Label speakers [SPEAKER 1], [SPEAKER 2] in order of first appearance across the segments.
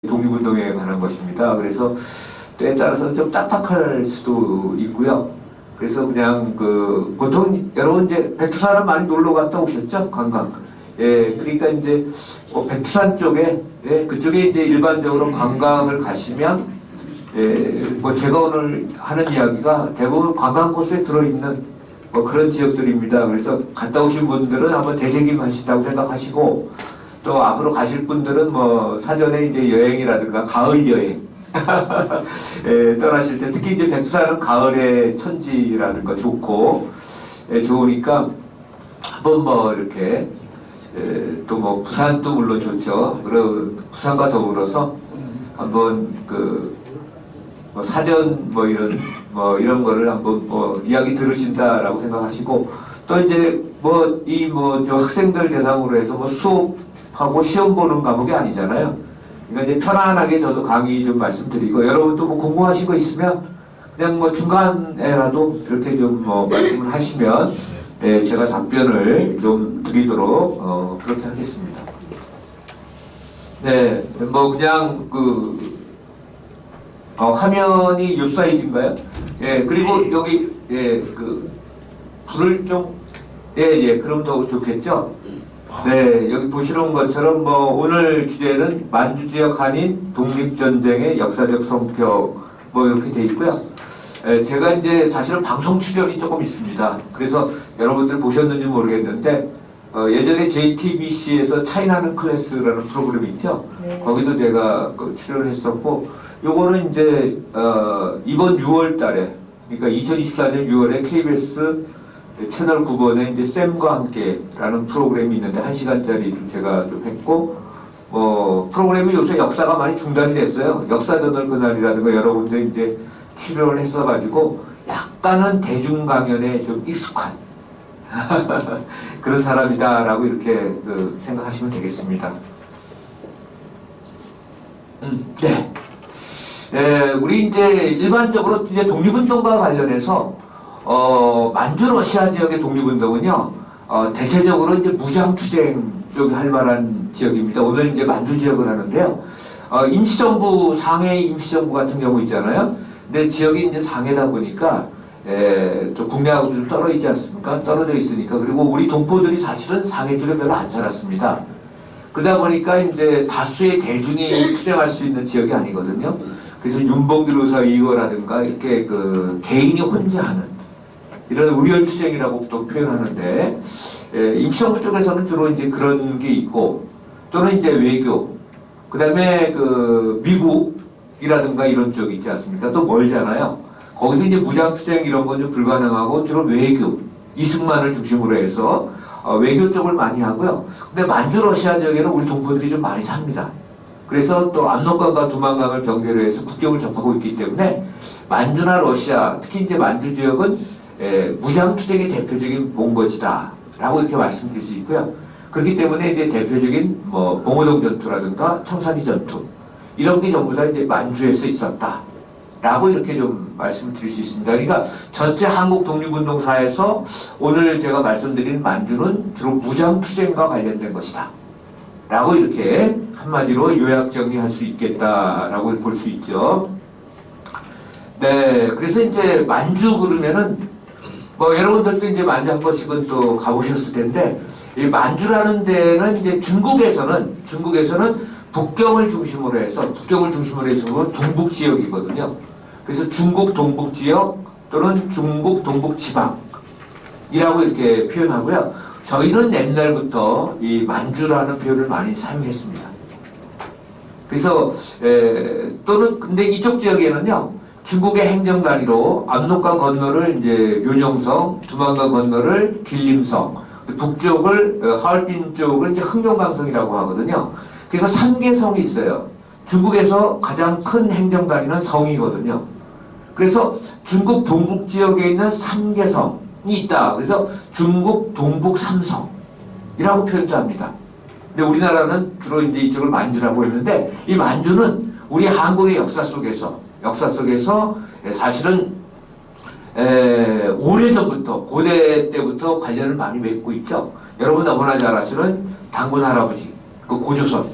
[SPEAKER 1] 독립운동에 관한 것입니다. 그래서 때에 따라서는 좀 딱딱할 수도 있고요. 그래서 그냥 보통 여러분 이제 백두산은 많이 놀러 갔다 오셨죠? 관광. 예, 그러니까 이제 백두산 쪽에, 예, 그쪽에 이제 일반적으로 관광을 가시면, 예, 제가 오늘 하는 이야기가 대부분 관광 코스에 들어있는 그런 지역들입니다. 그래서 갔다 오신 분들은 한번 되새김하신다고 생각하시고, 또 앞으로 가실 분들은 사전에 이제 여행이라든가 가을 여행, 예, 떠나실 때 특히 이제 백두산은 가을에 천지라든가 좋고, 예, 좋으니까 한번 이렇게, 예, 또 부산도 물론 좋죠. 부산과 더불어서 한번 사전 이런 거를 한번 이야기 들으신다라고 생각하시고, 또 이제 저 학생들 대상으로 해서 수업하고 시험 보는 과목이 아니잖아요. 그러니까 이제 편안하게 저도 강의 좀 말씀드리고, 여러분도 궁금하신 거 있으면 그냥 중간에라도 이렇게 좀 말씀을 하시면, 네, 제가 답변을 좀 드리도록 그렇게 하겠습니다. 네, 그냥 화면이 이 사이즈인가요? 예, 그리고 여기 불을 좀 그럼 더 좋겠죠? 네, 여기 보시는 것처럼 오늘 주제는 만주지역 한인 독립전쟁의 역사적 성격 이렇게 돼 있고요. 제가 이제 사실은 방송 출연이 조금 있습니다. 그래서 여러분들 보셨는지 모르겠는데 예전에 JTBC에서 차이나는 클래스라는 프로그램이 있죠. 네. 거기도 제가 출연을 했었고, 요거는 이제 이번 6월 달에, 그러니까 2024년 6월에 KBS 채널 9번에 이제 쌤과 함께라는 프로그램이 있는데 1시간짜리 제가 좀 했고, 프로그램이 요새 역사가 많이 중단이 됐어요. 역사저널 그날이라든가 여러분들 이제 출연을 했어가지고 약간은 대중 강연에 좀 익숙한 그런 사람이다라고 이렇게 생각하시면 되겠습니다. 네. 우리 이제 일반적으로 이제 독립운동과 관련해서 만주 러시아 지역의 독립운동은요, 대체적으로 이제 무장투쟁 쪽이 할 만한 지역입니다. 오늘 이제 만주 지역을 하는데요. 임시정부, 상해 임시정부 같은 경우 있잖아요. 근데 지역이 이제 상해다 보니까, 또 국내하고 좀 떨어져 있지 않습니까? 떨어져 있으니까. 그리고 우리 동포들이 사실은 상해 쪽에 별로 안 살았습니다. 그러다 보니까 이제 다수의 대중이 투쟁할 수 있는 지역이 아니거든요. 그래서 윤봉길 의사 이거라든가 이렇게 개인이 혼자 하는 이런 우열투쟁이라고 또 표현하는데, 임시정부 쪽에서는 주로 이제 그런 게 있고, 또는 이제 외교, 그 다음에 미국이라든가 이런 쪽이 있지 않습니까? 또 멀잖아요. 거기도 이제 무장투쟁 이런 건 좀 불가능하고 주로 외교, 이승만을 중심으로 해서 외교 쪽을 많이 하고요. 근데 만주 러시아 지역에는 우리 동포들이 좀 많이 삽니다. 그래서 또 압록강과 두만강을 경계로 해서 국경을 접하고 있기 때문에 만주나 러시아, 특히 이제 만주 지역은 무장투쟁의 대표적인 본거지다 라고 이렇게 말씀드릴 수 있고요. 그렇기 때문에 이제 대표적인 봉오동 전투라든가 청산리 전투 이런 게 전부 다 이제 만주에서 있었다 라고 이렇게 좀 말씀을 드릴 수 있습니다. 그러니까 전체 한국 독립운동사에서 오늘 제가 말씀드린 만주는 주로 무장투쟁과 관련된 것이다 라고 이렇게 한마디로 요약 정리할 수 있겠다라고 볼 수 있죠. 네, 그래서 이제 만주 그러면은 여러분들도 이제 만주 한 번씩은 또 가보셨을 텐데, 이 만주라는 데는 이제 중국에서는 북경을 중심으로 해서 동북 지역이거든요. 그래서 중국 동북 지역 또는 중국 동북 지방이라고 이렇게 표현하고요. 저희는 옛날부터 이 만주라는 표현을 많이 사용했습니다. 그래서 근데 이쪽 지역에는요, 중국의 행정단위로 압록강 건너를 이제 묘령성, 두만강 건너를 길림성, 북쪽을 하얼빈 쪽을 이제 흑룡강성이라고 하거든요. 그래서 3개성이 있어요. 중국에서 가장 큰 행정단위는 성이거든요. 그래서 중국 동북 지역에 있는 3개성이 있다. 그래서 중국 동북 삼성이라고 표현도 합니다. 근데 우리나라는 주로 이제 이쪽을 만주라고 했는데, 이 만주는 우리 한국의 역사 속에서 사실은 오래전부터, 고대 때부터 관련을 많이 맺고 있죠. 여러분 너무나 잘 아시는 당군 할아버지, 고조선,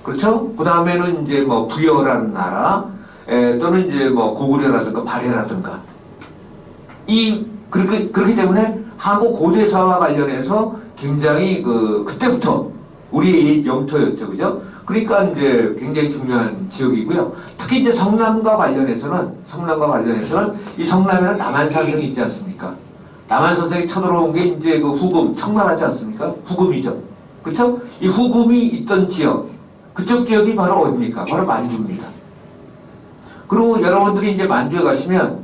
[SPEAKER 1] 그렇죠? 그 다음에는 이제 뭐 부여라는 나라, 또는 이제 뭐 고구려라든가 발해라든가. 그렇기 때문에 한국 고대사와 관련해서 굉장히 그때부터 우리의 영토였죠. 그죠? 그러니까 이제 굉장히 중요한 지역이고요. 특히 이제 성남과 관련해서는 이 성남에는 남한산성이 있지 않습니까? 남한산성이 쳐들어온 게 이제 그 후금, 청나라지 않습니까? 후금이죠. 그렇죠? 이 후금이 있던 지역, 그쪽 지역이 바로 어디입니까? 바로 만주입니다. 그리고 여러분들이 이제 만주에 가시면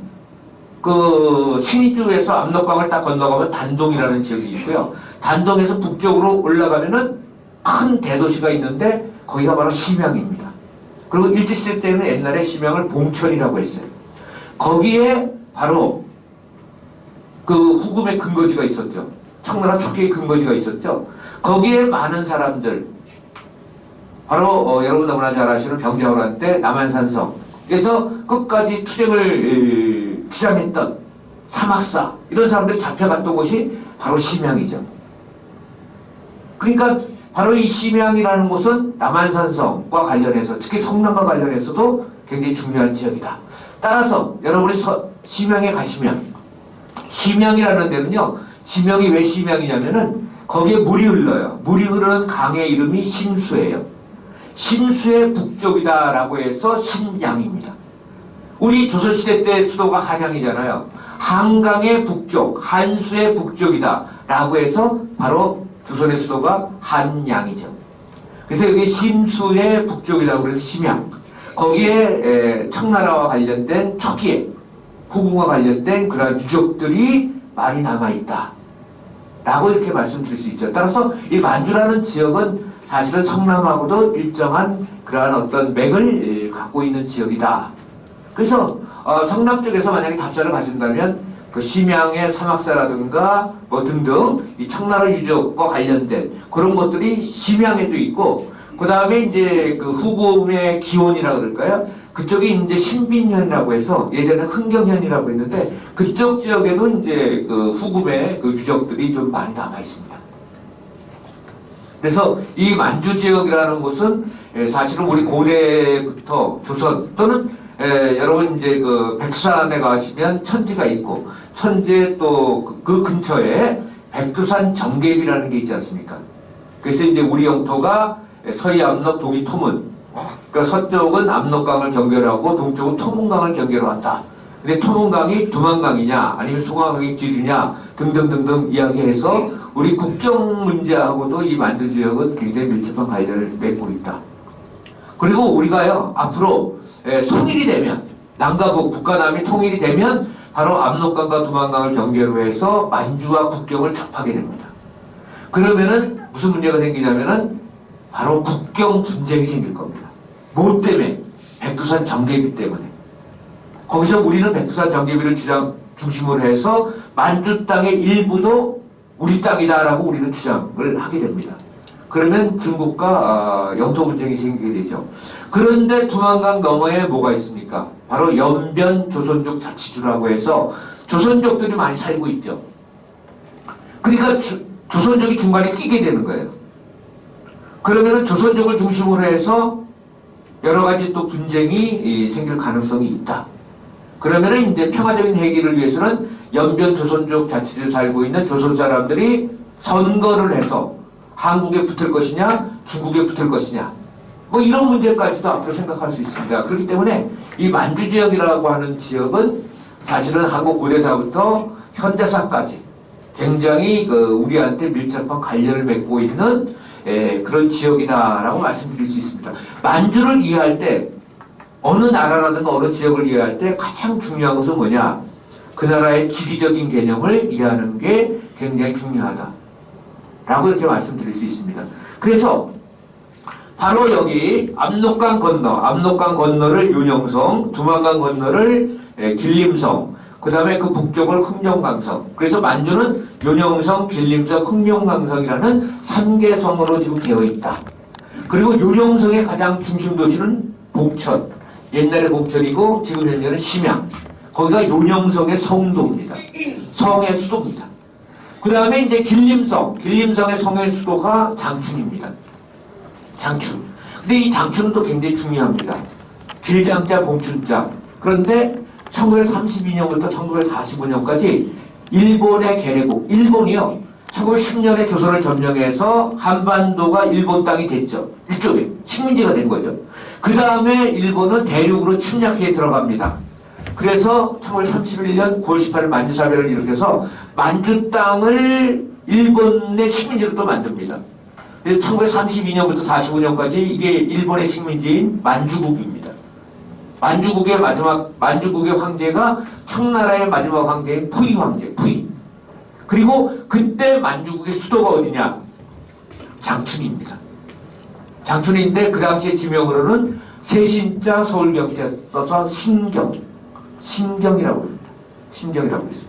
[SPEAKER 1] 그 신의주에서 압록강을 딱 건너가면 단동이라는 지역이 있고요. 단동에서 북쪽으로 올라가면은 큰 대도시가 있는데 거기가 바로 심양입니다. 그리고 일제시대 때는 옛날에 심양을 봉천이라고 했어요. 거기에 바로 그 후금의 근거지가 있었죠. 청나라 초기의 근거지가 있었죠. 거기에 많은 사람들, 바로 여러분 너무나 잘 아시는 병자호란 때 남한산성에서 끝까지 투쟁을 주장했던 사막사, 이런 사람들이 잡혀갔던 곳이 바로 심양이죠. 그러니까 바로 이 심양이라는 곳은 남한산성과 관련해서, 특히 성남과 관련해서도 굉장히 중요한 지역이다. 따라서 여러분이 심양에 가시면, 심양이라는 데는요, 지명이 왜 심양이냐면은 거기에 물이 흘러요. 물이 흐르는 강의 이름이 심수예요. 심수의 북쪽이다라고 해서 심양입니다. 우리 조선시대 때 수도가 한양이잖아요. 한강의 북쪽, 한수의 북쪽이다라고 해서 바로 조선의 수도가 한양이죠. 그래서 여기 심수의 북쪽이라고 해서 심양. 거기에 청나라와 관련된 초기에 후금과 관련된 그러한 유적들이 많이 남아있다 라고 이렇게 말씀드릴 수 있죠. 따라서 이 만주라는 지역은 사실은 성남하고도 일정한 그러한 어떤 맥을 갖고 있는 지역이다. 그래서 성남 쪽에서 만약에 답사를 가신다면 그 심양의 사막사라든가 뭐 등등 이 청나라 유적과 관련된 그런 것들이 심양에도 있고, 그 다음에 이제 그 후금의 기원이라 그럴까요? 그쪽이 이제 신빈현이라고 해서 예전에 흥경현이라고 했는데 그쪽 지역에도 이제 그 후금의 그 유적들이 좀 많이 남아 있습니다. 그래서 이 만주 지역이라는 곳은 사실은 우리 고대부터 조선 또는 여러분 이제 그 백두산에 가시면 천지가 있고, 천지에 또 그 근처에 백두산 정계비라는 게 있지 않습니까? 그래서 이제 우리 영토가 서해 압록, 동이 토문. 그러니까 서쪽은 압록강을 경계하고 동쪽은 토문강을 경계로 한다. 근데 토문강이 두만강이냐 아니면 송화강이 지류냐 등등등등 이야기해서 우리 국경 문제하고도 이 만주 지역은 굉장히 밀접한 관련을 맺고 있다. 그리고 우리가요 앞으로 통일이 되면, 남과 북과 남이 통일이 되면 바로 압록강과 두만강을 경계로 해서 만주와 국경을 접하게 됩니다. 그러면은 무슨 문제가 생기냐면은 바로 국경 분쟁이 생길 겁니다. 뭐 때문에? 백두산 정계비 때문에. 거기서 우리는 백두산 정계비를 중심으로 해서 만주 땅의 일부도 우리 땅이다라고 우리는 주장을 하게 됩니다. 그러면 중국과 영토 분쟁이 생기게 되죠. 그런데 두만강 너머에 뭐가 있습니까? 바로 연변 조선족 자치주라고 해서 조선족들이 많이 살고 있죠. 그러니까 조선족이 중간에 끼게 되는 거예요. 그러면은 조선족을 중심으로 해서 여러 가지 또 분쟁이 생길 가능성이 있다. 그러면은 이제 평화적인 해결을 위해서는 연변 조선족 자치주에 살고 있는 조선 사람들이 선거를 해서 한국에 붙을 것이냐, 중국에 붙을 것이냐, 뭐 이런 문제까지도 앞으로 생각할 수 있습니다. 그렇기 때문에 이 만주 지역이라고 하는 지역은 사실은 한국 고대사부터 현대사까지 굉장히 우리한테 밀접한 관련을 맺고 있는 그런 지역이다라고 말씀드릴 수 있습니다. 만주를 이해할 때 어느 나라라든가 어느 지역을 이해할 때 가장 중요한 것은 뭐냐? 그 나라의 지리적인 개념을 이해하는 게 굉장히 중요하다 라고 이렇게 말씀드릴 수 있습니다. 그래서 바로 여기 압록강 건너를 윤영성, 두만강 건너를 길림성, 그 다음에 그 북쪽을 흑룡강성. 그래서 만주는 윤영성, 길림성, 흑룡강성이라는 3개 성으로 지금 되어 있다. 그리고 윤영성의 가장 중심 도시는 봉천. 옛날에 봉천이고 지금 현재는 심양. 거기가 윤영성의 성도입니다. 성의 수도입니다. 그 다음에 이제 길림성의 성의 수도가 장춘입니다. 장춘. 그 근데 이 장춘은 또 굉장히 중요합니다. 길장자 봉춘자. 그런데 1932년부터 1945년까지 일본의 계례국, 일본이요. 1910년에 조선을 점령해서 한반도가 일본 땅이 됐죠. 일종의 식민지가 된 거죠. 그 다음에 일본은 대륙으로 침략해 들어갑니다. 그래서 1931년 9월 18일 만주사변을 일으켜서 만주 땅을 일본의 식민지로 또 만듭니다. 그래서 1932년부터 45년까지 이게 일본의 식민지인 만주국입니다. 만주국의 황제가 청나라의 마지막 황제인 푸이 황제, 푸이. 그리고 그때 만주국의 수도가 어디냐? 장춘입니다. 장춘인데 그 당시의 지명으로는 세신자 서울경제 써서 신경이라고 합니다. 신경이라고 했습니다.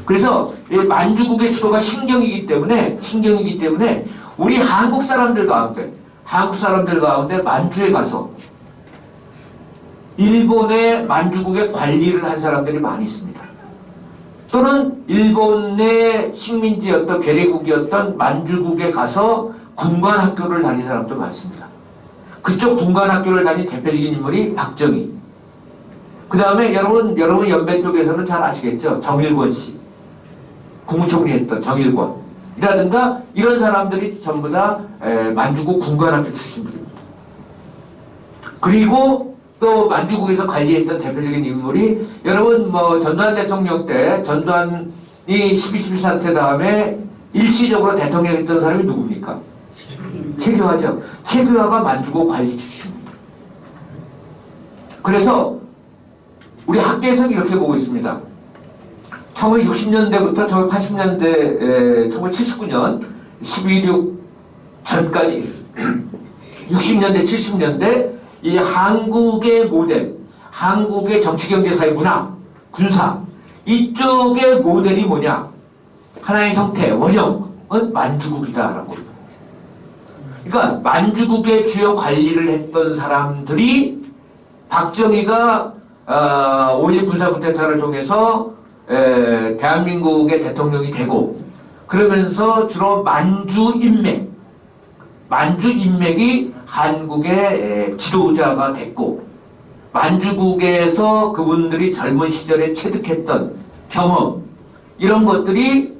[SPEAKER 1] 그래서 만주국의 수도가 신경이기 때문에 우리 한국 사람들 가운데 만주에 가서 일본의 만주국의 관리를 한 사람들이 많이 있습니다. 또는 일본의 식민지였던 계례국이었던 만주국에 가서 군관학교를 다닌 사람도 많습니다. 그쪽 군관학교를 다닌 대표적인 인물이 박정희. 그 다음에 여러분 연배 쪽에서는 잘 아시겠죠? 정일권 씨. 국무총리 했던 정일권이라든가 이런 사람들이 전부 다 만주국 군관학교 출신들입니다. 그리고 또 만주국에서 관리했던 대표적인 인물이 여러분 전두환 대통령 때 전두환이 12.12 사태 다음에 일시적으로 대통령 했던 사람이 누굽니까? 최규하죠. 최규하가 만주국 관리 출신입니다. 그래서 우리 학계에서는 이렇게 보고 있습니다. 1960년대부터 1980년대, 1979년 12.16 전까지 60년대, 70년대 이 한국의 모델, 한국의 정치, 경제, 사회, 문화, 군사 이쪽의 모델이 뭐냐? 하나의 형태, 원형은 만주국이다라고. 그러니까 만주국의 주요 관리를 했던 사람들이 박정희가 5.16 군사쿠데타를 통해서 대한민국의 대통령이 되고 그러면서 주로 만주 인맥이 한국의 지도자가 됐고 만주국에서 그분들이 젊은 시절에 체득했던 경험 이런 것들이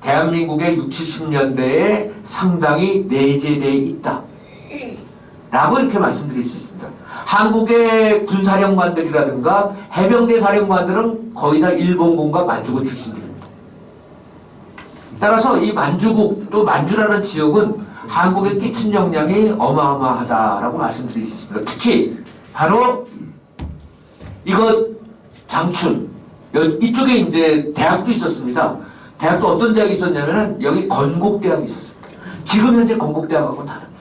[SPEAKER 1] 대한민국의 60, 70년대에 상당히 내재되어 있다 라고 이렇게 말씀드릴 수 있습니다. 한국의 군사령관들이라든가 해병대 사령관들은 거의 다 일본군과 만주군 출신들입니다. 따라서 이 만주국 또 만주라는 지역은 한국에 끼친 영향이 어마어마하다라고 말씀드릴 수 있습니다. 특히 바로 이것 장춘 이쪽에 이제 대학도 있었습니다. 대학도 어떤 대학이 있었냐면은 여기 건국대학이 있었습니다. 지금 현재 건국대학하고 다릅니다.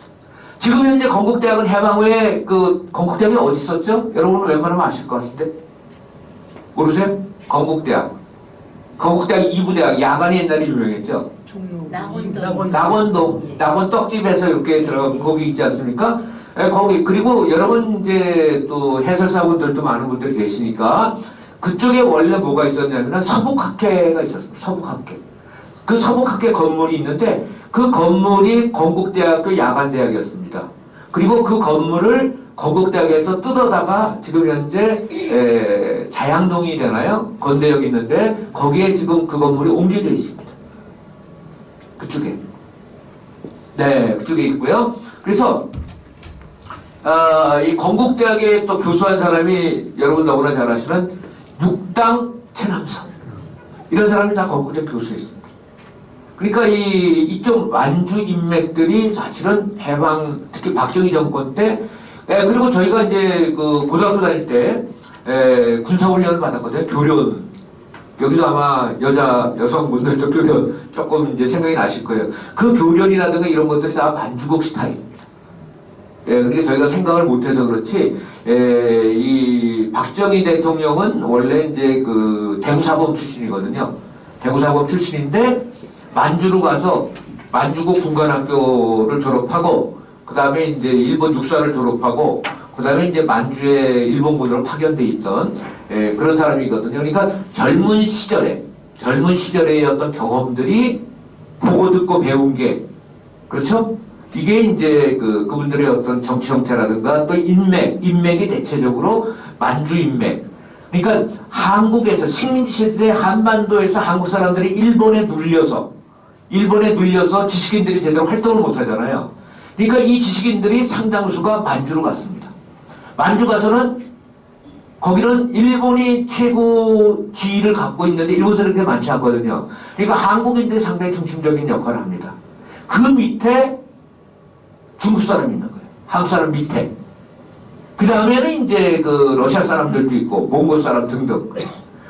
[SPEAKER 1] 지금 현재 건국대학은 해방 후에 그 건국대학이 어디 있었죠? 여러분은 웬만하면 아실 것 같은데 모르세요? 건국대학 2부대학 야간이 옛날에 유명했죠. 낙원동 떡집에서 이렇게 들어가면 거기 있지 않습니까? 거기 그리고 여러분 이제 또 해설사분들도 많은 분들이 계시니까 그쪽에 원래 뭐가 있었냐면 서북학회가 있었습니다. 서북학회. 그 서북학회 건물이 있는데 그 건물이 건국대학교 야간대학이었습니다. 그리고 그 건물을 건국대학에서 뜯어다가 지금 현재 자양동이 되나요? 건대역이 있는데 거기에 지금 그 건물이 옮겨져 있습니다. 그쪽에. 네, 그쪽에 있고요. 그래서 이 건국대학에 또 교수한 사람이 여러분 너무나 잘 아시는 육당 최남선 이런 사람이 다 건국대 교수했습니다. 그러니까 이쪽 만주 인맥들이 사실은 해방 특히 박정희 정권 때 그리고 저희가 이제 그 고등학교 다닐 때 군사훈련을 받았거든요. 교련 여기도 아마 여성분들도 교련 조금 이제 생각이 나실 거예요. 그 교련이라든가 이런 것들이 다 만주국 스타일입니다. 그러니까 저희가 생각을 못해서 그렇지 이 박정희 대통령은 원래 이제 그 대구사범 출신이거든요. 대구사범 출신인데 만주로 가서 만주국 군관학교를 졸업하고 그 다음에 이제 일본 육사를 졸업하고 그 다음에 이제 만주에 일본군으로 파견돼 있던 그런 사람이거든요. 그러니까 젊은 시절의 어떤 경험들이 보고 듣고 배운 게 그렇죠? 이게 이제 그분들의 어떤 정치 형태라든가 또 인맥이 대체적으로 만주 인맥. 그러니까 한국에서 식민지 시대 한반도에서 한국 사람들이 일본에 눌려서 지식인들이 제대로 활동을 못 하잖아요. 그러니까 이 지식인들이 상당수가 만주로 갔습니다. 만주 가서는 거기는 일본이 최고 지위를 갖고 있는데 일본 사람들이 많지 않거든요. 그러니까 한국인들이 상당히 중심적인 역할을 합니다. 그 밑에 중국 사람이 있는 거예요. 한국 사람 밑에. 그 다음에는 이제 러시아 사람들도 있고 몽골 사람 등등.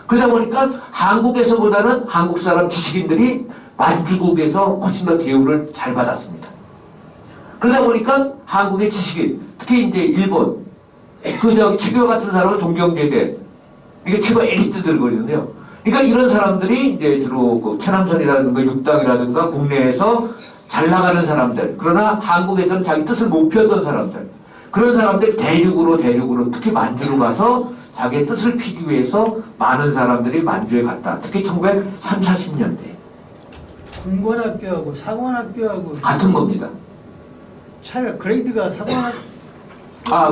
[SPEAKER 1] 그러다 보니까 한국에서보다는 한국 사람 지식인들이 만주국에서 훨씬 더 대우를 잘 받았습니다. 그러다 보니까 한국의 지식인, 특히 이제 일본, 최교 같은 사람은 동경제대, 이게 최고 에리트들거든요. 그러니까 이런 사람들이 이제 주로 최남선이라든가 육당이라든가 국내에서 잘 나가는 사람들, 그러나 한국에서는 자기 뜻을 못 폈던 사람들, 그런 사람들이 대륙으로 특히 만주로 가서 자기의 뜻을 피기 위해서 많은 사람들이 만주에 갔다. 특히 1930, 40년대.
[SPEAKER 2] 군관학교하고 사관학교하고
[SPEAKER 1] 같은 겁니다.
[SPEAKER 2] 차이가 그레이드가 사관학교.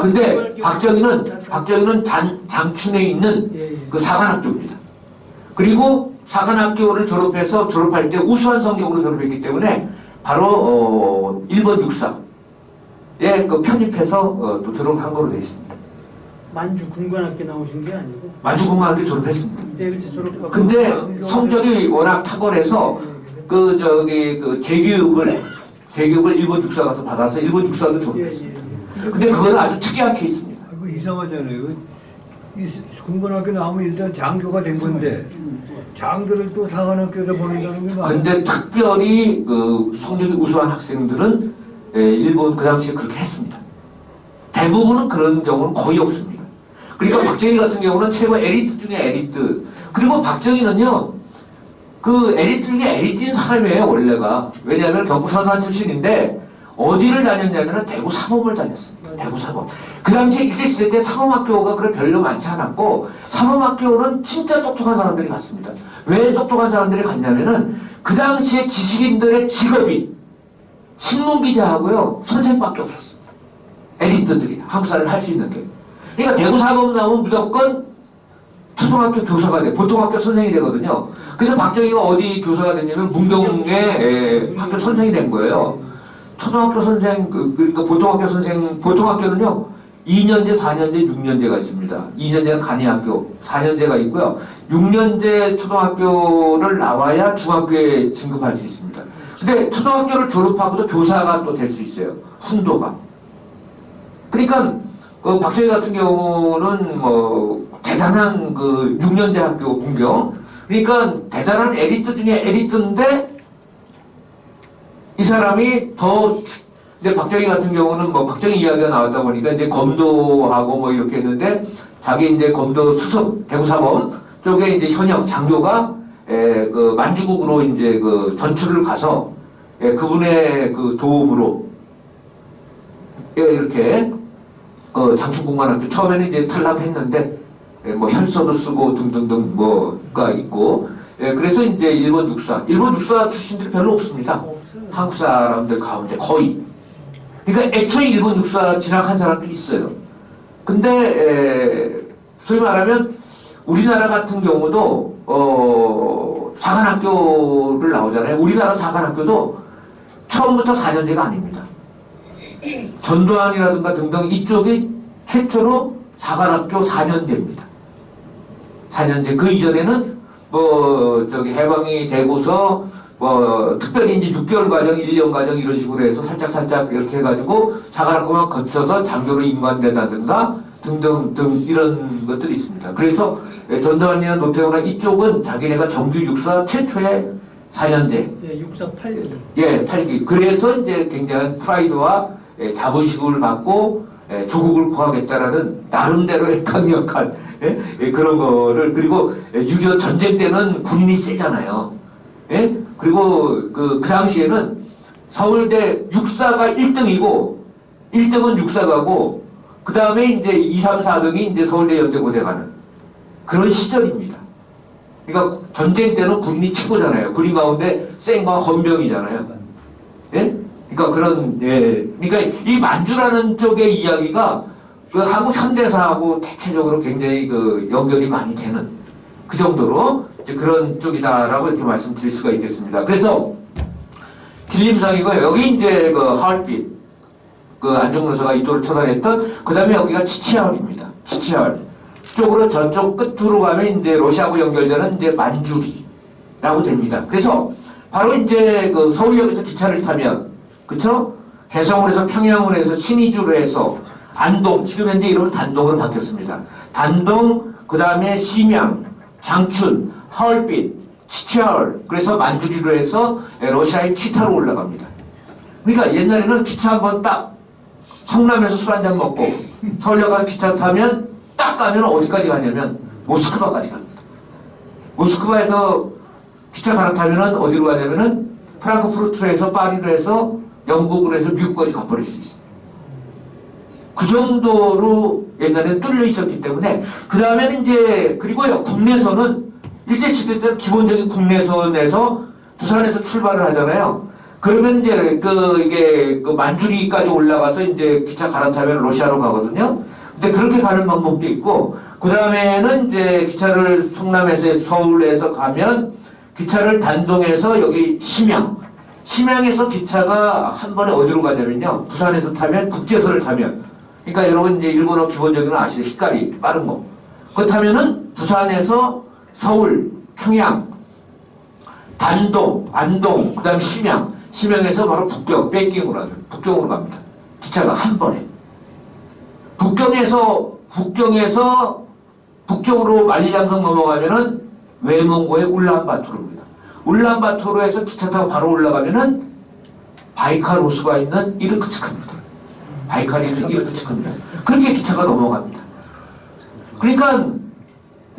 [SPEAKER 1] 근데 박정희는 장춘에 있는 그 사관학교입니다. 그리고 사관학교를 졸업할 때 우수한 성적으로 졸업했기 때문에 바로 1번 육사에 편입해서 또 졸업한 거로 되어 있습니다.
[SPEAKER 2] 만주 군관학교 나오신 게 아니고?
[SPEAKER 1] 만주 군관학교 졸업했습니다.
[SPEAKER 2] 네, 그렇지, 졸업하고.
[SPEAKER 1] 근데 성적이 워낙 탁월해서 재교육을 일본 육사 가서 받아서 일본 육사도 졸업했습니다. 근데 그건 아주 특이한 케이스입니다.
[SPEAKER 3] 이상하잖아요. 이 군관학교 나오면 일단 장교가 된 건데 장교를 또 사관학교에서 보낸다는 게 말이에요.
[SPEAKER 1] 근데 특별히 성적이 우수한 학생들은 일본 그 당시에 그렇게 했습니다. 대부분은 그런 경우는 거의 없습니다. 그러니까 박정희 같은 경우는 최고 에리트 중에 에리트. 그리고 박정희는요, 에리트 중에 에리트인 사람이에요, 원래가. 왜냐하면 경북 서산 출신인데, 어디를 다녔냐면 대구 사범을 다녔습니다. 대구 사범. 그 당시에 일제시대 때 사범학교가 그렇게 별로 많지 않았고, 사범학교는 진짜 똑똑한 사람들이 갔습니다. 왜 똑똑한 사람들이 갔냐면은, 그 당시에 지식인들의 직업이 신문기자하고요, 선생밖에 없었어요. 에리트들이 한국 사람이 할 수 있는 게. 그러니까 대구 사범 나오면 무조건 초등학교 교사가 돼. 보통 학교 선생이 되거든요. 그래서 박정희가 어디 교사가 됐냐면 문경의 학교 선생이 된 거예요. 초등학교 선생, 그러니까 보통학교는요, 2년제, 4년제, 6년제가 있습니다. 2년제는 간이학교, 4년제가 있고요. 6년제 초등학교를 나와야 중학교에 진급할 수 있습니다. 근데 초등학교를 졸업하고도 교사가 또 될 수 있어요. 훈도가. 그러니까 박정희 같은 경우는 대단한 6년제 학교 문경. 그러니까 대단한 에리트 중에 에리트인데 이 사람이 이제 박정희 같은 경우는 박정희 이야기가 나왔다 보니까 이제 검도하고 이렇게 했는데 자기 이제 검도 수석 대구사범 쪽에 이제 현역 장교가 만주국으로 이제 전출을 가서 그분의 그도움으로 이렇게 장충국만학교 처음에는 이제 탈락했는데 혈서도 쓰고 등등등 뭐가 있고 그래서 이제 일본 육사 출신들이 별로 없습니다. 한국 사람들 가운데 거의. 그러니까 애초에 일본 육사 진학한 사람도 있어요. 근데 소위 말하면 우리나라 같은 경우도 사관학교를 나오잖아요. 우리나라 사관학교도 처음부터 4년제가 아닙니다. 전두환이라든가 등등 이쪽이 최초로 사관학교 4년제입니다. 4년제. 그 이전에는 해방이 되고서 특별히 이제 6개월 과정, 1년 과정 이런 식으로 해서 살짝 이렇게 해가지고 사관학교만 거쳐서 장교로 임관된다든가 등등 이런 것들이 있습니다. 그래서 전두환이나 노태우나 이쪽은 자기네가 정규 육사 최초의 4년제.
[SPEAKER 2] 예, 육사 8기.
[SPEAKER 1] 예, 8기. 그래서 이제 굉장한 프라이드와 자부심을 갖고 조국을 구하겠다라는 나름대로의 강력한 그런 거를. 그리고 6.25 전쟁 때는 군인이 세잖아요. 예? 그리고 그 당시에는 서울대 육사가 1등이고 1등은 육사가고 그 다음에 이제 2, 3, 4등이 이제 서울대 연대고대 가는 그런 시절입니다. 그러니까 전쟁 때는 군인이 최고잖아요. 군인 가운데 센과 헌병이잖아요. 예? 그러니까 그런, 예. 그러니까 이 만주라는 쪽의 이야기가 그 한국 현대사하고 대체적으로 굉장히 그 연결이 많이 되는 그 정도로 이제 그런 쪽이다라고 이렇게 말씀드릴 수가 있겠습니다. 그래서 길림성이고 여기 이제 그 하얼빈 그 안중근서가 이도를 처단했던 그 다음에 여기가 치치하얼입니다. 치치하얼 쪽으로 저쪽 끝으로 가면 이제 러시아하고 연결되는 이제 만주리라고 됩니다. 그래서 바로 이제 그 서울역에서 기차를 타면 그쵸? 해성을 해서 평양을 해서 신의주로 해서 안동 지금 현재 이름은 단동으로 바뀌었습니다. 단동 그 다음에 심양, 장춘, 하얼빈, 치치하얼 그래서 만주리로 해서 러시아의 치타로 올라갑니다. 그러니까 옛날에는 기차 한번 딱 성남에서 술 한잔 먹고 서울역 가서 기차 타면 딱 가면 어디까지 가냐면 모스크바까지 갑니다. 모스크바에서 기차 갈아타면은 어디로 가냐면은 프랑크푸르트로 해서 파리로 해서 영국으로 해서 미국까지 가버릴 수 있어요. 그 정도로 옛날에는 뚫려 있었기 때문에 그 다음에는 이제 그리고요 국내선은 일제시대 때는 기본적인 국내선에서 부산에서 출발을 하잖아요. 그러면 이제 이게 만주리까지 올라가서 이제 기차 갈아타면 러시아로 가거든요. 근데 그렇게 가는 방법도 있고 그 다음에는 이제 기차를 성남에서 서울에서 가면 기차를 단동에서 여기 심양에서 기차가 한 번에 어디로 가냐면요. 부산에서 타면 국제선을 타면 그러니까 여러분 이제 일본어 기본적으로 아시죠? 히카리 빠른 거. 그거 타면은 부산에서 서울, 평양, 단동, 안동, 그 다음에 심양에서 바로 북경으로 갑니다. 기차가 한 번에. 북경에서 북쪽으로 만리장성 넘어가면은 외몽고의 울란바토르입니다. 울란바토르에서 기차 타고 바로 올라가면은 바이칼 호수가 있는 이르크츠크입니다. 바이칼이 있는 이르크츠크입니다. 그렇게 기차가 넘어갑니다. 그러니까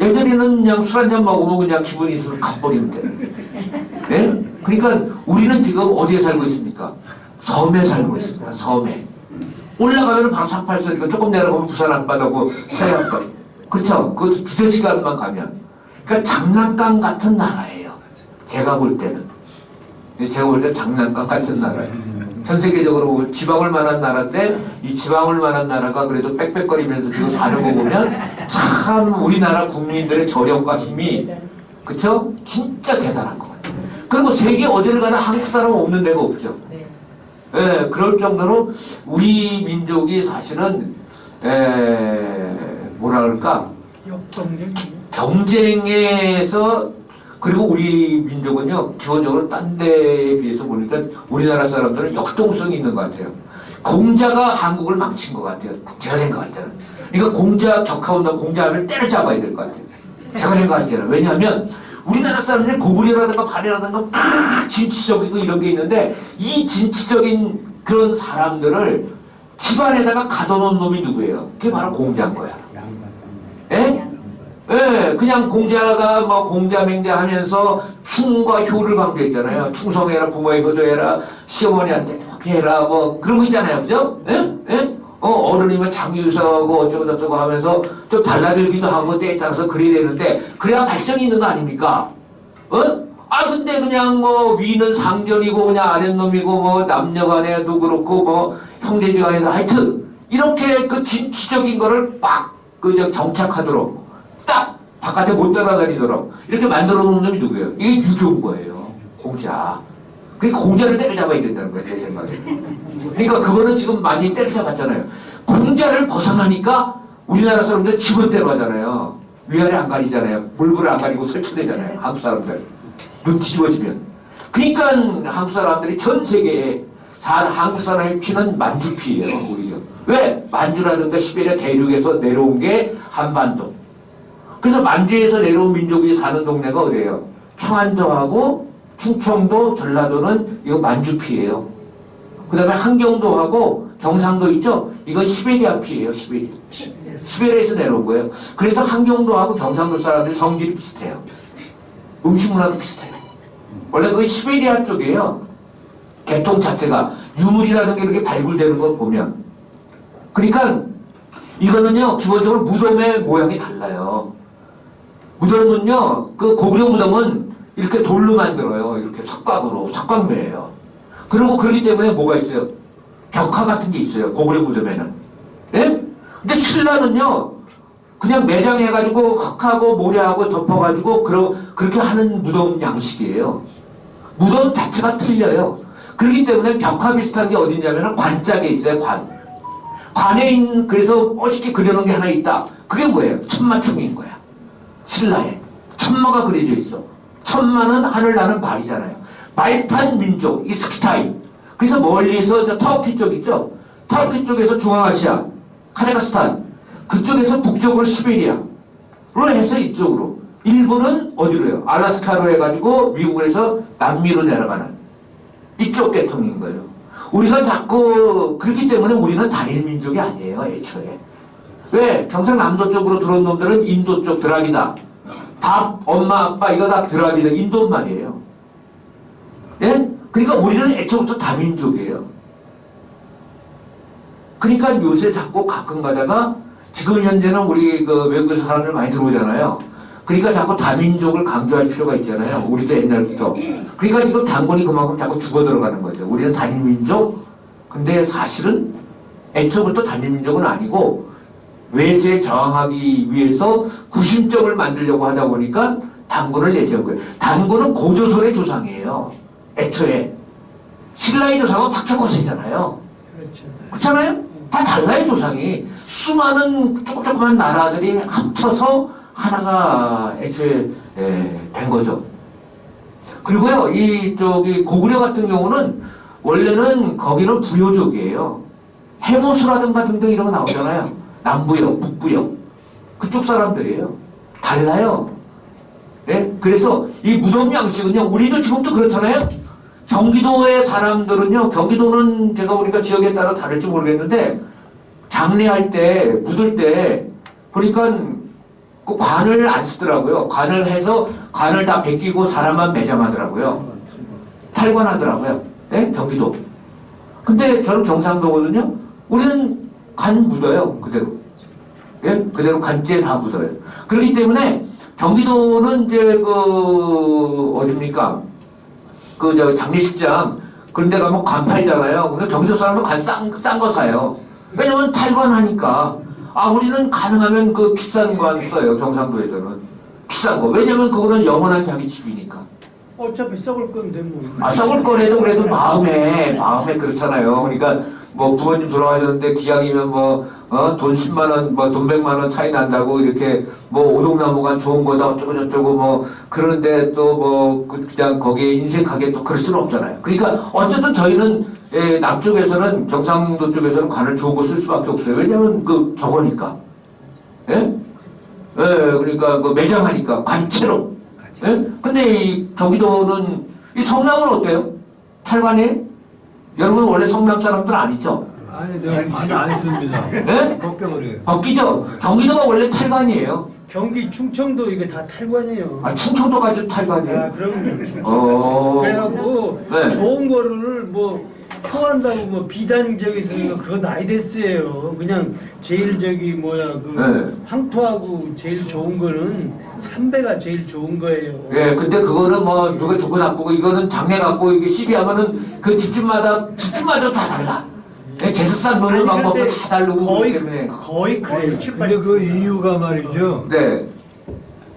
[SPEAKER 1] 예전에는 그냥 술 한잔 먹으면 그냥 기분이 있으면 가버리면 돼. 네? 그러니까 우리는 지금 어디에 살고 있습니까? 섬에 살고 있습니다. 섬에. 올라가면 바로 383이고 조금 내려가면 부산 앞바다고 서해 앞바다. 그렇죠? 그 두세 시간만 가면. 그러니까 장난감 같은 나라예요. 제가 볼 때는. 제가 볼 때 장난감 같은 나라예요. 전 세계적으로 지방을 만한 나라인데 이 지방을 만한 나라가 그래도 빽빽거리면서 지금 사는 거 보면 참 우리나라 국민들의 저력과 힘이 그쵸? 진짜 대단한 것 같아요. 그리고 세계 어디를 가나 한국 사람 없는 데가 없죠. 예, 그럴 정도로 우리 민족이 사실은 뭐라 그럴까? 경쟁에서 그리고 우리 민족은요 기본적으로 딴 데에 비해서 보니까 우리나라 사람들은 역동성이 있는 것 같아요. 공자가 한국을 망친 것 같아요. 제가 생각할 때는. 그러니까 공자 격하온다 공자를 때려잡아야 될 것 같아요. 제가 생각할 때는. 왜냐하면 우리나라 사람들이 고구려라든가 발해라든가 진취적이고 이런 게 있는데 이 진취적인 그런 사람들을 집안에다가 가둬놓은 놈이 누구예요? 그게 바로 공자인 거야. 예? 예, 그냥 공자가 뭐 공자맹자 하면서 충과 효를 강조했잖아요. 충성해라, 부모에 효도해라, 시어머니한테 해라, 뭐 그런 거 있잖아요. 그죠? 예? 예? 어른이면 장유서하고 어쩌고 저쩌고 하면서 좀 달라들기도 하고 때에 따라서 그래야 되는데 그래야 발전이 있는 거 아닙니까? 근데 그냥 뭐 위는 상전이고 그냥 아랫놈이고 뭐 남녀간에도 그렇고 뭐 형제지간에도 하여튼 이렇게 그 진취적인 거를 꽉 정착하도록 딱 바깥에 못 따라다니도록 이렇게 만들어 놓은 놈이 누구예요? 이게 유교인 거예요. 공자. 그러니까 공자를 때려잡아야 된다는 거예요. 제 생각에. 그러니까 그거는 지금 많이 때려잡았잖아요. 공자를 벗어나니까 우리나라 사람들 지멋대로 하잖아요. 위아래 안 가리잖아요. 물불을 안 가리고 설치되잖아요. 한국 사람들. 눈 뒤집어지면. 그러니까 한국 사람들이 전 세계에 한국 사람의 피는 만주 피예요. 오히려. 왜? 만주라든가 시베리아 대륙에서 내려온 게 한반도. 그래서 만주에서 내려온 민족이 사는 동네가 어디예요? 평안도하고 충청도, 전라도는 이거 만주 피예요. 그 다음에 한경도하고 경상도 있죠? 이건 시베리아 피예요. 시베리아에서 내려온 거예요. 그래서 한경도하고 경상도 사람들이 성질이 비슷해요. 음식 문화도 비슷해요. 원래 그게 시베리아 쪽이에요. 계통 자체가 유물이라는 게 이렇게 발굴되는 걸 보면. 그러니까 이거는요 기본적으로 무덤의 모양이 달라요. 무덤은요 그 고구려 무덤은 이렇게 돌로 만들어요. 이렇게 석각으로 석각매예요. 그리고 그러기 때문에 뭐가 있어요? 벽화 같은 게 있어요. 고구려 무덤에는. 예? 근데 신라는요, 그냥 매장해가지고 흙하고 모래하고 덮어가지고 그렇게 하는 무덤 양식이에요. 무덤 자체가 틀려요. 그렇기 때문에 벽화 비슷한 게 어디냐면 관짝에 있어요. 관에 그래서 멋있게 그려놓은 게 하나 있다. 그게 뭐예요? 천마총인 거야. 신라에 천마가 그려져 있어. 천마는 하늘 나는 발이잖아요. 말탄 민족, 이 스키타이. 그래서 멀리서 저 터키 쪽 있죠? 터키 쪽에서 중앙아시아, 카자흐스탄, 그쪽에서 북쪽으로 시베리아로 해서 이쪽으로. 일본은 어디로요? 알라스카로 해가지고 미국에서 남미로 내려가는 이쪽 계통인 거예요. 우리가 자꾸 그렇기 때문에 우리는 단일 민족이 아니에요, 애초에. 왜? 경상남도 쪽으로 들어온 놈들은 인도 쪽 드라비다. 밥, 엄마, 아빠 이거 다 드라비다. 인도 말이에요. 예? 그러니까 우리는 애초부터 다민족이에요. 그러니까 요새 자꾸 가끔 가다가 지금 현재는 우리 그 외국에서 사람들 많이 들어오잖아요. 그러니까 자꾸 다민족을 강조할 필요가 있잖아요. 우리도 옛날부터. 그러니까 지금 당군이 그만큼 자꾸 죽어 들어가는 거죠. 우리는 단일민족. 근데 사실은 애초부터 단일민족은 아니고 외세에 저항하기 위해서 구심점을 만들려고 하다 보니까 당군을 내세운 거예요. 당군은 고조선의 조상이에요. 애초에. 신라의 조상은 탁천고세잖아요.
[SPEAKER 2] 그렇죠.
[SPEAKER 1] 그렇잖아요? 다 달라요, 조상이. 수많은 조그만 나라들이 합쳐서 하나가 애초에 된 거죠. 그리고요, 고구려 같은 경우는 원래는 거기는 부여족이에요. 해모수라든가 등등 이런 거 나오잖아요. 남부역, 북부역. 그쪽 사람들이에요. 달라요. 예? 그래서 이 무덤 양식은요, 우리도 지금도 그렇잖아요. 경기도의 사람들은요, 경기도는 제가 보니까 지역에 따라 다를지 모르겠는데, 장례할 때, 묻을 때, 보니까 그 관을 안 쓰더라고요. 관을 해서 관을 다 베끼고 사람만 매장하더라고요. 탈관하더라고요. 네? 경기도. 근데 저는 경상도거든요. 우리는 관 묻어요. 그대로. 예? 그대로 관째 다 묻어요. 그렇기 때문에 경기도는 이제 어딥니까? 장례식장 그런 데 가면 관 팔잖아요. 근데 경기도 사람은 관 싼 거 사요. 왜냐면 탈관하니까. 우리는 가능하면 비싼 관 써요. 경상도에서는. 비싼 거. 왜냐면 그거는 영원한 자기 집이니까.
[SPEAKER 2] 어차피 썩을 건데 뭐.
[SPEAKER 1] 썩을 거래도 그래도 마음에 그렇잖아요. 그러니까 뭐 부모님 돌아가셨는데 기왕이면 돈 10만 원, 돈 100만 원 차이 난다고 이렇게 오동나무가 좋은 거다 어쩌고 저쩌고 그러는데 또 그냥 거기에 인색하게 또 그럴 수는 없잖아요. 그러니까 어쨌든 저희는 남쪽에서는 경상도 쪽에서는 관을 좋은 거 쓸 수밖에 없어요. 왜냐면 저거니까. 예? 그러니까 매장하니까 관채로. 예? 근데 이 경기도는 이 성남은 어때요? 탈관이에요? 여러분 원래 성남 사람들 아니죠?
[SPEAKER 3] 아니, 안 씁니다.
[SPEAKER 1] 네?
[SPEAKER 3] 벗겨버려요.
[SPEAKER 1] 벗기죠? 경기도가 원래 탈관이에요.
[SPEAKER 2] 경기 충청도 이게 다 탈관이에요.
[SPEAKER 1] 충청도까지 탈관이에요?
[SPEAKER 2] 그럼요. 그래갖고
[SPEAKER 1] 네.
[SPEAKER 2] 좋은 거를 표한다고 비단적이 있으면 그거 나이 됐어요. 그냥 제일
[SPEAKER 1] 네.
[SPEAKER 2] 황토하고 제일 좋은 거는 삼배가 제일 좋은 거예요.
[SPEAKER 1] 예, 근데 그거는 누가 좋고 나쁘고 이거는 장래 갖고 이게 시비하면은 그 집집마다 다 달라. 제사상 노는 방법도 다 다르고 그렇기 때문에.
[SPEAKER 2] 거의 그래요.
[SPEAKER 3] 근데 그 이유가 말이죠.
[SPEAKER 1] 네.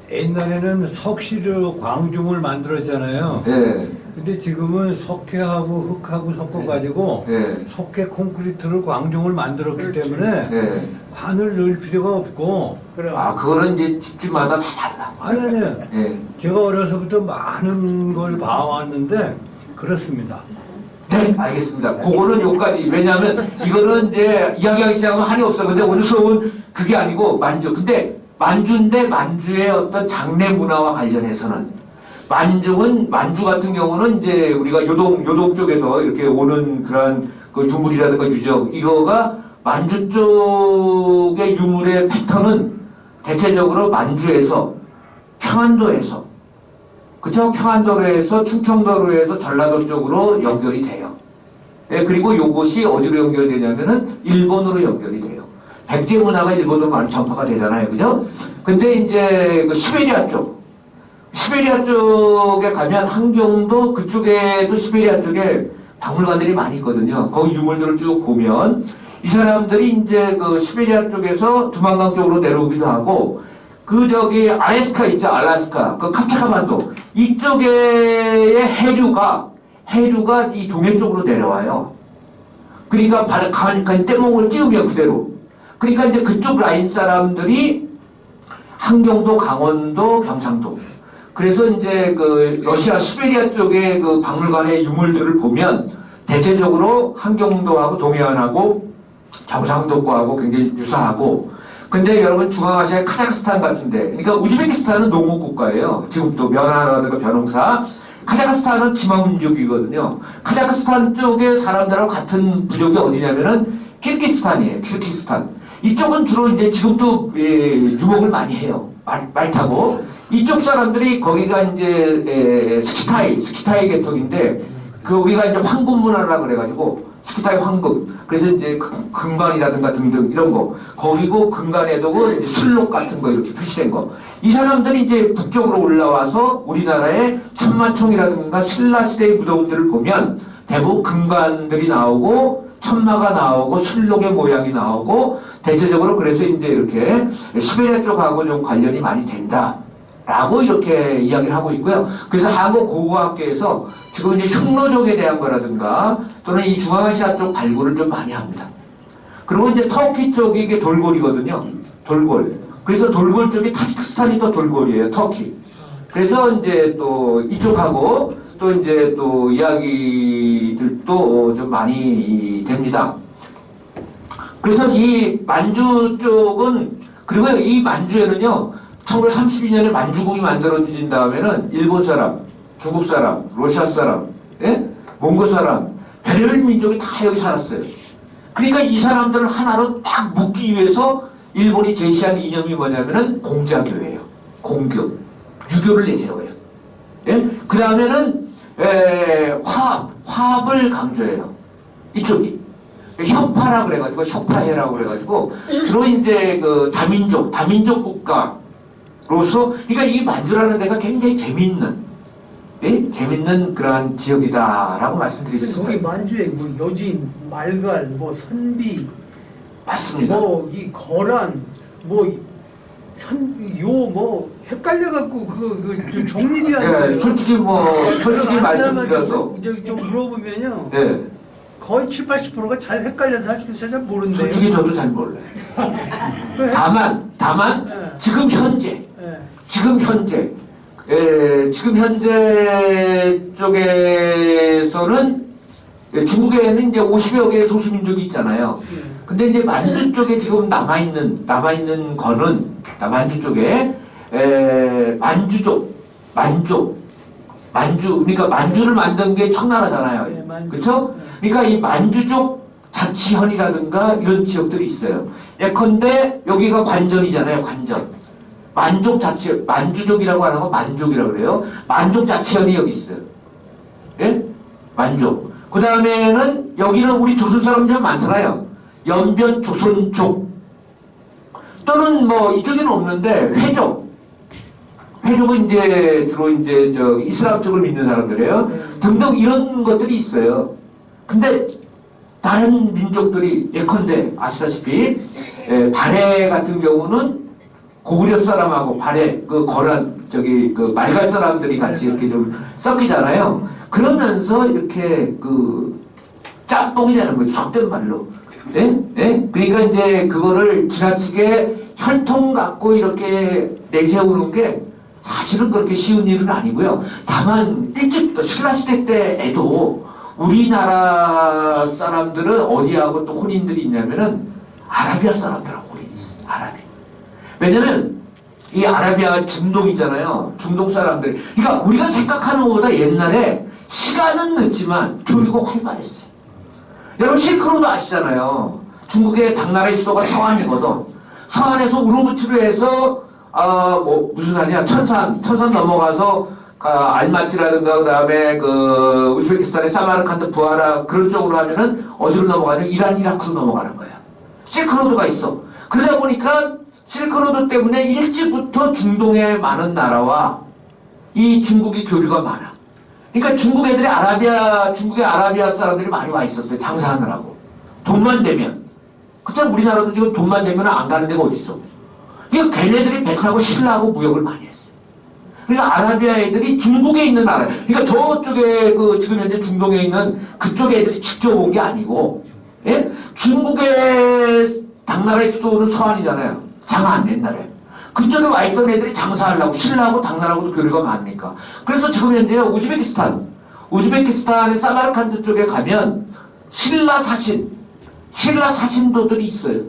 [SPEAKER 3] 옛날에는 석시로 광중을 만들었잖아요.
[SPEAKER 1] 네.
[SPEAKER 3] 근데 지금은 석회하고 흙하고 섞어가지고
[SPEAKER 1] 네.
[SPEAKER 3] 석회 콘크리트로 광중을 만들었기
[SPEAKER 2] 그렇지.
[SPEAKER 3] 때문에
[SPEAKER 1] 네.
[SPEAKER 3] 관을 넣을 필요가 없고.
[SPEAKER 2] 그래.
[SPEAKER 1] 그거는 이제 집집마다 다 달라.
[SPEAKER 3] 아니.
[SPEAKER 1] 예.
[SPEAKER 3] 제가 어려서부터 많은 걸 봐왔는데 그렇습니다.
[SPEAKER 1] 네, 알겠습니다. 그거는 여기까지. 왜냐하면 이거는 이제 이야기하기 시작하면 한이 없어. 근데 오늘 수업은 그게 아니고 만주. 근데 만주인데 만주의 어떤 장례 문화와 관련해서는 만주 같은 경우는 이제 우리가 요동 쪽에서 이렇게 오는 그런 유물이라든가 유적 이거가 만주 쪽의 유물의 패턴은 대체적으로 만주에서 평안도에서 그쵸? 평안도로에서 충청도로에서 전라도 쪽으로 연결이 돼요. 네, 그리고 요것이 어디로 연결되냐면은 일본으로 연결이 돼요. 백제 문화가 일본으로 많이 전파가 되잖아요. 그죠? 근데 이제 시베리아 쪽에 가면 한경도 그쪽에도 시베리아 쪽에 박물관들이 많이 있거든요. 거기 유물들을 쭉 보면 이 사람들이 이제 그 시베리아 쪽에서 두만강 쪽으로 내려오기도 하고 그 저기 알래스카 있죠. 알래스카 그 캄차카 반도 이쪽의 해류가 이 동해 쪽으로 내려와요. 그러니까 가니까 떼목을 띄우면 그대로. 그러니까 이제 그쪽 라인 사람들이 함경도, 강원도, 경상도. 그래서 이제 그 러시아 시베리아 쪽의 그 박물관의 유물들을 보면 대체적으로 함경도하고 동해안하고 경상도하고 굉장히 유사하고. 근데 여러분 중앙아시아의 카자흐스탄 같은데, 그러니까 우즈베키스탄은 농업 국가예요. 지금도 면화라든가 벼농사. 카자흐스탄은 기마민족이거든요. 카자흐스탄 쪽의 사람들하고 같은 부족이 어디냐면은 키르기스탄이에요. 키르기스탄. 이쪽은 주로 이제 지금도 유목을 많이 해요. 말 타고. 이쪽 사람들이 거기가 이제 스키타이 계통인데 거기가 이제 황금 문화라 그래가지고 스키타이 황금. 그래서 이제 금관이라든가 등등 이런 거. 거기고 금관에도 이제 술록 같은 거 이렇게 표시된 거. 이 사람들이 이제 북쪽으로 올라와서 우리나라의 천마총이라든가 신라시대의 무덤들을 보면 대부분 금관들이 나오고 천마가 나오고 술록의 모양이 나오고 대체적으로 그래서 이제 이렇게 시베리아 쪽하고 좀 관련이 많이 된다라고 이렇게 이야기를 하고 있고요. 그래서 한국 고고학계에서 지금 이제 흉노족에 대한 거라든가 또는 이 중앙아시아 쪽 발굴을 좀 많이 합니다. 그리고 이제 터키 쪽이 이게 돌골이거든요. 돌골. 그래서 돌골 쪽이 타지키스탄이 또 돌골이에요. 터키. 그래서 이제 또 이쪽하고 또 이제 또 이야기들도 좀 많이 됩니다. 그래서 이 만주 쪽은 그리고 이 만주에는요 1932년에 만주국이 만들어진 다음에는 일본 사람, 중국 사람, 러시아 사람, 예? 몽고 사람, 별별 민족이 다 여기 살았어요. 그러니까 이 사람들을 하나로 딱 묶기 위해서 일본이 제시한 이념이 뭐냐면은 공자교예요. 공교. 유교를 내세워요. 예? 그 다음에는 화합을 강조해요. 이쪽이. 협파라 그래가지고, 협파해라고 그래가지고, 주로 이제 그 다민족 국가로서, 그러니까 이 만주라는 데가 굉장히 재밌는, 예? 재밌는 그러한 지역이다라고 말씀드릴 수 있습니다.
[SPEAKER 2] 거기 만주에 뭐 여진, 말갈, 뭐 선비,
[SPEAKER 1] 맞습니다.
[SPEAKER 2] 뭐 이 거란, 뭐 헷갈려갖고 그 종립이라는
[SPEAKER 1] 예, 솔직히 말씀드려서,
[SPEAKER 2] 좀 물어보면요.
[SPEAKER 1] 예.
[SPEAKER 2] 거의 70~80%가 잘 헷갈려서 아직도 잘 모른대요.
[SPEAKER 1] 솔직히 저도 잘 몰라요. 다만
[SPEAKER 2] 예.
[SPEAKER 1] 지금 현재
[SPEAKER 2] 예.
[SPEAKER 1] 지금 현재 쪽에서는 중국에는 이제 50여 개의 소수민족이 있잖아요. 근데 이제 만주 쪽에 지금 남아있는 남한주 쪽에 만주 그러니까 만주를 만든 게 청나라잖아요.
[SPEAKER 2] 네, 만주.
[SPEAKER 1] 그렇죠? 그러니까 이 만주족 자치현이라든가 이런 지역들이 있어요. 예컨대 여기가 관전이잖아요. 관전. 만주족이라고 안 하고 만족이라고 그래요. 만족 자치현이 여기 있어요. 예? 만족. 그 다음에는 여기는 우리 조선 사람들 많잖아요. 연변 조선족. 또는 뭐 이쪽에는 없는데 회족은 이제 주로 이제 저 이슬람 쪽을 믿는 사람들이에요. 등등 이런 것들이 있어요. 근데 다른 민족들이 예컨대 아시다시피 발해 같은 경우는 고구려 사람하고 발해 그 거란 저기 그 말갈 사람들이 같이 이렇게 좀 섞이잖아요. 그러면서 이렇게 그 짬뽕이 되는 거죠. 속된 말로. 예? 예? 그러니까 이제 그거를 지나치게 혈통 갖고 이렇게 내세우는 게 사실은 그렇게 쉬운 일은 아니고요. 다만 일찍부터 신라시대 때에도 우리나라 사람들은 어디하고 또 혼인들이 있냐면은 아라비아 사람들하고 혼인이 있어요. 아라비아. 왜냐면 이 아라비아가 중동이잖아요. 중동 사람들. 그러니까 우리가 생각하는 것보다 옛날에 시간은 늦지만 교육은 활발했어요. 여러분 실크로드 아시잖아요. 중국의 당나라의 수도가 서안이거든. 서안에서 우르무치로 해서 뭐 무슨 산이야? 천산 넘어가서 알마티라든가 그다음에 그 우즈베키스탄의 사마르칸드, 부하라 그런 쪽으로 하면은 어디로 넘어가냐면 이란, 이라크로 넘어가는 거야. 실크로드가 있어. 그러다 보니까 실크로드 때문에 일찍부터 중동의 많은 나라와 이 중국이 교류가 많아. 그러니까 중국의 아라비아 사람들이 많이 와 있었어요. 장사하느라고. 돈만 되면. 그렇잖아. 우리나라도 지금 돈만 되면 안 가는 데가 어디 있어. 그러니까 걔네들이 배 타고 신라하고 무역을 많이 했어요. 그러니까 아라비아 애들이 중국에 있는 나라, 그러니까 저쪽에 지금 현재 중동에 있는 그쪽 애들이 직접 온 게 아니고, 예? 중국의 당나라의 수도는 서안이잖아요. 장안 옛날에. 그쪽에 와 있던 애들이 장사하려고 신라하고 당나라하고도 교류가 많으니까. 그래서 지금 현재 우즈베키스탄의 사마르칸드 쪽에 가면 신라 사신도들이 있어요.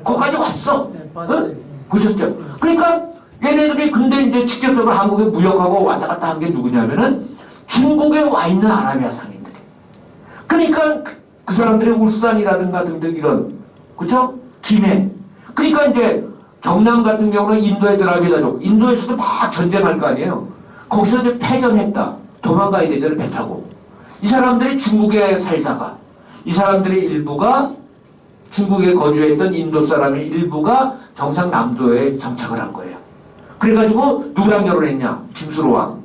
[SPEAKER 1] 거기까지 왔어.
[SPEAKER 2] 네, 봤어요.
[SPEAKER 1] 어? 보셨죠? 그러니까 얘네들이 근데 이제 직접적으로 한국에 무역하고 왔다 갔다 한 게 누구냐면은 중국에 와 있는 아라비아 상인들이. 그러니까 그 사람들이 울산이라든가 등등 이런, 그쵸? 김해. 그러니까 이제 경남 같은 경우는 인도의 드라비다족, 인도에서도 막 전쟁할 거 아니에요. 거기서 이제 패전했다. 도망가야 되잖아요, 배 타고. 이 사람들이 중국에 살다가, 이 사람들의 일부가 중국에 거주했던 인도 사람의 일부가 경상남도에 정착을 한 거예요. 그래가지고 누구랑 결혼했냐? 김수로 왕.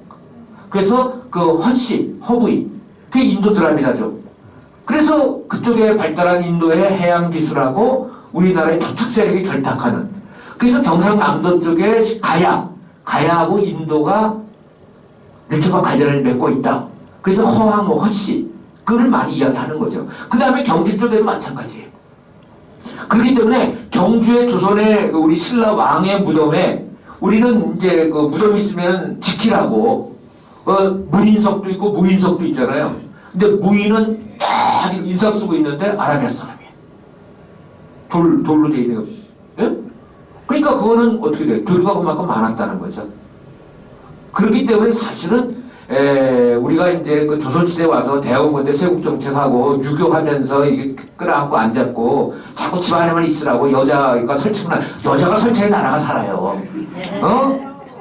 [SPEAKER 1] 그래서 그 헌씨, 허부이, 그게 인도 드라비다족. 그래서 그쪽에 발달한 인도의 해양 기술하고 우리나라의 토착 세력이 결탁하는. 그래서 경상남도 쪽에 가야하고 인도가 밀접한 관련을 맺고 있다. 그래서 허황, 허씨, 그걸 많이 이야기하는 거죠. 그 다음에 경주 쪽에도 마찬가지예요. 그렇기 때문에 경주의 조선의 우리 신라 왕의 무덤에 우리는 이제 그 무덤 있으면 지키라고 무인석도 있고 무인석도 있잖아요. 근데 무인은 딱 인석 쓰고 있는데 아라비아 사람이에요. 돌로 돼 있네요. 예? 그러니까 그거는 어떻게 돼요? 교류가 그만큼 많았다는 거죠. 그렇기 때문에 사실은 우리가 이제 그 조선시대에 와서 대원군대 세국정책하고 유교하면서 이게 끌어안고 안 잡고 자꾸 집안에만 있으라고 여자가 설치해 나라가 살아요.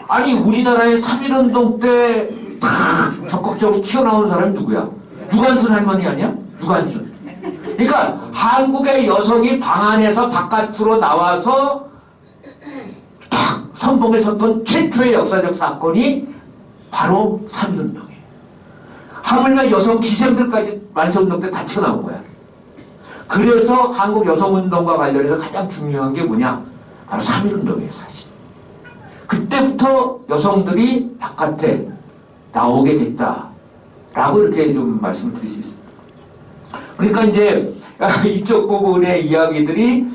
[SPEAKER 1] 아니 우리나라의 3.1운동 때 다 적극적으로 튀어나온 사람이 누구야? 유관순 할머니 아니야? 유관순. 그러니까 한국의 여성이 방 안에서 바깥으로 나와서 탁 선봉에 섰던 최초의 역사적 사건이 바로 3.1운동이에요. 하물며 여성 기생들까지 만세운동 때 다 튀어나온 거야. 그래서 한국 여성운동과 관련해서 가장 중요한 게 뭐냐? 바로 3.1운동이에요, 사실. 그때부터 여성들이 바깥에 나오게 됐다라고 이렇게 좀 말씀을 드릴 수 있습니다. 그러니까 이제 이쪽 부분의 이야기들이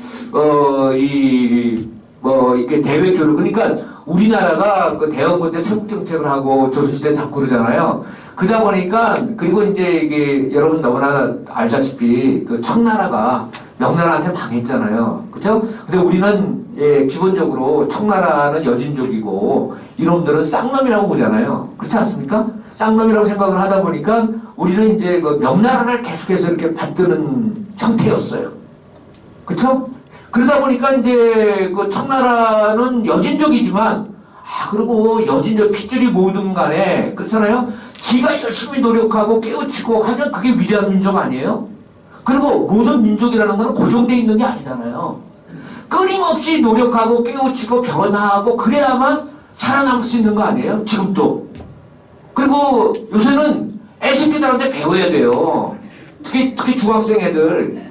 [SPEAKER 1] 이게 대외 교류, 그러니까 우리나라가 그 대원군 때 세국정책을 하고 조선시대 잡고 그러잖아요. 그러다 보니까, 그리고 이제 이게 여러분 너무나 알다시피 그 청나라가 명나라한테 망했잖아요. 그죠? 근데 우리는 기본적으로 청나라는 여진족이고 이놈들은 쌍놈이라고 보잖아요. 그렇지 않습니까? 쌍놈이라고 생각을 하다 보니까 우리는 이제 그 명나라를 계속해서 이렇게 받드는 형태였어요. 그쵸? 그러다 보니까 이제 그 청나라는 여진족이지만, 그리고 여진족 핏줄이 뭐든 간에, 그렇잖아요? 지가 열심히 노력하고 깨우치고 하면 그게 위대한 민족 아니에요? 그리고 모든 민족이라는 건 고정되어 있는 게 아니잖아요. 끊임없이 노력하고 깨우치고 변화하고 그래야만 살아남을 수 있는 거 아니에요? 지금도. 그리고 요새는 애새끼들한테 배워야 돼요. 특히 중학생 애들.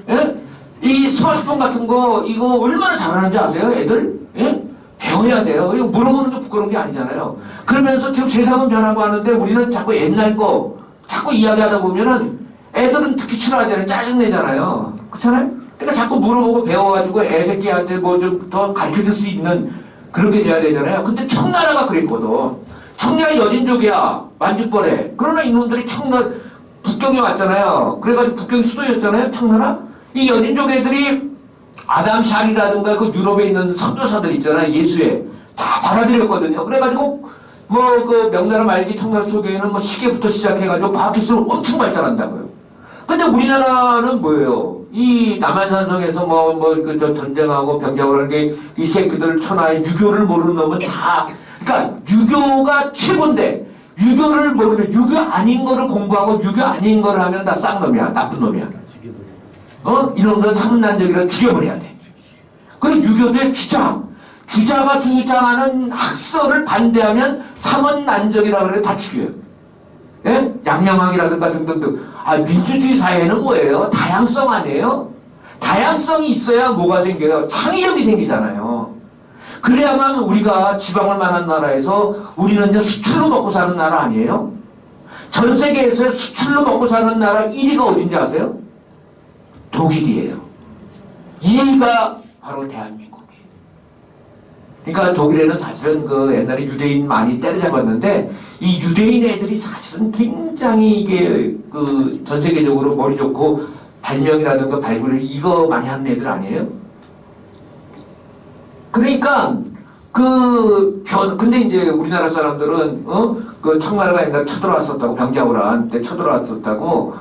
[SPEAKER 1] 예? 이 스마트폰 같은 거 이거 얼마나 잘하는지 아세요? 애들? 예? 배워야 돼요. 이거 물어보는 게 부끄러운 게 아니잖아요. 그러면서 지금 세상은 변하고 하는데 우리는 자꾸 옛날 거 자꾸 이야기하다 보면은 애들은 특히 싫어하잖아요. 짜증내잖아요. 그렇잖아요? 그러니까 자꾸 물어보고 배워가지고 애새끼한테 뭐 좀 더 가르쳐줄 수 있는 그런 게 돼야 되잖아요. 근데 청나라가 그랬거든. 청나라 여진족이야. 만주벌에. 그러나 이놈들이 북경에 왔잖아요. 그래가지고 북경이 수도였잖아요. 청나라. 이 여진족 애들이 아담 샬이라든가 그 유럽에 있는 선교사들 있잖아요. 예수에. 다 받아들였거든요. 그래가지고 뭐 그 명나라 말기 청나라 초기에는 뭐 시계부터 시작해가지고 과학기술을 엄청 발달한다고요. 근데 우리나라는 뭐예요? 이 남한산성에서 저 전쟁하고 병작을 하는 게 이 새끼들 천하에 유교를 모르는 놈은 다, 그러니까 유교가 최고인데 유교를 모르면 유교 아닌 거를 공부하고 유교 아닌 거를 하면 다 쌍놈이야. 나쁜 놈이야. 이놈들은 삼난적이라 죽여버려야 돼. 그리고 유교도의 주자가 주장하는 학설을 반대하면 삼원난적이라고 그래. 다 죽여요. 예? 양념학이라든가 등등등. 아, 민주주의 사회는 뭐예요? 다양성 아니에요? 다양성이 있어야 뭐가 생겨요? 창의력이 생기잖아요. 그래야만 우리가 지방을 만한 나라에서 우리는 수출로 먹고 사는 나라 아니에요? 전 세계에서 수출로 먹고 사는 나라 1위가 어딘지 아세요? 독일이에요. 2위가 바로 대한민국이에요. 그러니까 독일에는 사실은 그 옛날에 유대인 많이 때려잡았는데 이 유대인 애들이 사실은 굉장히 이게 그 전 세계적으로 머리 좋고 발명이라든가 발굴을 이거 많이 하는 애들 아니에요? 그러니까 근데 이제 우리나라 사람들은 그 청나라가 옛날에 쳐들어왔었다고 병자호란 때 쳐들어왔었다고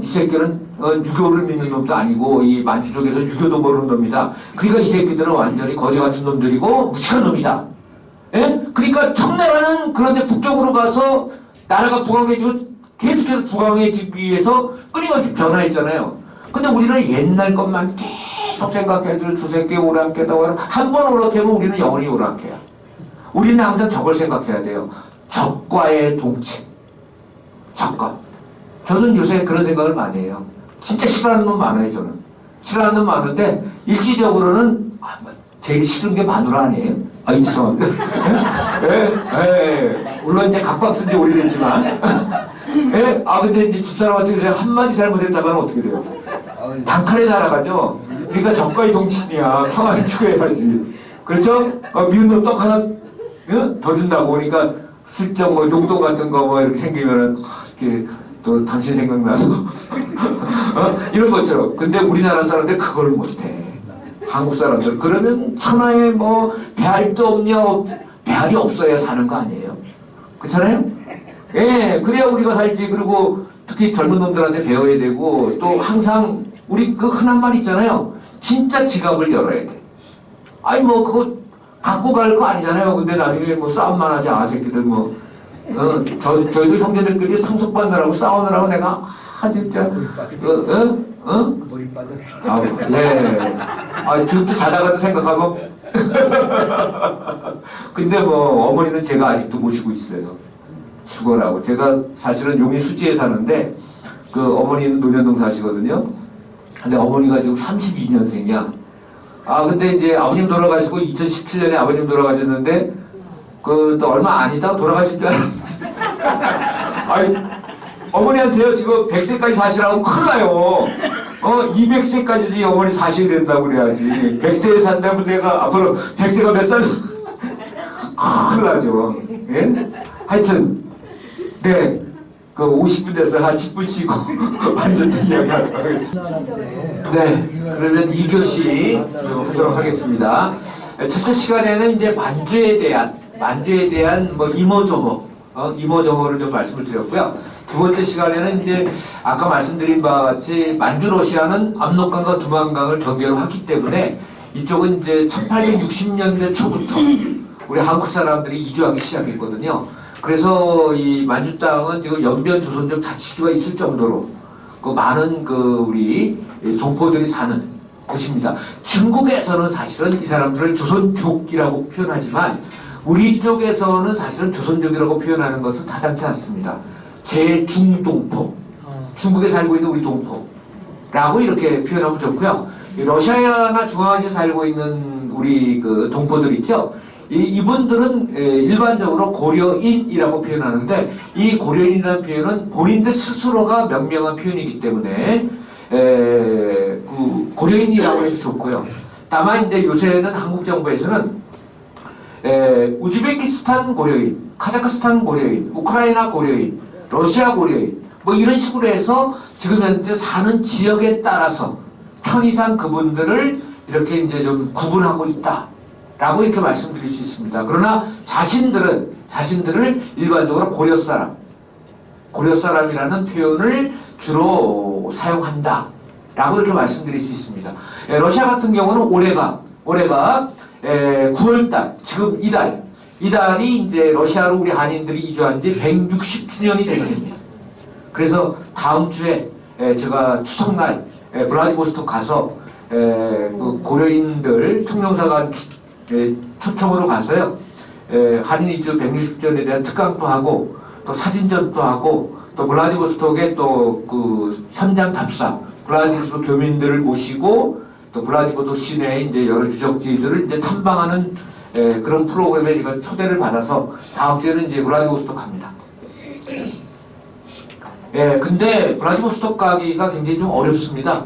[SPEAKER 1] 이 새끼는 유교를 믿는 놈도 아니고 이 만주 쪽에서 유교도 모르는 놈이다. 그러니까 이 새끼들은 완전히 거지 같은 놈들이고 무식한 놈이다. 예? 그러니까 청나라는 그런데 북쪽으로 가서 나라가 부강해지고 계속해서 부강해지기 위해서 끊임없이 변화했잖아요. 근데 우리는 옛날 것만 계속 생각해줄 저 새끼 오랑캐다 한 번 오랑캐면 우리는 영원히 오랑캐야. 우리는 항상 저걸 생각해야 돼요. 적과의 동침. 적과. 저는 요새 그런 생각을 많이 해요. 진짜 싫어하는 놈 많아요, 저는. 싫어하는 놈 많은데, 일시적으로는, 제일 싫은 게 마누라 아니에요? 아, 죄송합니다. 물론 이제 각박 쓴 지 오래됐지만. 근데 이제 집사람한테 그래 한마디 잘못했다가는 어떻게 돼요? 단칼에 날아가죠? 그러니까 적과의 동침이야. 평안을 추구해야지. 그렇죠? 미운 놈 떡 하나 더 준다고. 그러니까 슬쩍 뭐 용돈 같은 거 뭐 이렇게 생기면은, 이렇게 또 당신 생각나서. 이런 것처럼. 근데 우리나라 사람들 그걸 못해. 한국 사람들. 그러면 천하에 뭐 배알도 없냐, 배알이 없어야 사는 거 아니에요? 그렇잖아요? 예, 그래야 우리가 살지. 그리고 특히 젊은 놈들한테 배워야 되고, 또 항상 우리 그 흔한 말 있잖아요. 진짜 지갑을 열어야 돼. 아니, 뭐, 그거 갖고 갈 거 아니잖아요. 근데 나중에 뭐 싸움만 하지, 새끼들 뭐. 저희도 형제들끼리 상속받느라고 싸우느라고 내가, 진짜.
[SPEAKER 3] 머리 빠졌어.
[SPEAKER 1] 네. 지금도 자다가도 생각하고. 근데 뭐, 어머니는 제가 아직도 모시고 있어요. 죽어라고. 제가 사실은 용인 수지에 사는데, 그 어머니는 논현동 사시거든요. 근데 어머니가 지금 32년생이야. 근데 이제 아버님 돌아가시고 2017년에 아버님 돌아가셨는데, 또 얼마 안 있다가 돌아가실 줄 알았는데. 어머니한테요, 지금 100세까지 사시라고 큰일 나요. 200세까지 어머니 사셔야 된다고 그래야지. 100세에 산다면 내가 앞으로 100세가 몇 살? 큰일 나죠. 예? 하여튼, 네. 그 50분 돼서 한 10분 쉬고 완전 이야기하도록 하겠습니다. 네. 그러면 2교시 하도록 하겠습니다. 첫째 시간에는 이제 만주에 대한 뭐 이모저모를 좀 말씀을 드렸고요. 두 번째 시간에는 이제 아까 말씀드린 바와 같이 만주 러시아는 압록강과 두만강을 경계로 하기 때문에 이쪽은 이제 1860년대 초부터 우리 한국 사람들이 이주하기 시작했거든요. 그래서 이 만주 땅은 지금 연변 조선족 자치주가 있을 정도로 그 많은 우리 동포들이 사는 곳입니다. 중국에서는 사실은 이 사람들을 조선족이라고 표현하지만 우리 쪽에서는 사실은 조선족이라고 표현하는 것은 타당치 않습니다. 제중동포, 중국에 살고 있는 우리 동포라고 이렇게 표현하면 좋고요. 러시아나 중앙아시아에 살고 있는 우리 그 동포들 있죠. 이분들은 일반적으로 고려인이라고 표현하는데 이 고려인이라는 표현은 본인들 스스로가 명명한 표현이기 때문에 그 고려인이라고 해도 좋고요. 다만 이제 요새는 한국 정부에서는 우즈베키스탄 고려인, 카자흐스탄 고려인, 우크라이나 고려인, 러시아 고려인 뭐 이런 식으로 해서 지금 현재 사는 지역에 따라서 편의상 그분들을 이렇게 이제 좀 구분하고 있다. 라고 이렇게 말씀드릴 수 있습니다. 그러나 자신들을 일반적으로 고려사람이라는 표현을 주로 사용한다. 라고 이렇게 말씀드릴 수 있습니다. 러시아 같은 경우는 올해가 9월달, 지금 이달이 이제 러시아로 우리 한인들이 이주한 지 160주년이 되겠습니다. 그래서 다음 주에 제가 추석날 블라디보스토크 가서 그 고려인들 총영사관 초청으로 가서요. 한인 이주 160주년에 대한 특강도 하고 또 사진전도 하고 또 블라디보스톡에 또 그 현장 답사, 블라디보스톡 교민들을 모시고 또 블라디보스톡 시내에 이제 여러 유적지들을 이제 탐방하는 그런 프로그램에 제가 초대를 받아서 다음 주에는 이제 블라디보스톡 갑니다. 근데 블라디보스톡 가기가 굉장히 좀 어렵습니다.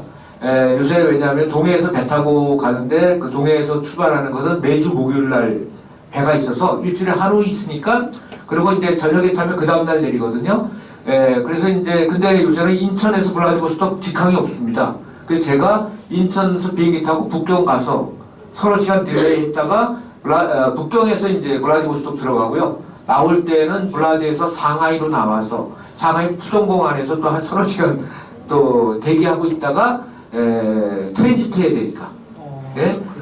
[SPEAKER 1] 요새 왜냐하면 동해에서 배 타고 가는데 그 동해에서 출발하는 것은 매주 목요일 날 배가 있어서 일주일에 하루 있으니까 그리고 이제 저녁에 타면 그 다음날 내리거든요. 그래서 이제 근데 요새는 인천에서 블라디보스톡 직항이 없습니다. 그래서 제가 인천에서 비행기 타고 북경 가서 서너 시간 딜레이 했다가 북경에서 이제 블라디보스톡 들어가고요. 나올 때는 블라디에서 상하이로 나와서 상하이 푸동공항에서 또 한 서너 시간 또 대기하고 있다가 트랜지트 해야 되니까.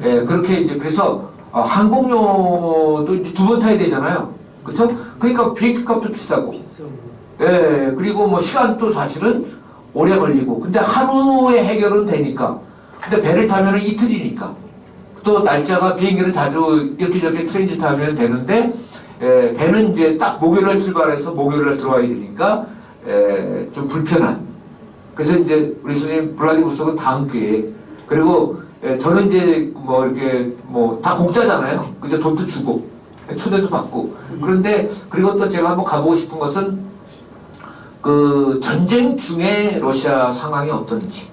[SPEAKER 1] 그렇게 이제 그래서 항공료도 이제 2번 타야 되잖아요. 그렇죠? 그러니까 비행기 값도 비싸고. 그리고 뭐 시간도 사실은 오래 걸리고. 근데 하루에 해결은 되니까. 근데 배를 타면은 이틀이니까. 또 날짜가 비행기를 자주 이렇게 저렇게 트랜지트 하면 되는데 배는 이제 딱 목요일날 출발해서 목요일날 들어와야 되니까 좀 불편한. 그래서 이제 우리 선생님 블라디보스톡은 다음 기회에 그리고 저는 이제 뭐 이렇게 뭐 다 공짜잖아요. 그죠? 돈도 주고 초대도 받고. 그런데 그리고 또 제가 한번 가보고 싶은 것은 그 전쟁 중에 러시아 상황이 어떤지.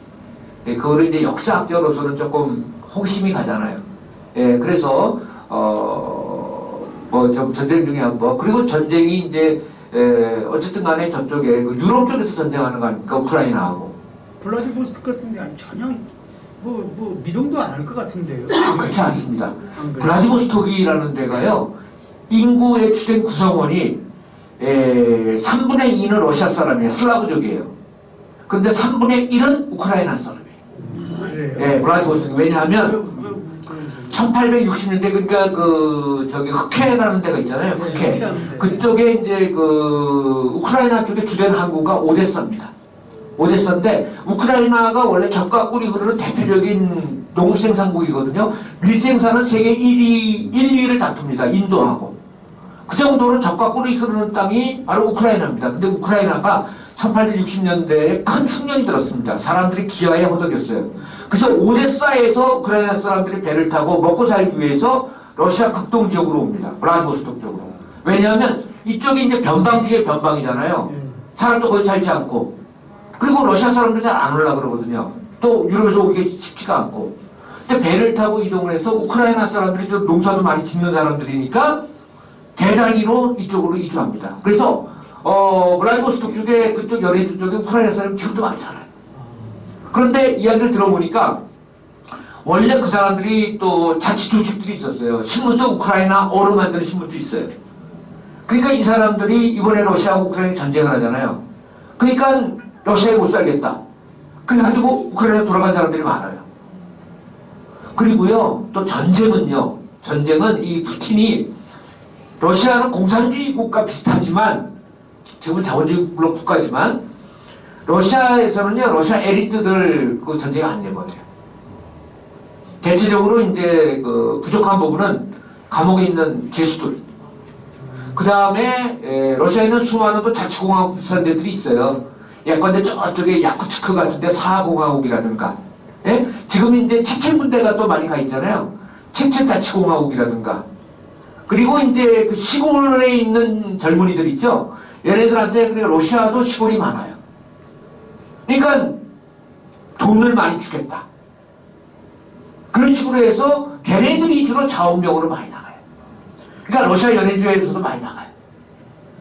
[SPEAKER 1] 그거를 이제 역사학자로서는 조금 호심이 가잖아요. 그래서 뭐 좀 전쟁 중에 한번 그리고 전쟁이 이제 어쨌든 간에 저쪽에 그 유럽 쪽에서 전쟁하는 거 아닙니까? 우크라이나하고.
[SPEAKER 2] 블라디보스톡 같은 데 전혀 뭐 미동도 안 할 것 같은데요.
[SPEAKER 1] 그렇지 않습니다. 블라디보스톡이라는 데가요. 인구의 주된 구성원이 3분의 2는 러시아 사람이에요. 슬라브족이에요. 근데 3분의 1은 우크라이나 사람이에요.
[SPEAKER 2] 그래요?
[SPEAKER 1] 블라디보스톡. 왜냐하면 1860년대 그러니까 그 저기 흑해라는 데가 있잖아요. 흑해. 그쪽에 이제 그 우크라이나 쪽에 주된 항구가 오데사입니다. 오데사인데 우크라이나가 원래 젖과 꿀이 흐르는 대표적인 농수생산국이거든요. 밀생산은 세계 1위, 1, 2위를 다툽니다. 인도하고. 그 정도로 젖과 꿀이 흐르는 땅이 바로 우크라이나입니다. 근데 우크라이나가 1860년대에 큰 충년이 들었습니다. 사람들이 기아에 허덕였어요. 그래서 오데사에서 우크라이나 사람들이 배를 타고 먹고 살기 위해서 러시아 극동 지역으로 옵니다. 블라디보스톡 쪽으로. 왜냐하면 이쪽이 이제 변방 중에 변방이잖아요. 사람도 거기 살지 않고. 그리고 러시아 사람들 잘 안 오려고 그러거든요. 또 유럽에서 오기 쉽지가 않고. 근데 배를 타고 이동을 해서 우크라이나 사람들이 좀 농사도 많이 짓는 사람들이니까 대단위로 이쪽으로 이주합니다. 그래서 블라디보스톡 쪽에 그쪽 연해주 쪽에 우크라이나 사람이 지금도 많이 살아요. 그런데 이야기를 들어보니까 원래 그 사람들이 또 자치 조직들이 있었어요. 신문도 우크라이나어로 만드는 신문도 있어요. 그러니까 이 사람들이 이번에 러시아하고 우크라이나 전쟁을 하잖아요. 그러니까 러시아에 못 살겠다. 그래가지고 우크라이나 돌아간 사람들이 많아요. 그리고요 또 전쟁은요. 전쟁은 이 푸틴이 러시아는 공산주의 국가 비슷하지만 지금은 자본주의 물론 국가지만 러시아에서는요 러시아 에리트들 그 전쟁 안 내보내요. 대체적으로 이제 그 부족한 부분은 감옥에 있는 개수들. 그 다음에 러시아에는 수많은 또 자치공화국 비슷한 데들이 있어요. 예컨대 저쪽에 야쿠츠크 같은데 사하공화국이라든가. 예? 지금 이제 체첸 군대가 또 많이 가 있잖아요. 체첸 자치공화국이라든가. 그리고 이제 그 시골에 있는 젊은이들 있죠. 얘네들한테 그러니까 러시아도 시골이 많아요. 그러니까 돈을 많이 주겠다. 그런 식으로 해서 걔네들이 주로 자원병으로 많이 나가요. 그러니까 러시아 연해주에서도 많이 나가요.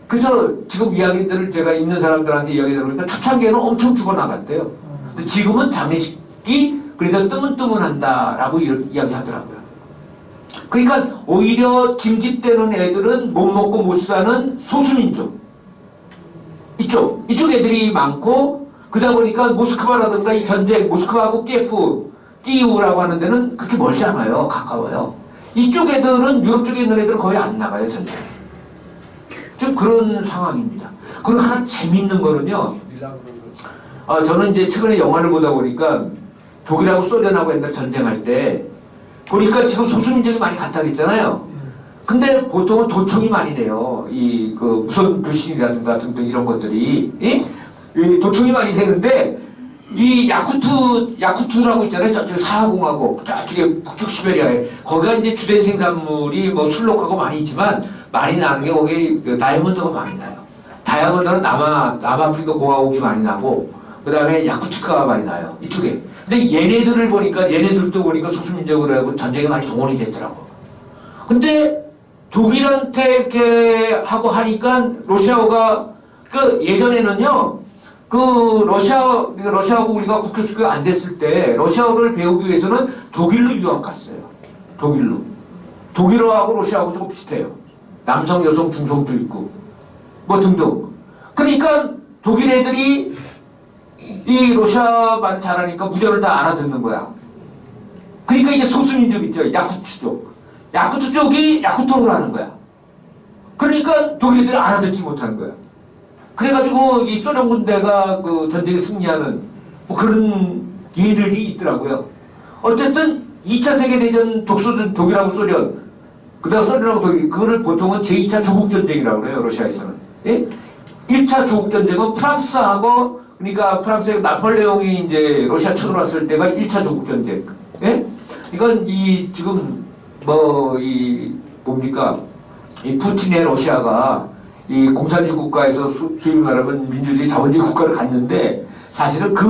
[SPEAKER 1] 그래서 지금 이야기들을 제가 있는 사람들한테 이야기 들어보니까 초창기에는 엄청 죽어나갔대요. 근데 지금은 장례식이 그래도 뜨문뜨문한다라고 이야기하더라고요. 그러니까 오히려 징집되는 애들은 못 먹고 못 사는 소수민족. 이쪽 애들이 많고 그러다 보니까 모스크바라든가 이 전쟁, 모스크바하고 끼우라고 하는 데는 그렇게 멀지 않아요. 가까워요. 이쪽 애들은 유럽 쪽에 있는 애들은 거의 안 나가요. 전쟁. 좀 그런 상황입니다. 그리고 하나 재밌는 거는요. 저는 이제 최근에 영화를 보다 보니까 독일하고 소련하고 옛날 전쟁할 때 보니까 지금 소수민족이 많이 갔다 그랬잖아요. 근데 보통은 도청이 많이 돼요. 이 그 무선 교신이라든가 등등 이런 것들이 이 도청이 많이 되는데 이 야쿠트라고 있잖아요. 저쪽에 사하공하고 저쪽에 북쪽 시베리아에 거기가 이제 주된 생산물이 뭐 술록하고 많이 있지만 많이 나는 게 거기 그 다이아몬드가 많이 나요. 다이아몬드는 남아프리카 공화국이 많이 나고 그 다음에 야쿠츠카가 많이 나요. 이쪽에. 근데 얘네들도 보니까 소수민족으로 하고 전쟁에 많이 동원이 됐더라고. 근데 독일한테 이렇게 하고 하니까 러시아가 그 예전에는요 그 러시아하고 우리가 국교 수교가 안 됐을 때 러시아어를 배우기 위해서는 독일로 유학 갔어요. 독일어하고 러시아하고 조금 비슷해요. 남성, 여성, 중성도 있고 뭐 등등. 그러니까 독일 애들이 이 러시아만 잘하니까 무전을 다 알아듣는 거야. 그러니까 이제 소수민족 있죠. 야쿠트 쪽이 야쿠트어를 하는 거야. 그러니까 독일 애들이 알아듣지 못하는 거야. 그래가지고 이 소련 군대가 그 전쟁에 승리하는 뭐 그런 예들이 있더라고요. 어쨌든 2차 세계대전 독일하고 소련, 그 다음 소련하고 독일, 그거를 보통은 제2차 조국전쟁이라고 그래요, 러시아에서는. 예? 1차 조국전쟁은 프랑스하고, 그러니까 프랑스의 나폴레옹이 이제 러시아 쳐들어왔을 때가 1차 조국전쟁. 예? 이건 지금 뭡니까? 이 푸틴의 러시아가 이 공산주의 국가에서 소위 말하면 민주주의 자본주의 국가를 갔는데 사실은 그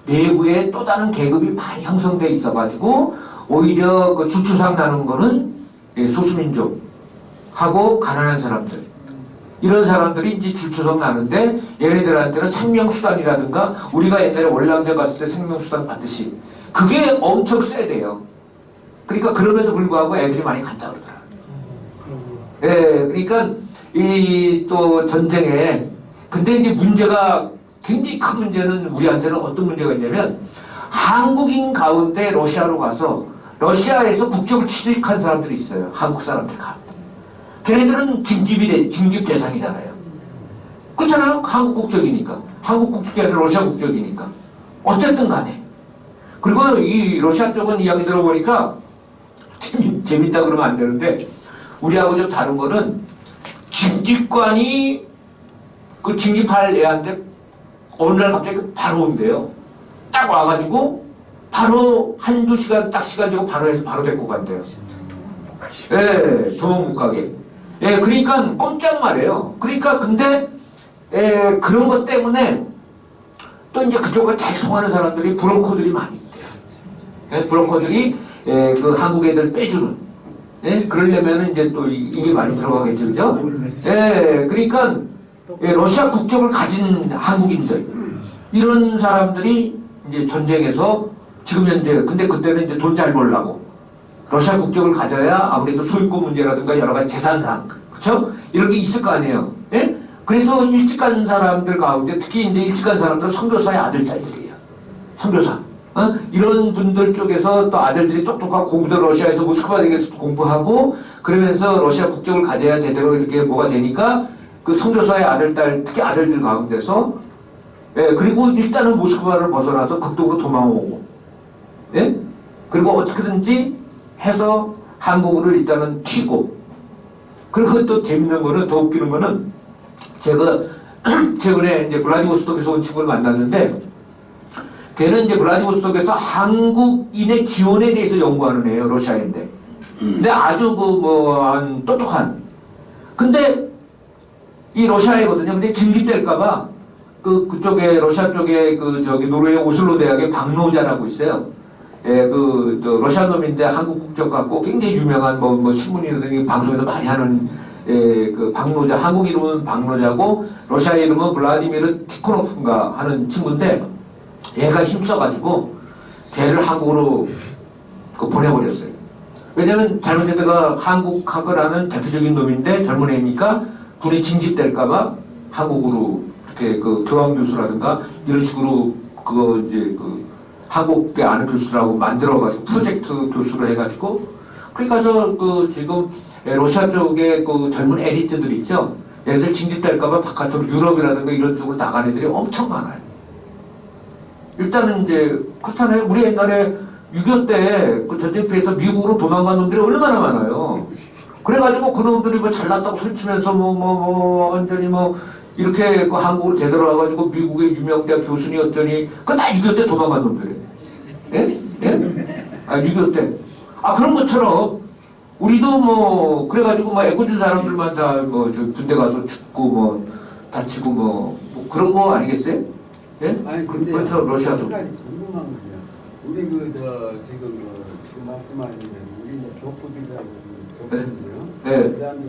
[SPEAKER 1] 내부에 또 다른 계급이 많이 형성돼 있어가지고 오히려 그 주추상 나는 거는 소수민족하고 가난한 사람들 이런 사람들이 이제 줄초석 나는데 얘네들한테는 생명수단이라든가 우리가 옛날에 월남전 갔을 때 생명수단 받듯이 그게 엄청 세대요. 그러니까 그럼에도 불구하고 애들이 많이 간다 그러더라. 예, 그러니까 이 또 전쟁에 근데 이제 문제가 굉장히 큰 문제는 우리한테는 어떤 문제가 있냐면 한국인 가운데 러시아로 가서 러시아에서 국적을 취득한 사람들이 있어요. 한국 사람들 가운데. 걔네들은 징집 대상이잖아요. 그렇잖아요. 한국 국적이니까. 한국 국적이 아니라 러시아 국적이니까. 어쨌든 간에. 그리고 이 러시아 쪽은 이야기 들어보니까 재밌다 그러면 안 되는데 우리하고 좀 다른 거는 징집관이 그 징집할 애한테 어느 날 갑자기 바로 온대요. 딱 와가지고 바로 한두 시간 딱 시간 주고 바로 해서 바로 데리고 간대요. 예, 도망 못 가게. 예, 그러니까 꼼짝 말이에요. 그러니까 근데 그런 것 때문에 또 이제 그쪽과 잘 통하는 사람들이 브로커들이 많이 있대요. 예, 브로커들이 그 한국 애들 빼주는. 예, 그러려면은 이제 또 이게 많이 들어가겠죠, 그죠? 예, 그러니까 러시아 국적을 가진 한국인들 이런 사람들이 이제 전쟁에서 지금 현재 근데 그때는 이제 돈 잘 벌라고 러시아 국적을 가져야 아무래도 소유권 문제라든가 여러 가지 재산상 그렇죠? 이런 게 있을 거 아니에요. 예? 그래서 일찍 간 사람들 가운데 특히 이제 일찍 간 사람들은 선교사의 아들딸들이에요. 선교사. 이런 분들 쪽에서 또 아들들이 똑똑하고 공부도 러시아에서 모스크바 대학에서 공부하고 그러면서 러시아 국적을 가져야 제대로 이렇게 뭐가 되니까 그 선교사의 아들딸 특히 아들들 가운데서 예, 그리고 일단은 모스크바를 벗어나서 극동으로 도망오고 예? 그리고 어떻게든지 해서 한국으로 일단은 튀고 그리고 또 재밌는 거는 더 웃기는 거는 제가 최근에 이제 블라디보스톡에서 온 친구를 만났는데 걔는 이제 블라디보스톡에서 한국인의 기원에 대해서 연구하는 애예요. 러시아인데. 근데 아주 한 똑똑한. 근데 이 러시아이거든요. 근데 징집될까봐 그쪽에 러시아 쪽에 노르웨이 오슬로 대학의 박노자라고 있어요. 예, 러시아 놈인데 한국 국적 갖고 굉장히 유명한 신문이라든지 방송에서 많이 하는 그 박노자, 한국 이름은 박노자고 러시아 이름은 블라디미르 티코노프인가 하는 친구인데 얘가 힘써가지고 걔를 한국으로 보내버렸어요. 왜냐면 잘못했다가 한국학을 하는 대표적인 놈인데 젊은 애니까 군에 징집될까봐 한국으로 이렇게 교환교수라든가 이런 식으로 한국에 아는 교수들하고 만들어가지고 프로젝트 교수로 해가지고 그러니까 지금 러시아 쪽에 젊은 에리트들 있죠. 얘네들 징집될까봐 바깥으로 유럽이라든가 이런 쪽으로 나간 애들이 엄청 많아요. 일단은 이제 그렇잖아요. 우리 옛날에 6.25 때 그 전쟁 피해서 미국으로 도망간 놈들이 얼마나 많아요. 그래가지고 그 놈들이 뭐 잘났다고 설치면서 완전히 이렇게 그 한국으로 되돌아와가지고 미국의 유명대학 교수님이었더니 그건 다 6.25 때 도망간 놈들이에요. 예? 예? 아, 6.25 때. 아, 그런 것처럼 우리도 그래가지고 애꿎은 사람들만 다 저 군대 가서 죽고 다치고 그런 거 아니겠어요? 예?
[SPEAKER 4] 아니 근데
[SPEAKER 1] 그렇죠, 러시아도.
[SPEAKER 4] 한 가지 궁금한 거예요. 우리 지금 말씀하시는 우리 이제 교포들이라고 교포들이요.
[SPEAKER 1] 네.
[SPEAKER 4] 그다음에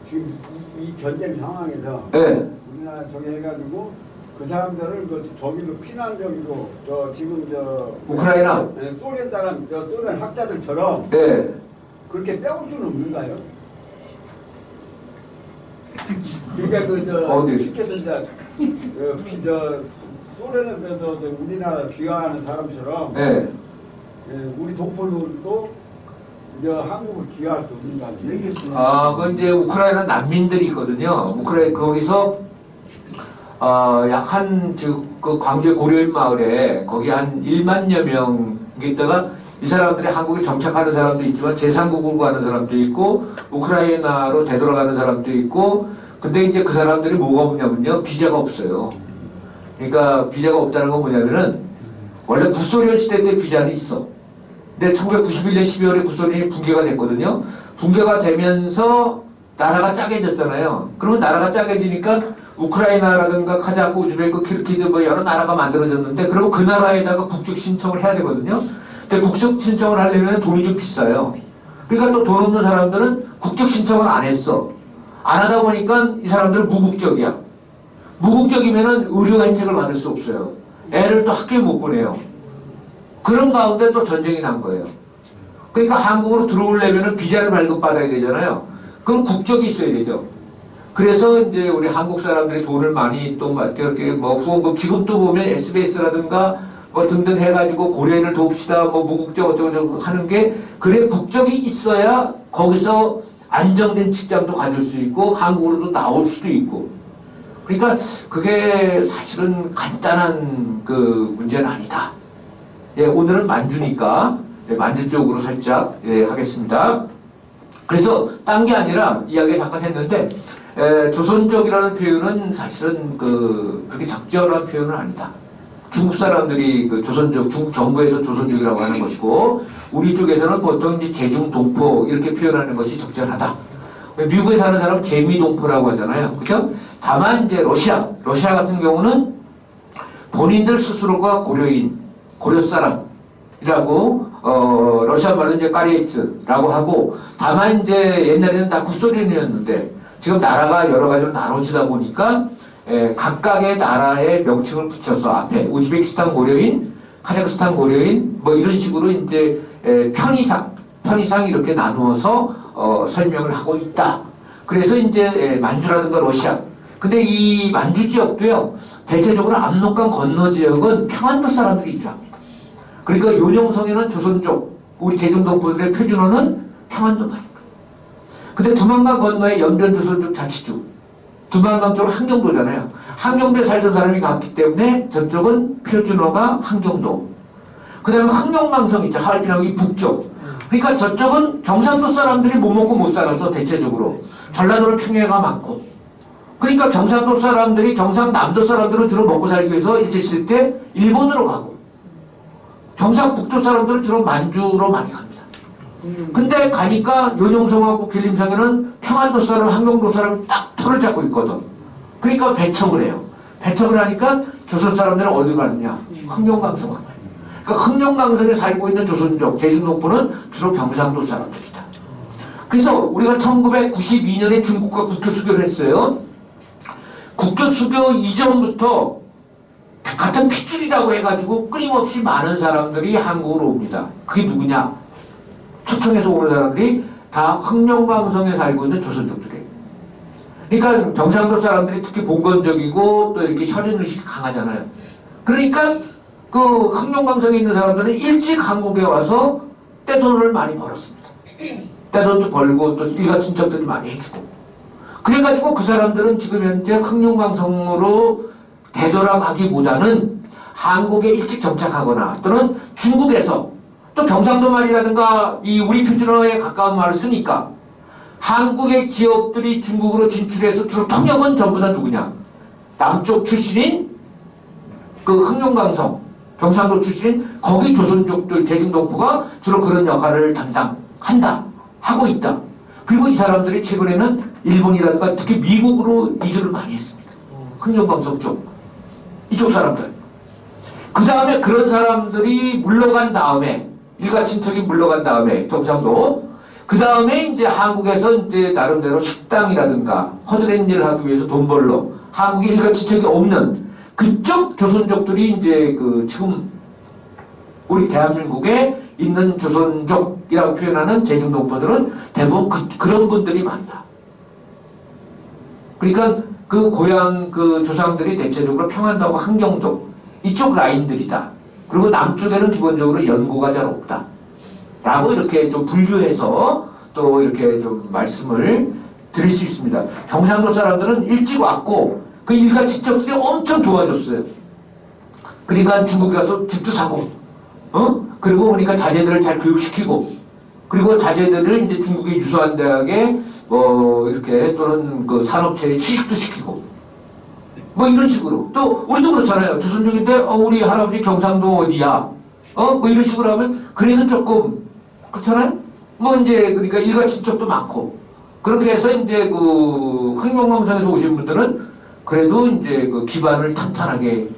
[SPEAKER 4] 지금 이 전쟁 상황에서
[SPEAKER 1] 예.
[SPEAKER 4] 우리나라 저기 해가지고 그 사람들을 저기로 피난적으로 지금
[SPEAKER 1] 우크라이나?
[SPEAKER 4] 네, 소련 사람 소련 학자들처럼
[SPEAKER 1] 예.
[SPEAKER 4] 그렇게 빼올 수는 없는가요? 그러니까
[SPEAKER 1] 어디?
[SPEAKER 4] 쉽게서 소련에서 우리나라 귀화하는 사람처럼
[SPEAKER 1] 예.
[SPEAKER 4] 우리 동포들도 한국을 귀화할 수 없는가 얘기했어요.
[SPEAKER 1] 아, 그 이제 우크라이나 난민들이 있거든요. 거기서 그 광주의 고려인 마을에 거기 한 1만여 명 있다가 이 사람들이 한국에 정착하는 사람도 있지만 제3국으로 가는 사람도 있고 우크라이나로 되돌아가는 사람도 있고 근데 이제 그 사람들이 뭐가 없냐면요. 비자가 없어요. 그러니까 비자가 없다는 건 뭐냐면은 원래 구소련 시대 때 비자는 있어. 근데 1991년 12월에 구소련이 붕괴가 됐거든요. 붕괴가 되면서 나라가 짜게졌잖아요. 그러면 나라가 짜게지니까 우크라이나라든가 카자흐, 우즈베크, 키르기즈 여러 나라가 만들어졌는데 그러면 그 나라에다가 국적 신청을 해야 되거든요. 근데 국적 신청을 하려면 돈이 좀 비싸요. 그러니까 또 돈 없는 사람들은 국적 신청을 안 했어. 안 하다 보니까 이 사람들은 무국적이야. 무국적이면은 의료 혜택을 받을 수 없어요. 애를 또 학교에 못 보내요. 그런 가운데 또 전쟁이 난 거예요. 그러니까 한국으로 들어오려면은 비자를 발급받아야 되잖아요. 그럼 국적이 있어야 되죠. 그래서 이제 우리 한국 사람들이 돈을 많이 또 이렇게 후원금 지금 또 보면 SBS라든가 등등 해가지고 고려인을 돕시다 무국적 어쩌고저쩌고 하는 게 그래 국적이 있어야 거기서 안정된 직장도 가질 수 있고 한국으로도 나올 수도 있고 그러니까 그게 사실은 간단한 그 문제는 아니다. 예, 오늘은 만주니까 만주 쪽으로 살짝 하겠습니다. 그래서 딴 게 아니라 이야기 잠깐 했는데 조선족이라는 표현은 사실은 그렇게 적절한 표현은 아니다. 중국 사람들이 그 조선족, 중국 정부에서 조선족이라고 하는 것이고 우리 쪽에서는 보통 이제 제중동포 이렇게 표현하는 것이 적절하다. 미국에 사는 사람은 재미동포라고 하잖아요. 그죠? 다만 이제 러시아 같은 경우는 본인들 스스로가 고려인, 고려 사람이라고 러시아 말로 이제 까리에츠라고 하고 다만 이제 옛날에는 다 구소련이었는데 지금 나라가 여러 가지로 나눠지다 보니까 각각의 나라의 명칭을 붙여서 앞에 우즈베키스탄 고려인, 카자흐스탄 고려인 이런 식으로 이제 편의상 이렇게 나누어서 설명을 하고 있다. 그래서 이제 만주라든가 러시아. 근데 이 만주 지역도요. 대체적으로 압록강 건너 지역은 평안도 사람들이 이주합니다. 그러니까 요령성에는 조선족, 우리 제중동포들의 표준어는 평안도 말입니다. 근데 두만강 건너에 연변조선족 자치주. 두만강 쪽은 한경도잖아요. 한경도에 살던 사람이 갔기 때문에 저쪽은 표준어가 한경도. 그 다음에 항룡강성 있죠. 하얼빈하고 이 북쪽. 그러니까 저쪽은 경상도 사람들이 못 먹고 못 살아서 대체적으로. 전라도는 평야가 많고. 그러니까 경상도 사람들이 경상남도 사람들은 주로 먹고 살기 위해서 일제시대 때 일본으로 가고 경상북도 사람들은 주로 만주로 많이 갑니다. 근데 가니까 요령성하고 길림성에는 평안도 사람, 항경도 사람이 딱 털을 잡고 있거든. 그러니까 배척을 해요. 배척을 하니까 조선 사람들은 어디 가느냐? 흥룡강성 가요. 그러니까 흥룡강성에 살고 있는 조선족, 제중동포는 주로 경상도 사람들이다. 그래서 우리가 1992년에 중국과 국교 수교를 했어요. 국교 수교 이전부터 같은 핏줄이라고 해가지고 끊임없이 많은 사람들이 한국으로 옵니다. 그게 누구냐? 초청해서 오는 사람들이 다 흥룡강성에 살고 있는 조선족들이에요. 그러니까 경상도 사람들이 특히 봉건적이고 또 이렇게 혈연의식이 강하잖아요. 그러니까 그 흥룡강성에 있는 사람들은 일찍 한국에 와서 떼돈을 많이 벌었습니다. 떼돈도 벌고 또 일가 친척들도 많이 해주고. 그래가지고 그 사람들은 지금 현재 흥룡강성으로 되돌아가기보다는 한국에 일찍 정착하거나 또는 중국에서 또 경상도 말이라든가 이 우리 표준어에 가까운 말을 쓰니까 한국의 기업들이 중국으로 진출해서 주로 통역은 전부 다 누구냐? 남쪽 출신인 그 흥룡강성, 경상도 출신인 거기 조선족들 대중동포가 주로 그런 역할을 담당한다, 하고 있다. 그리고 이 사람들이 최근에는 일본이라든가 특히 미국으로 이주를 많이 했습니다. 흥룡강성 쪽, 이쪽 사람들. 그 다음에 그런 사람들이 물러간 다음에, 일가 친척이 물러간 다음에 경상도, 그 다음에 이제 한국에서 이제 나름대로 식당이라든가 허드렛 일을 하기 위해서 돈 벌러 한국에 일가 친척이 없는 그쪽 조선족들이 이제 그 지금 우리 대한민국에 있는 조선족이라고 표현하는 제중동포들은 대부분 그런 분들이 많다. 그러니까 그 고향 그 조상들이 대체적으로 평안도하고 한경도 이쪽 라인들이다. 그리고 남쪽에는 기본적으로 연고가 잘 없다. 라고 이렇게 좀 분류해서 또 이렇게 좀 말씀을 드릴 수 있습니다. 경상도 사람들은 일찍 왔고 그 일가 친척들이 엄청 도와줬어요. 그러니까 중국에 가서 집도 사고, 그리고 그러니까 자제들을 잘 교육시키고, 그리고 자제들을 이제 중국의 유수한 대학에 이렇게 또는 그 산업체에 취직도 시키고, 뭐 이런 식으로. 또 우리도 그렇잖아요. 조선족인데 우리 할아버지 경상도 어디야? 뭐 이런 식으로 하면 그래도 조금 그렇잖아요. 뭐 이제 그러니까 일가 친척도 많고 그렇게 해서 이제 그 흥룡강성에서 오신 분들은 그래도 이제 그 기반을 탄탄하게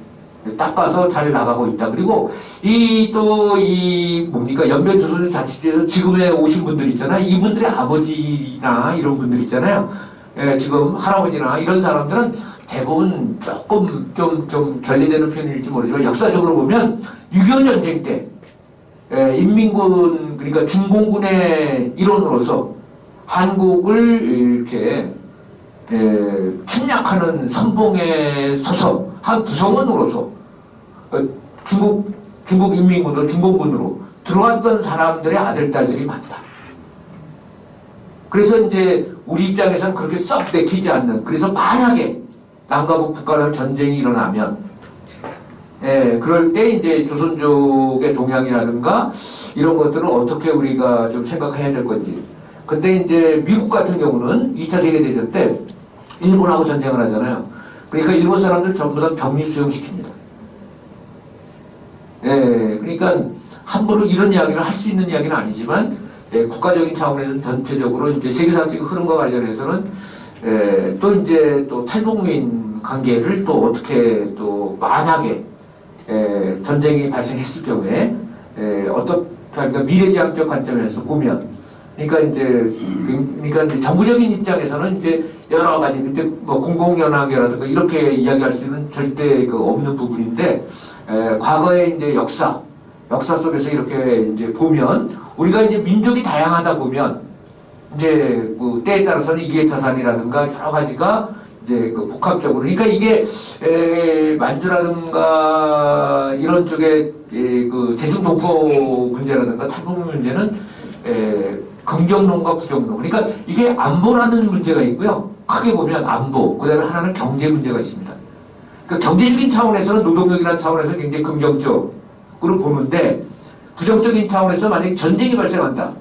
[SPEAKER 1] 닦아서 잘 나가고 있다. 그리고 이 또 이 뭡니까 연변조선자치주에서 지금에 오신 분들 있잖아요. 이분들의 아버지나 이런 분들 있잖아요. 예, 지금 할아버지나 이런 사람들은 대부분 조금 좀 결례되는 표현일지 모르지만 역사적으로 보면 6.25 전쟁 때 인민군 그러니까 중공군의 일원으로서 한국을 이렇게 침략하는 선봉에 서서 한 구성원으로서 중국 인민군으로 중공군으로 들어왔던 사람들의 아들딸들이 많다. 그래서 이제 우리 입장에서는 그렇게 썩 내키지 않는, 그래서 만약에 남과 북 간의 전쟁이 일어나면 그럴 때 이제 조선족의 동향이라든가 이런 것들을 어떻게 우리가 좀 생각해야 될 건지. 근데 이제 미국 같은 경우는 2차 세계대전 때 일본하고 전쟁을 하잖아요. 그러니까 일본 사람들 전부 다 격리 수용시킵니다. 그러니까 함부로 이런 이야기를 할 수 있는 이야기는 아니지만 국가적인 차원에서는 전체적으로 이제 세계사적인 흐름과 관련해서는 또 이제 또 탈북민 관계를 또 어떻게 또 만약에 전쟁이 발생했을 경우에 그러니까 미래지향적 관점에서 보면 그러니까 이제 정부적인 입장에서는 이제 여러 가지 이제 뭐 공공연합이라든가 이렇게 이야기할 수 있는 절대 그 없는 부분인데 과거의 이제 역사 속에서 이렇게 이제 보면 우리가 이제 민족이 다양하다 보면 이제 그 때에 따라서는 이해타산이라든가 여러 가지가 이제 그 복합적으로 그러니까 이게 만주라든가 이런 쪽에 그 대중동포 문제라든가 탈북 문제는 긍정론과 부정론 그러니까 이게 안보라는 문제가 있고요. 크게 보면 안보 그다음에 하나는 경제 문제가 있습니다. 그러니까 경제적인 차원에서는 노동력이라는 차원에서 굉장히 긍정적으로 보는데 부정적인 차원에서 만약에 전쟁이 발생한다.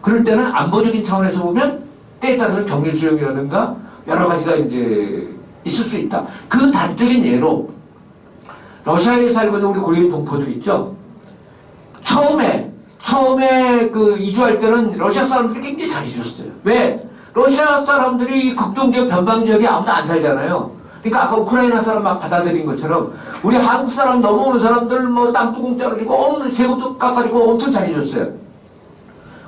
[SPEAKER 1] 그럴 때는 안보적인 차원에서 보면 때에 따라서 경제 수용이라든가 여러 가지가 이제 있을 수 있다. 그 단적인 예로 러시아에 살고 있는 우리 고려인 동포들 있죠. 처음에 그 이주할 때는 러시아 사람들이 굉장히 잘해줬어요. 왜? 러시아 사람들이 극동지역 변방 지역에 아무도 안 살잖아요. 그러니까 아까 우크라이나 사람 막 받아들인 것처럼 우리 한국 사람 넘어오는 사람들 뭐 땅도 공짜로 주고 없는 세금도 깎아주고 엄청 잘해줬어요.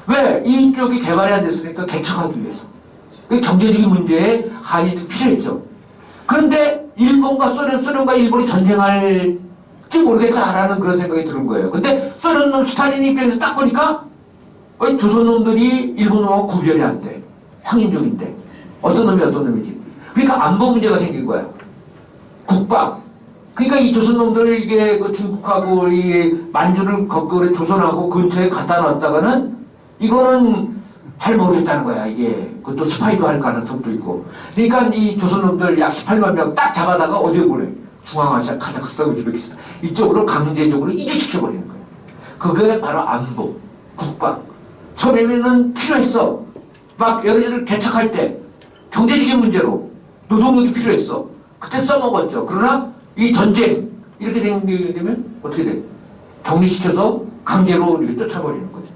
[SPEAKER 1] 왜? 이쪽이 개발이 안 됐으니까 개척하기 위해서. 그 경제적인 문제에 한이 필요했죠. 그런데 일본과 소련과 일본이 전쟁할지 모르겠다라는 그런 생각이 드는 거예요. 근데 소련은 스탈린 입장에서 딱 보니까 조선놈들이 일본하고 구별이 안 돼. 황인종인데. 어떤 놈이 어떤 놈이지. 그러니까 안보 문제가 생긴 거야. 국방. 그러니까 이 조선놈들 이게 그 중국하고 이 만주를 거꾸로 조선하고 근처에 갖다 놨다가는 이거는 잘 모르겠다는 거야. 이게 그것도 스파이도 할 가능성도 있고. 그러니까 이 조선놈들 약 18만 명 딱 잡아다가 어디에 보내? 중앙아시아, 카자흐스탄, 우즈베키스탄 이쪽으로 강제적으로 이주시켜버리는 거예요. 그게 바로 안보, 국방. 처음에는 필요했어. 막 여러 가지를 개척할 때 경제적인 문제로 노동력이 필요했어. 그때 써먹었죠. 그러나 이 전쟁 이렇게 생기게 되면 어떻게 돼? 정리시켜서 강제로 이렇게 쫓아버리는 거죠.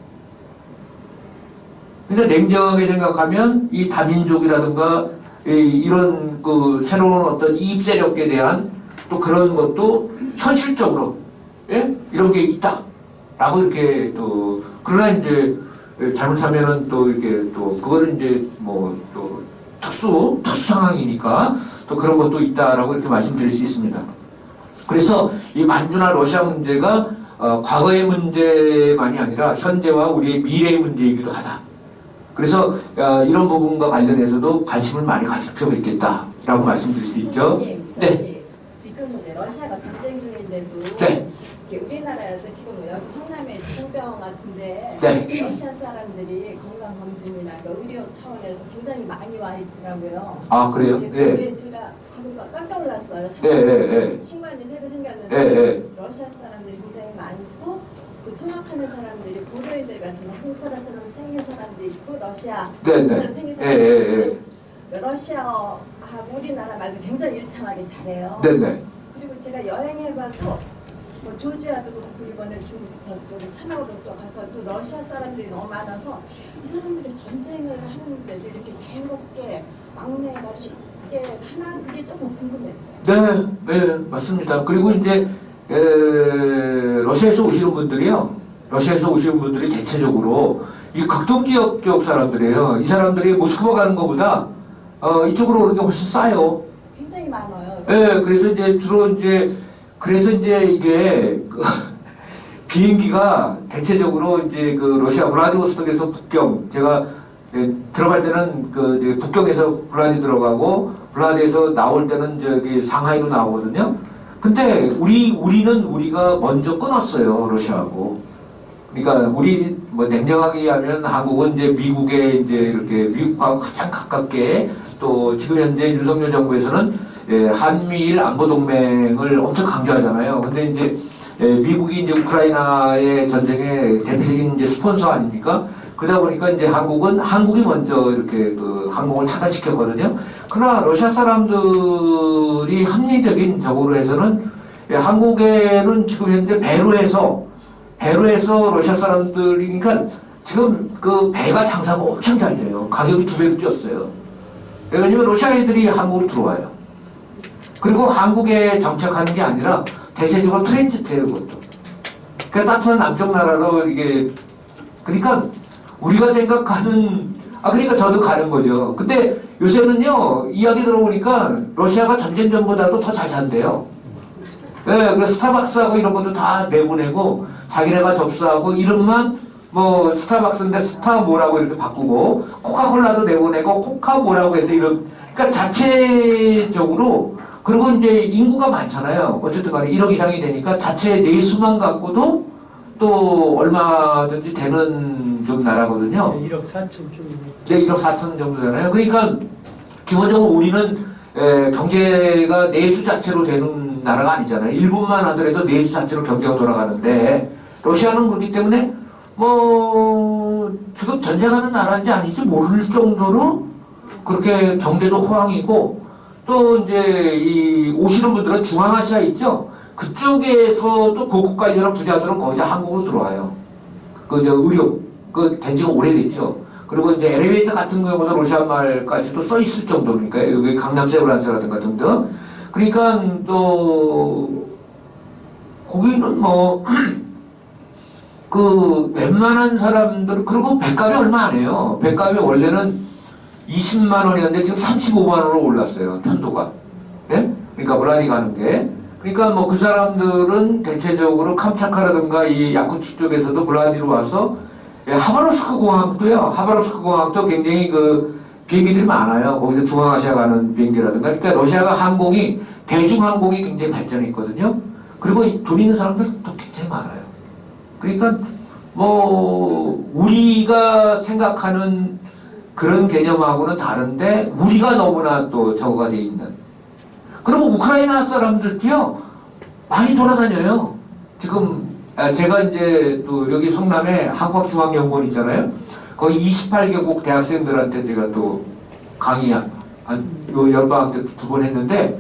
[SPEAKER 1] 그러니까 냉정하게 생각하면 이 다민족이라든가 이런 그 새로운 어떤 이입 세력에 대한 또 그런 것도 현실적으로 예? 이런 게 있다라고 이렇게 또 그러나 이제 잘못하면은 또 이렇게 또 그거는 이제 뭐 또 특수 상황이니까 또 그런 것도 있다라고 이렇게 말씀드릴 수 있습니다. 그래서 이 만주나 러시아 문제가 과거의 문제만이 아니라 현재와 우리의 미래의 문제이기도 하다. 그래서 이런 부분과 관련해서도 관심을 많이 가질 필요가 있겠다라고 말씀드릴 수 있죠. 네.
[SPEAKER 5] 지금 이제 러시아가 전쟁 중인데도
[SPEAKER 1] 네.
[SPEAKER 5] 우리나라도 지금 여기 성남에 중병원 같은데
[SPEAKER 1] 네.
[SPEAKER 5] 러시아 사람들이 건강검진이나 의료 차원에서 굉장히 많이 와 있더라고요.
[SPEAKER 1] 아 그래요?
[SPEAKER 5] 네.
[SPEAKER 1] 네.
[SPEAKER 5] 제가 깜짝 놀랐어요.
[SPEAKER 1] 네, 네.
[SPEAKER 5] 신관이 새로 생겼는데
[SPEAKER 1] 네.
[SPEAKER 5] 러시아 사람들이 굉장히 많고 또 통역하는 사람들이 보도인들 같은 한국 사람처럼 생긴 사람도 있고 러시아 사람 생긴 사람도 있고 러시아하고 우리나라 말도 굉장히 유창하게 잘해요.
[SPEAKER 1] 네네.
[SPEAKER 5] 그리고 제가 여행해봐도 뭐 조지아도 그렇고 이번에 저쪽에 차나우도 가서 또 러시아 사람들이 너무 많아서 이 사람들이 전쟁을 하는데도 이렇게 자유롭게 막내가 쉽게 하나 그게 조금 궁금했어요.
[SPEAKER 1] 네, 맞습니다. 그리고 이제 러시아에서 오시는 분들이요. 러시아에서 오시는 분들이 대체적으로 이 극동 지역 쪽 사람들이에요. 이 사람들이 모스크바 가는 것보다 이쪽으로 오는 게 훨씬 싸요.
[SPEAKER 5] 굉장히 많아요.
[SPEAKER 1] 네, 그래서 이제 주로 그래서 이제 이게 비행기가 대체적으로 이제 그 러시아 블라디보스톡에서 북경 제가 들어갈 때는 그 이제 북경에서 블라디 들어가고 블라디에서 나올 때는 저기 상하이로 나오거든요. 근데 우리가 먼저 끊었어요, 러시아하고. 그러니까 우리 뭐 냉정하게 하면 한국은 이제 미국에 이제 이렇게 미국하고 가장 가깝게 또 지금 현재 윤석열 정부에서는 한미일 안보 동맹을 엄청 강조하잖아요. 근데 이제 미국이 이제 우크라이나의 전쟁의 대표적인 이제 스폰서 아닙니까? 그러다 보니까 이제 한국이 먼저 이렇게 그 항공을 차단시켰거든요. 그러나 러시아 사람들이 합리적인 적으로 해서는 한국에는 지금 현재 배로해서 러시아 사람들이 그러니까 지금 그 배가 장사가 엄청 잘 돼요. 가격이 2배로 뛰었어요. 왜냐면 러시아 애들이 한국으로 들어와요. 그리고 한국에 정착하는 게 아니라 대체적으로 트랜지트예요, 그것도. 그러니까 따뜻한 남쪽 나라로 이게 그러니까 우리가 생각하는 그러니까 저도 가는 거죠. 근데 요새는요 이야기 들어보니까 러시아가 전쟁 전보다도 더 잘 산대요. 네, 그 스타벅스하고 이런 것도 다 내보내고 자기네가 접수하고 이름만 뭐 스타벅스인데 스타 뭐라고 이렇게 바꾸고 코카콜라도 내보내고 코카 뭐라고 해서 이런 그러니까 자체적으로 그리고 이제 인구가 많잖아요. 어쨌든 간에 1억 이상이 되니까 자체 내수만 갖고도 또 얼마든지 되는 좀 나라거든요.
[SPEAKER 2] 1억 4천 정도.
[SPEAKER 1] 네, 1억 4천 정도잖아요. 그러니까 기본적으로 우리는 경제가 내수 자체로 되는 나라가 아니잖아요. 일본만 하더라도 내수 자체로 경제가 돌아가는데 러시아는 그렇기 때문에 뭐 지금 전쟁하는 나라인지 아닌지 모를 정도로 그렇게 경제도 호황이고 또 이제 이 오시는 분들은 중앙아시아 있죠. 그쪽에서도 고급 관료나 부자들은 거의 다 한국으로 들어와요. 의료 된 지가 오래됐죠. 그리고 이제 엘리베이터 같은 경우는 러시아 말까지도 써 있을 정도니까 여기 강남 세브란스라든가 등등. 그러니까 또 거기는 뭐 그 웬만한 사람들 그리고 백값이 얼마 안 해요. 백값이 원래는 20만 원이었는데 지금 35만 원으로 올랐어요. 편도가. 예? 그러니까 블라디 가는 게. 그러니까 뭐 그 사람들은 대체적으로 캄차카라든가 이 야쿠츠 쪽에서도 블라디로 와서 하바롭스크 공항도요. 하바롭스크 공항도 굉장히 그 비행기들이 많아요. 거기서 중앙아시아 가는 비행기라든가. 그러니까 러시아가 항공이 대중항공이 굉장히 발전해 있거든요. 그리고 돈 있는 사람들도 굉장히 많아요. 그러니까 뭐 우리가 생각하는 그런 개념하고는 다른데 우리가 너무나 또 저거가 돼 있는. 그리고 우크라이나 사람들도요 많이 돌아다녀요. 지금 제가 이제 또 여기 성남에 한국중앙연구원 있잖아요. 거기 28개국 대학생들한테 제가 또 강의 요 연방학 때 2번 했는데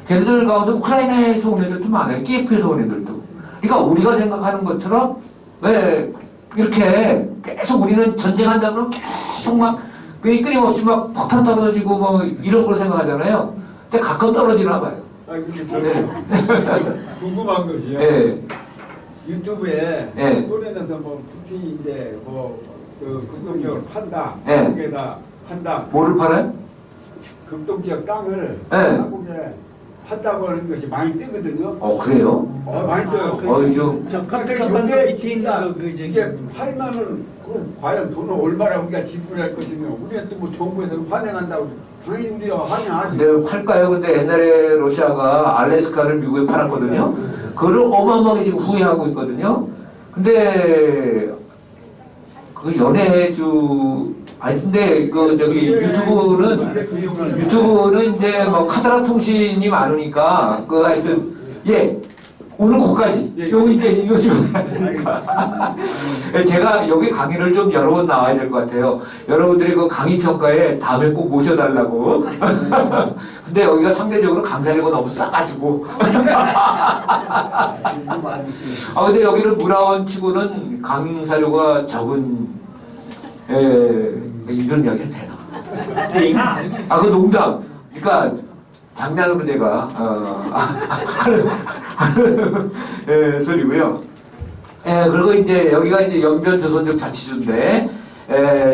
[SPEAKER 1] 걔네들 가운데 우크라이나에서 온 애들도 많아요. 키예프에서 온 애들도. 그러니까 우리가 생각하는 것처럼 왜 이렇게 계속 우리는 전쟁한다면 계속 막 끊임없이 막 폭탄 떨어지고 뭐 이런 걸 생각하잖아요. 근데 가끔 떨어지나 봐요.
[SPEAKER 4] 아니 근데 저
[SPEAKER 1] 네.
[SPEAKER 4] 궁금한 것이요.
[SPEAKER 1] 네.
[SPEAKER 4] 유튜브에
[SPEAKER 1] 네.
[SPEAKER 4] 소련에서 뭐 푸틴이 이제 뭐그 극동지역을 판다,
[SPEAKER 1] 네.
[SPEAKER 4] 한국에다 판다,
[SPEAKER 1] 뭐를 팔아요?
[SPEAKER 4] 극동지역 땅을
[SPEAKER 1] 네.
[SPEAKER 4] 한국에 판다고 하는 것이 많이 뜨거든요.
[SPEAKER 1] 그래요?
[SPEAKER 4] 많이 떠요.
[SPEAKER 1] 좀.
[SPEAKER 2] 저
[SPEAKER 4] 근데
[SPEAKER 2] 깜깜한
[SPEAKER 4] 이게
[SPEAKER 2] 밑에 있는
[SPEAKER 4] 진짜
[SPEAKER 2] 거
[SPEAKER 4] 이게 팔면은 과연 돈을 얼마나 우리가 지불할 것이며 우리는 또 뭐 정부에서 환영한다고 당연히 우리가 환영하지.
[SPEAKER 1] 근데 팔까요? 근데 옛날에 러시아가 알래스카를 미국에 팔았거든요. 그거를 어마어마하게 지금 후회하고 있거든요. 근데 그 연해주 아니 근데 그 저기 유튜브는 이제 뭐 카드라 통신이 많으니까 그 하여튼 예. 오늘 거기까지. 요 이제 이거 좀 제가 여기 강의를 좀 여러 번 나와야 될 것 같아요. 여러분들이 그 강의 평가에 다음에 꼭 모셔달라고. 근데 여기가 상대적으로 강사료가 너무 싸가지고. 근데 여기는 문화원 치고는 강사료가 적은 이런 이야기 해도 되나? 그 농담. 그러니까 장난으로 내가 하는 소리고요. 그리고 이제 여기가 이제 연변조선족 자치주인데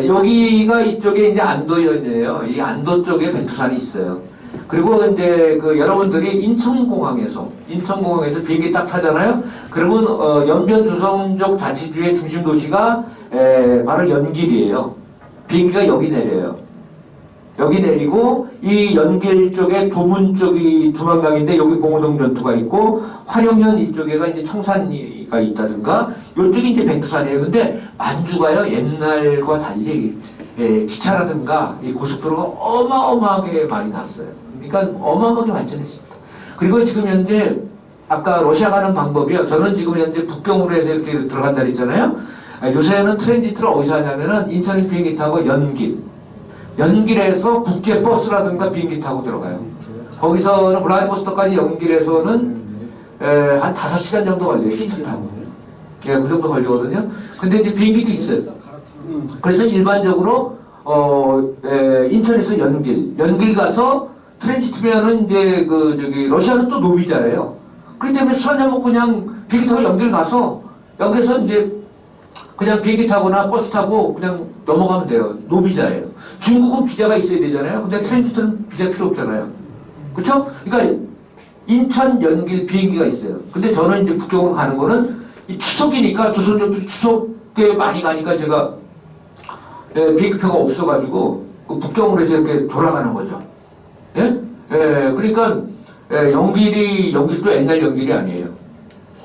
[SPEAKER 1] 여기가 이쪽에 이제 안도현이에요. 이 안도 쪽에 백두산이 있어요. 그리고 이제 그 여러분들이 인천공항에서 비행기 딱 타잖아요. 그러면 연변조선족 자치주의 중심 도시가 바로 연길이에요. 비행기가 여기 내려요. 여기 내리고 이 연길 쪽에 도문 쪽이 두만강인데 여기 봉오동 전투가 있고 화령현 이쪽에가 이제 청산리가 있다든가 이쪽이 이제 백두산이에요. 근데 만주가요 옛날과 달리 기차라든가 이 고속도로가 어마어마하게 많이 났어요. 그러니까 어마어마하게 발전했습니다. 그리고 지금 현재 아까 러시아 가는 방법이요. 저는 지금 현재 북경으로 해서 이렇게 들어간다 그랬잖아요. 요새는 트랜지트를 어디서 하냐면은 인천 비행기 타고 연길에서 국제버스라든가 비행기 타고 들어가요. 거기서는 블라디보스토크까지 연길에서는 한 5시간 정도 걸려요. 기차 타고. 그 정도 걸리거든요. 근데 이제 비행기도 있어요. 그래서 일반적으로 인천에서 연길 가서 트랜지트면은 이제 러시아는 또 노비자예요. 그렇기 때문에 술 한잔 먹고 그냥 비행기 타고 연길 가서 여기서 이제 그냥 비행기 타거나 버스 타고 그냥 넘어가면 돼요. 노비자예요. 중국은 비자가 있어야 되잖아요. 근데 트랜지트는 비자 필요 없잖아요. 그렇죠? 그러니까 인천 연길 비행기가 있어요. 근데 저는 이제 북경으로 가는 거는 이 추석이니까 조선족들이 추석에 많이 가니까 제가 비행기표가 없어가지고 그 북경으로 해서 이렇게 돌아가는 거죠. 예? 그러니까 연길도 옛날 연길이 아니에요.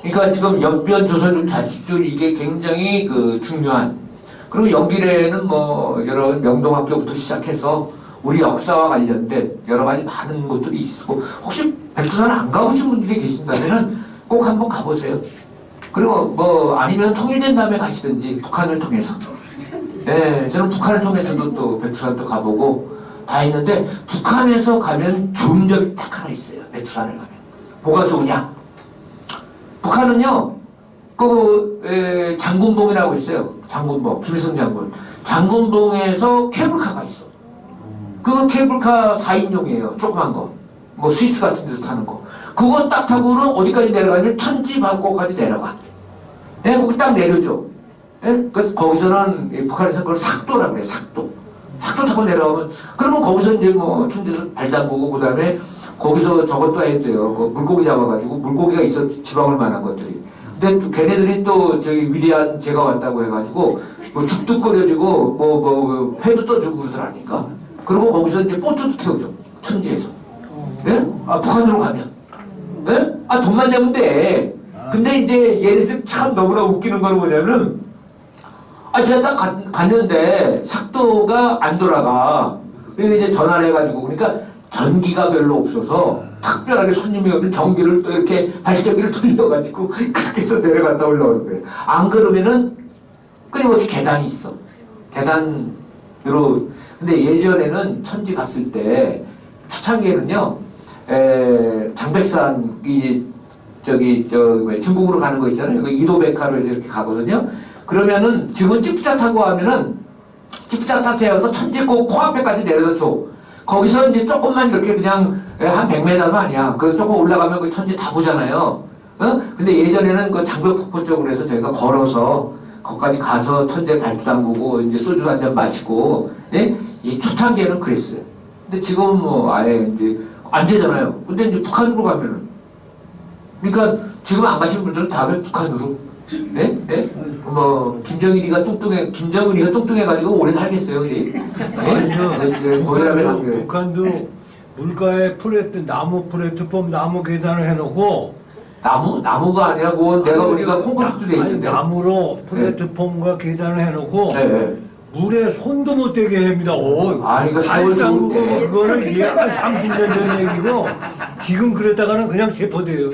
[SPEAKER 1] 그러니까 지금 연변조선족 자치주 이게 굉장히 중요한. 그리고 연길에는 뭐 여러 명동학교부터 시작해서 우리 역사와 관련된 여러 가지 많은 것들이 있고 혹시 백두산 안 가보신 분들이 계신다면 꼭 한번 가보세요. 그리고 뭐 아니면 통일된 다음에 가시든지 북한을 통해서. 저는 북한을 통해서도 또 백두산도 가보고 다 했는데 북한에서 가면 좋은 점이 딱 하나 있어요. 백두산을 가면. 뭐가 좋으냐? 북한은요. 장군봉이라고 있어요. 장군봉, 김일성 장군. 장군봉에서 케이블카가 있어. 그 케이블카 4인용이에요. 조그만 거. 뭐 스위스 같은 데서 타는 거. 그거 딱 타고는 어디까지 내려가면 천지반고까지 내려가. 거기 딱 내려줘. 그래서 거기서는 북한에서 그걸 삭도라고 그래. 삭도 타고 내려가면 그러면 거기서 이제 뭐 천지에서 발 담그고 그다음에 거기서 저것도 해야 돼요. 물고기 잡아가지고 물고기가 있어 지방을 만한 것들이. 근데 또 걔네들이 또 저기 위대한 제가 왔다고 해가지고 뭐 죽도 끓여주고 회도 떠주고 그러더라니까. 그리고 거기서 이제 보트도 태워줘. 천지에서. 북한으로 가면. 돈만 내면 돼. 근데 이제 얘네들 참 너무나 웃기는 거는 뭐냐면 제가 딱 갔는데 삭도가 안 돌아가. 그래서 이제 전화를 해가지고 그러니까 전기가 별로 없어서 특별하게 손님이 오면 전기를 또 이렇게 발전기를 돌려가지고 그렇게 해서 내려갔다 올라오는 거예요. 안 그러면은 끊임없이 계단이 있어. 계단으로. 근데 예전에는 천지 갔을 때 초창기에는요, 장백산 중국으로 가는 거 있잖아요. 그 이도백화로 해서 이렇게 가거든요. 그러면은 지금은 찌푸차 타고 하면은 찌푸차 타고 천지 꼭 코앞에까지 내려다 줘. 거기서 이제 조금만 이렇게 그냥 한 100m도 아니야. 그 조금 올라가면 그 천지 다 보잖아요. 어? 근데 예전에는 그 장벽폭포 쪽으로 해서 저희가 걸어서 거기까지 가서 천재 발도 담그고 이제 소주 한 잔 마시고, 예? 이 초창기에는 그랬어요. 근데 지금은 뭐 아예 이제 안 되잖아요. 근데 이제 북한으로 가면은, 그러니까 지금 안 가신 분들은 다음에 북한으로, 예? 예? 뭐 김정은이가 뚱뚱해가지고 오래 살겠어요, 그지?
[SPEAKER 3] 북한도 물가에 나무 플랫폼 나무 계산을 해놓고
[SPEAKER 1] 나무가 아니야. 그건 내가 보니까 콘크리트도 돼
[SPEAKER 3] 아니,
[SPEAKER 1] 있는데.
[SPEAKER 3] 나무로 플랫폼과 계산을 해놓고
[SPEAKER 1] 네, 네.
[SPEAKER 3] 물에 손도 못 대게 합니다.
[SPEAKER 1] 아니, 이거
[SPEAKER 3] 발
[SPEAKER 1] 세월
[SPEAKER 3] 담그고
[SPEAKER 1] 좋은데.
[SPEAKER 3] 그거는 이게 한 30년 전 얘기고 지금 그랬다가는 그냥 체포돼요.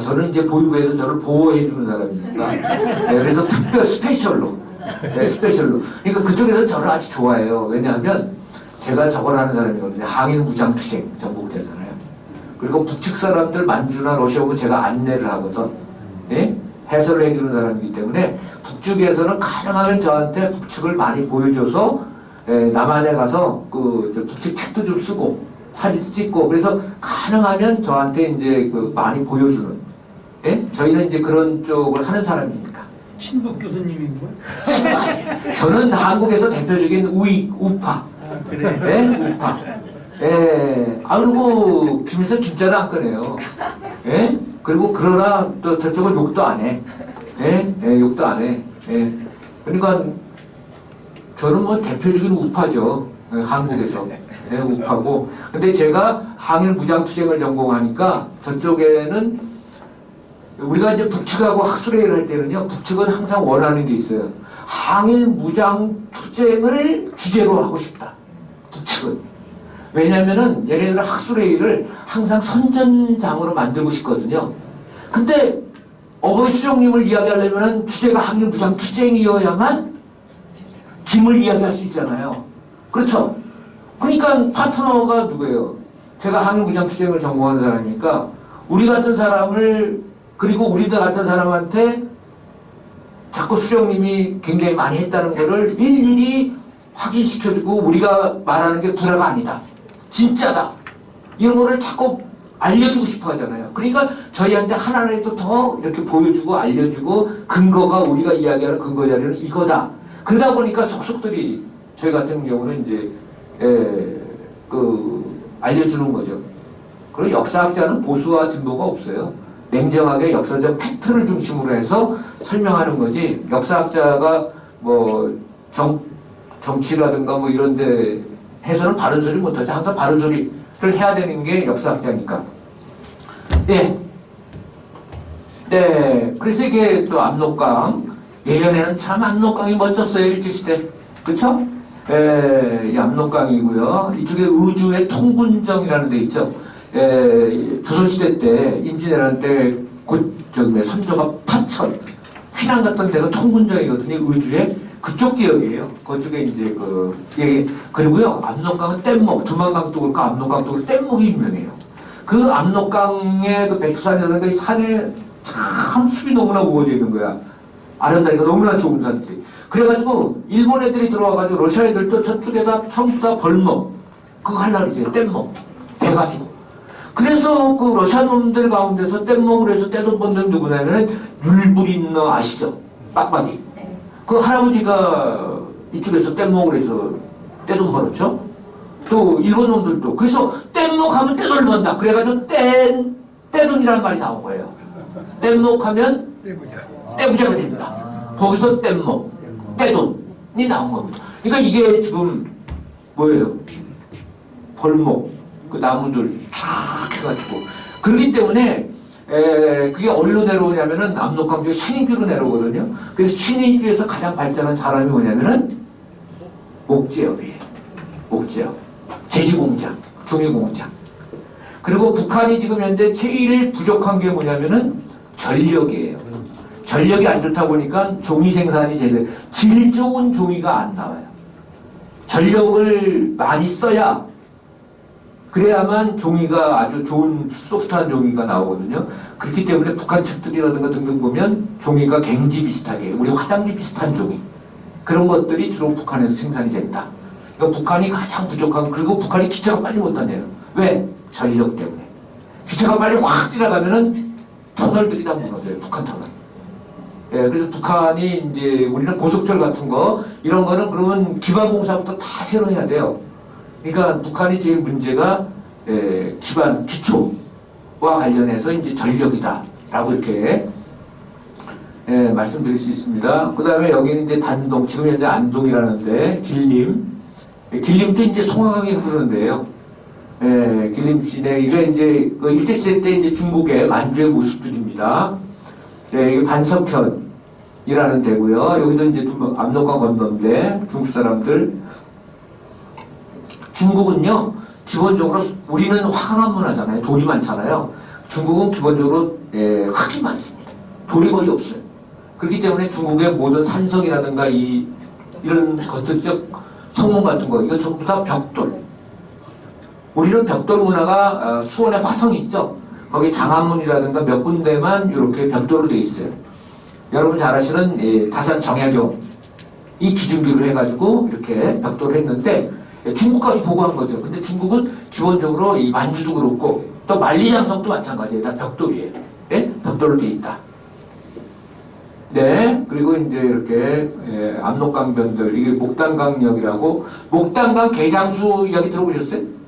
[SPEAKER 1] 저는 이제 보육부에서 저를 보호해주는 사람이니까. 네, 그래서 특별 스페셜로. 네, 스페셜로. 그러니까 그쪽에서 저를 아주 좋아해요. 왜냐하면 제가 저걸 하는 사람이거든요. 항일 무장투쟁 전국대잖아요. 그리고 북측 사람들 만주나 러시아 오면 제가 안내를 하거든. 예? 해설을 해주는 사람이기 때문에 북측에서는 가능하면 저한테 북측을 많이 보여줘서 남한에 가서 북측 책도 좀 쓰고 사진도 찍고 그래서 가능하면 저한테 이제 많이 보여주는. 예? 저희는 이제 그런 쪽을 하는 사람이니까.
[SPEAKER 2] 친북 교수님인 거야?
[SPEAKER 1] 저는 한국에서 대표적인 우파.
[SPEAKER 2] 그래.
[SPEAKER 1] 예? 우파. 예. 그리고 김일성 진짜도 안 꺼내요. 예? 그리고 그러나 또 저쪽은 욕도 안 해. 예? 예, 욕도 안 해. 예. 그러니까 저는 뭐 대표적인 우파죠. 예, 한국에서. 예, 우파고. 근데 제가 항일 무장투쟁을 전공하니까 저쪽에는 우리가 이제 북측하고 학술회의를 할 때는요, 북측은 항상 원하는 게 있어요. 항일 무장투쟁을 주제로 하고 싶다. 북측은. 왜냐면은 얘네들 학술회의를 항상 선전장으로 만들고 싶거든요. 근데 어거이 수령님을 이야기하려면 주제가 항일 무장투쟁이어야만 짐을 이야기할 수 있잖아요. 그렇죠? 그러니까 파트너가 누구예요? 제가 항일 무장투쟁을 전공하는 사람이니까 우리 같은 사람을 그리고 우리들 같은 사람한테 자꾸 수령님이 굉장히 많이 했다는 거를 일일이 확인시켜주고 우리가 말하는 게 구라가 아니다. 진짜다. 이런 거를 자꾸 알려주고 싶어 하잖아요. 그러니까 저희한테 하나라도 더 이렇게 보여주고 알려주고 근거가 우리가 이야기하는 근거 자료는 이거다. 그러다 보니까 속속들이 저희 같은 경우는 이제 알려주는 거죠. 그리고 역사학자는 보수와 진보가 없어요. 냉정하게 역사적 팩트를 중심으로 해서 설명하는 거지. 역사학자가 뭐 정치라든가 뭐 이런데 해서는 바른 소리 못하지. 항상 바른 소리를 해야 되는 게 역사학자니까. 네. 네. 그래서 이게 또 압록강. 예전에는 참 압록강이 멋졌어요. 일제시대. 그쵸? 이 압록강이고요. 이쪽에 의주의 통군정이라는 데 있죠. 조선시대 때, 임진왜란 때, 선조가 파천, 피난 갔던 데가 통군정이거든요. 의주에. 그쪽 지역이에요. 그쪽에 이제 그리고요, 압록강은 뗏목, 두만강도 그렇고 압록강도 그렇고 뗏목이 유명해요. 그 압록강의 그 백두산이라는 그 산에 참 숲이 너무나 우거져 있는 거야. 아름다니까 너무나 좋은 산들이. 그래가지고 일본 애들이 들어와가지고 러시아 애들도 저쪽에다 전부 다 벌목, 그거 하려고 그러지, 뗏목. 해가지고. 그래서 그 러시아 놈들 가운데서 뗏목을 해서 떼돈 번는 누구냐면 율부린너 아시죠? 빡빡이. 그 할아버지가 이쪽에서 뗏목을 해서 떼돈 벌었죠? 또 일본 놈들도. 그래서 뗏목 하면 떼돈을 번다. 그래가지고 떼돈이라는 말이 나온 거예요. 뗏목 하면 떼부자가 됩니다. 거기서 뗏목, 떼돈이 나온 겁니다. 그러니까 이게 지금 뭐예요? 벌목, 그 나무들 쫙 해가지고. 그렇기 때문에 그게 어디로 내려오냐면은 압록강 쪽에 신인주로 내려오거든요. 그래서 신인주에서 가장 발전한 사람이 뭐냐면은 목재업이에요. 목재업. 제지공장, 종이공장. 그리고 북한이 지금 현재 제일 부족한 게 뭐냐면은 전력이에요. 전력이 안 좋다 보니까 종이 생산이 제대로, 질 좋은 종이가 안 나와요. 전력을 많이 써야, 그래야만 종이가 아주 좋은 소프트한 종이가 나오거든요. 그렇기 때문에 북한 책들이라든가 등등 보면 종이가 갱지 비슷하게, 우리 화장지 비슷한 종이, 그런 것들이 주로 북한에서 생산이 된다. 그러니까 북한이 가장 부족한, 그리고 북한이 기차가 빨리 못 다녀요. 왜? 전력 때문에. 기차가 빨리 확 지나가면은 터널들이 다 무너져요. 북한 터널. 예, 그래서 북한이 이제 우리는 고속철 같은 거, 이런 거는 그러면 기반 공사부터 다 새로 해야 돼요. 그러니까 북한이 제일 문제가 기반, 기초와 관련해서 이제 전력이다라고 이렇게 말씀드릴 수 있습니다. 그 다음에 여기는 이제 단동, 지금 현재 안동이라는데, 길림도 이제 송악하게 흐르는데요. 길림 시내, 이게 이제 그 일제시대 때 이제 중국의 만주의 모습들입니다. 이게 반석현이라는 데고요. 여기도 이제 압록강 건너인데, 중국 사람들. 중국은요, 기본적으로 우리는 화강암 문화잖아요. 돌이 많잖아요. 중국은 기본적으로 흙이 많습니다. 돌이 거의 없어요. 그렇기 때문에 중국의 모든 산성이라든가 이런 것들적 성문 같은 거, 이거 전부 다 벽돌. 우리는 벽돌 문화가 수원에 화성이 있죠. 거기 장안문이라든가 몇 군데만 이렇게 벽돌로 돼 있어요. 여러분 잘 아시는 다산 정약용 이 기준기로 해가지고 이렇게 벽돌을 했는데, 중국 가서 보고 한 거죠. 근데 중국은 기본적으로 이 만주도 그렇고 또 만리장성도 마찬가지예요. 다 벽돌이에요. 예? 벽돌로 돼 있다. 네, 그리고 이제 이렇게 압록강변들, 이게 목단강역이라고, 목단강 개장수 이야기 들어보셨어요?